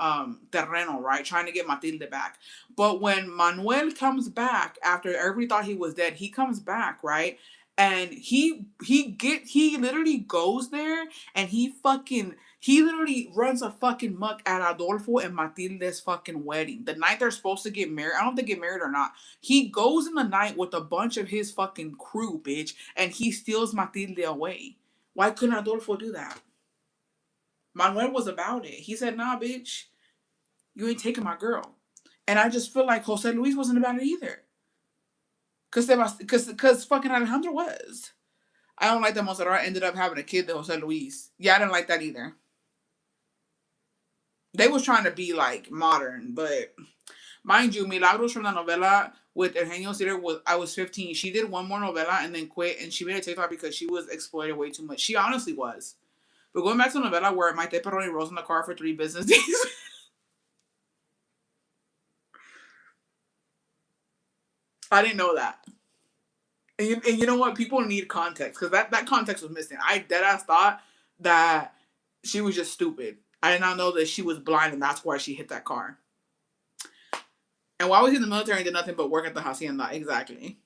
terreno, right? Trying to get Matilde back. But when Manuel comes back after everybody thought he was dead, he comes back, right? And he literally goes there and he literally runs a fucking muck at Adolfo and Matilde's fucking wedding. The night they're supposed to get married. I don't think they get married or not. He goes in the night with a bunch of his fucking crew, bitch, and he steals Matilde away. Why couldn't Adolfo do that? Manuel was about it. He said, nah, bitch, you ain't taking my girl. And I just feel like Jose Luis wasn't about it either. Because fucking Alejandro was. I don't like that Monserrat ended up having a kid with Jose Luis. Yeah, I didn't like that either. They was trying to be like modern, but mind you, Milagros from the novela with Eugenio Cedar was I was 15. She did one more novela and then quit, and she made a TikTok because she was exploited way too much. She honestly was. But going back to the novela where Maite Perroni rolls in the car for 3 business days. I didn't know that. And you know what? People need context because that context was missing. I deadass thought that she was just stupid. I did not know that she was blind and that's why she hit that car. And while I was in the military, I did nothing but work at the hacienda. Exactly.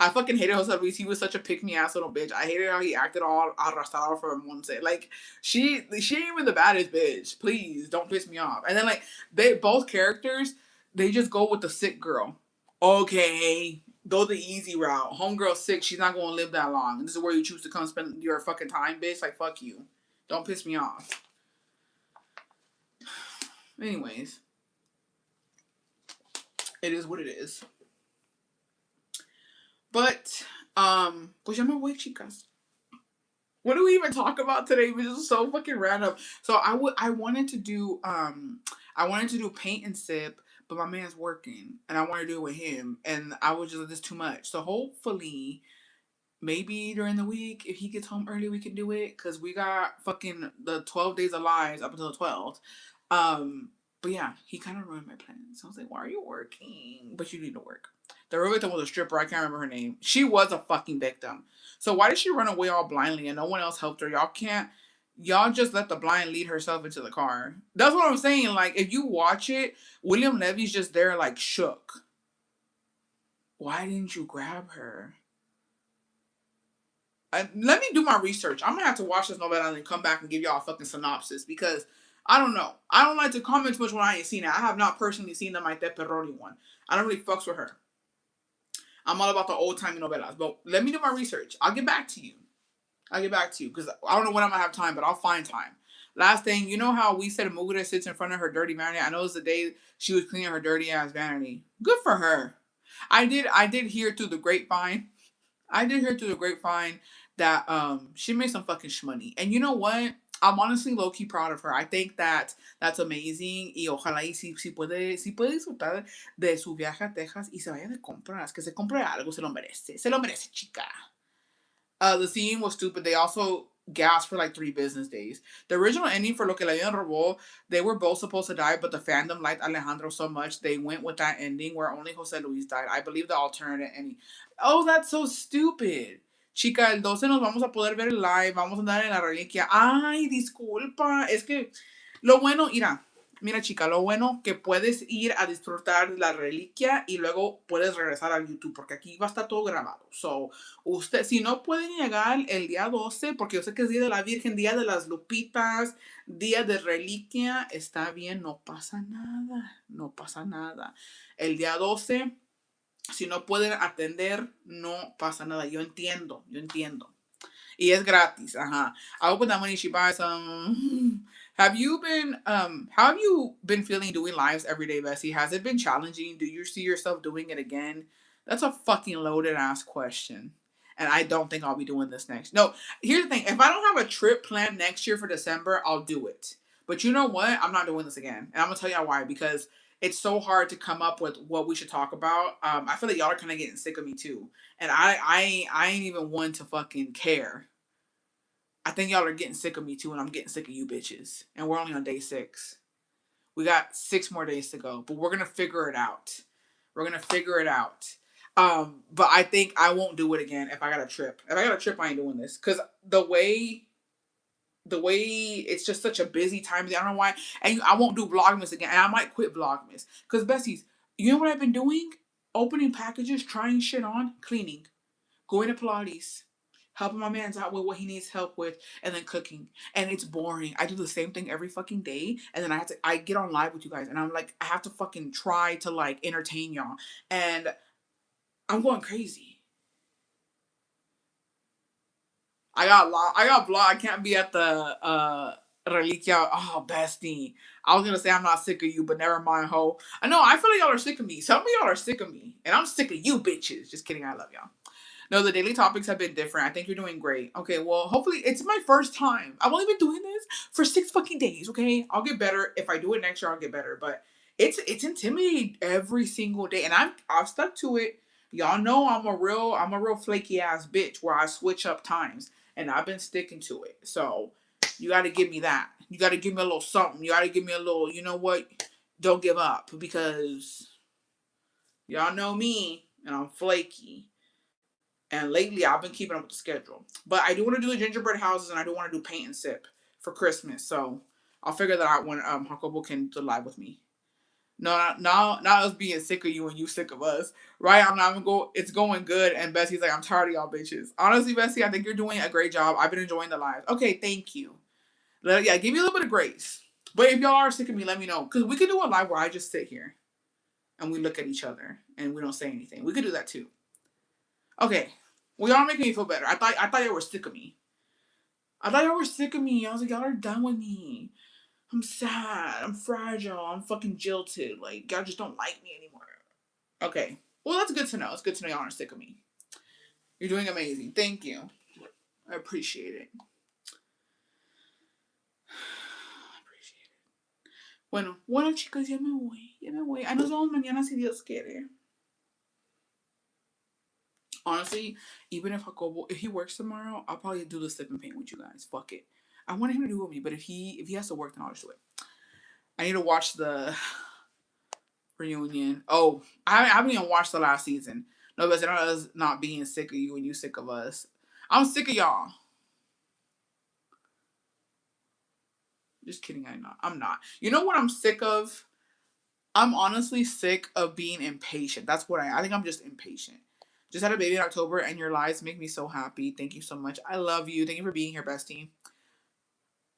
I fucking hated Jose Luis. He was such a pick me ass little bitch. I hated how he acted all arrastrado for Monse. Like she ain't even the baddest bitch. Please don't piss me off. And then like they both characters, they just go with the sick girl. Okay, go the easy route. Homegirl sick. She's not gonna live that long. And this is where you choose to come spend your fucking time, bitch. Like fuck you. Don't piss me off. Anyways, it is what it is. But, pues ya me voy, chicas. What do we even talk about today? This is so fucking random. So I wanted to do paint and sip, but my man's working and I want to do it with him, and I was just this too much. So hopefully, maybe during the week, if he gets home early, we can do it because we got fucking the 12 days of lives up until the 12th. But yeah, he kind of ruined my plans. So I was like, why are you working? But you need to work. The real victim was a stripper. I can't remember her name. She was a fucking victim. So why did she run away all blindly and no one else helped her? Y'all just let the blind lead herself into the car. That's what I'm saying. Like, if you watch it, William Levy's just there, like, shook. Why didn't you grab her? Let me do my research. I'm gonna have to watch this novela and then come back and give y'all a fucking synopsis because I don't know. I don't like to comment much when I ain't seen it. I have not personally seen the Maite Perroni one. I don't really fucks with her. I'm all about the old timey novelas. But let me do my research. I'll get back to you. Because I don't know when I'm gonna have time, but I'll find time. Last thing, you know how we said Mugre sits in front of her dirty vanity? I know it's the day she was cleaning her dirty ass vanity. Good for her. I did hear through the grapevine. That she made some fucking shmoney. And you know what? I'm honestly low key proud of her. I think that that's amazing. Y ojalá y si puede disfrutar de su viaje a Texas y se vaya de compras. Que se compre algo, se lo merece. Se lo merece, chica. The scene was stupid. They also gasped for like 3 business days. The original ending for Lo que la vida robó, they were both supposed to die, but the fandom liked Alejandro so much they went with that ending where only Jose Luis died. I believe the alternate ending. Oh, that's so stupid. Chica, el 12 nos vamos a poder ver live. Vamos a andar en la reliquia. Ay, disculpa. Es que lo bueno, mira chica, lo bueno que puedes ir a disfrutar la reliquia y luego puedes regresar al YouTube porque aquí va a estar todo grabado. So, usted, si no pueden llegar el día 12, porque yo sé que es Día de la Virgen, Día de las Lupitas, Día de Reliquia, está bien, no pasa nada, no pasa nada. El día 12, si no pueden atender, no pasa nada. Yo entiendo. Y es gratis. Uh-huh. I will put that money she buys some. How have you been feeling doing lives every day, Bessie? Has it been challenging? Do you see yourself doing it again? That's a fucking loaded ass question. And I don't think I'll be doing this next. No, here's the thing. If I don't have a trip planned next year for December, I'll do it. But you know what? I'm not doing this again. And I'm gonna tell you why. Because it's so hard to come up with what we should talk about. I feel like y'all are kind of getting sick of me too. And I ain't even one to fucking care. I think y'all are getting sick of me too, and I'm getting sick of you bitches. And we're only on day 6. We got 6 more days to go, but we're gonna figure it out. We're gonna figure it out. But I think I won't do it again if I got a trip. If I got a trip, I ain't doing this because the way it's just such a busy time. I don't know why, and I won't do Vlogmas again. And I might quit Vlogmas because Bessies, you know what I've been doing? Opening packages, trying shit on, cleaning, going to Pilates, helping my man's out with what he needs help with, and then cooking. And it's boring. I do the same thing every fucking day, and then I get on live with you guys, and I'm like, I have to fucking try to like entertain y'all, and I'm going crazy. I got blocked. I can't be at the Reliquia. Oh, bestie. I was gonna say I'm not sick of you, but never mind, ho. I know. I feel like y'all are sick of me. Some of y'all are sick of me, and I'm sick of you, bitches. Just kidding. I love y'all. No, the daily topics have been different. I think you're doing great. Okay, well, hopefully it's my first time. I've only been doing this for 6 fucking days. Okay, I'll get better. If I do it next year, I'll get better. But it's intimidating every single day, and I've stuck to it. Y'all know I'm a real flaky ass bitch where I switch up times, and I've been sticking to it. So you got to give me that. You got to give me a little something. You got to give me a little. You know what? Don't give up because y'all know me, and I'm flaky. And lately, I've been keeping up with the schedule. But I do want to do the gingerbread houses, and I do want to do paint and sip for Christmas. So I'll figure that out when Jacobo can do live with me. No, not us being sick of you and you sick of us. Right? I'm not even go. It's going good, and Bessie's like, I'm tired of y'all bitches. Honestly, Bessie, I think you're doing a great job. I've been enjoying the lives. Okay, thank you. Yeah, give me a little bit of grace. But if y'all are sick of me, let me know because we could do a live where I just sit here and we look at each other and we don't say anything. We could do that too. Okay. Well, y'all making me feel better. I thought y'all were sick of me. I thought y'all were sick of me. I was like, y'all are done with me. I'm sad. I'm fragile. I'm fucking jilted. Like, y'all just don't like me anymore. Okay. Well, that's good to know. It's good to know y'all aren't sick of me. You're doing amazing. Thank you. I appreciate it. I appreciate it. Bueno, chicos, ya me voy. Ya me voy. Ahí nos vemos mañana si Dios quiere. Honestly, even if Jacobo, if he works tomorrow, I'll probably do the sip and paint with you guys. Fuck it. I want him to do it with me, but if he has to work, then I'll just do it. I need to watch the reunion. Oh, I haven't even watched the last season. No, but it's not us not being sick of you and you sick of us. I'm sick of y'all. Just kidding. I'm not. You know what I'm sick of? I'm honestly sick of being impatient. That's what I think I'm just impatient. Just had a baby in October, and your lives make me so happy. Thank you so much. I love you. Thank you for being here, bestie.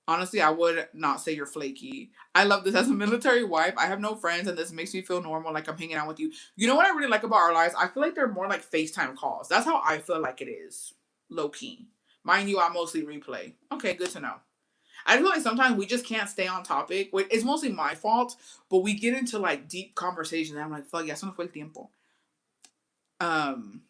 Honestly, I would not say you're flaky. I love this as a military wife. I have no friends, and this makes me feel normal, like I'm hanging out with you. You know what I really like about our lives? I feel like they're more like FaceTime calls. That's how I feel like it is, low key. Mind you, I mostly replay. Okay, good to know. I feel like sometimes we just can't stay on topic. It's mostly my fault, but we get into like deep conversations, and I'm like, fuck, ya se nos fue el tiempo. Um,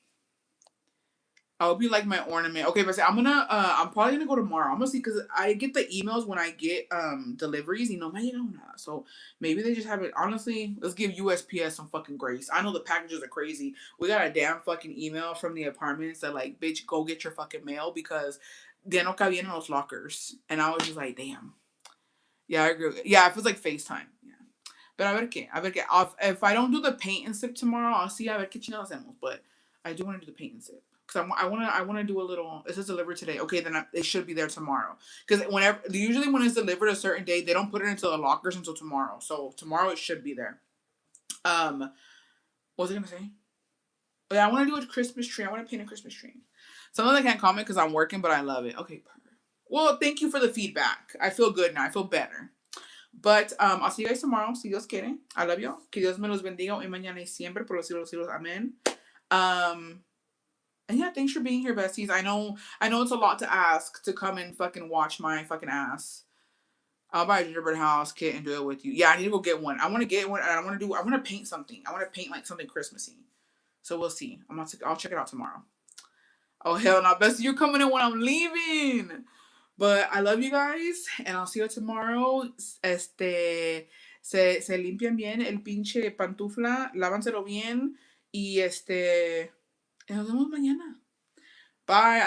I'll be like my ornament. Okay, but I'm probably gonna go tomorrow. I'm gonna see because I get the emails when I get deliveries. You know, me llega una. So maybe they just haven't. Honestly, let's give USPS some fucking grace. I know the packages are crazy. We got a damn fucking email from the apartments that like, bitch, go get your fucking mail because they no cabían en los lockers. And I was just like, damn. Yeah, I agree. Yeah, it feels like FaceTime. Yeah. But a ver qué. If I don't do the paint and sip tomorrow, I'll see a ver qué chingados hacemos. But I do want to do the paint and sip. Because I want to do a little, it says delivered today. Okay, then it should be there tomorrow. Because usually when it's delivered a certain day, they don't put it into the lockers until tomorrow. So tomorrow it should be there. What was I going to say? Oh, yeah, I want to do a Christmas tree. I want to paint a Christmas tree. Sometimes I can't comment because I'm working, but I love it. Okay, perfect. Well, thank you for the feedback. I feel good now. I feel better. But I'll see you guys tomorrow, si Dios quiere. I love you. Que Dios me los bendiga hoy, mañana y siempre por los siglos de los siglos. Amén. And yeah, thanks for being here, besties. I know it's a lot to ask to come and fucking watch my fucking ass. I'll buy a gingerbread house kit and do it with you. Yeah, I need to go get one. I want to get one, and I want to paint something. I want to paint like something Christmassy. So we'll see. I'll check it out tomorrow. Oh hell no, bestie, you're coming in when I'm leaving. But I love you guys, and I'll see you tomorrow. Se limpian bien el pinche pantufla, lávanselo bien, y nos vemos mañana. Bye.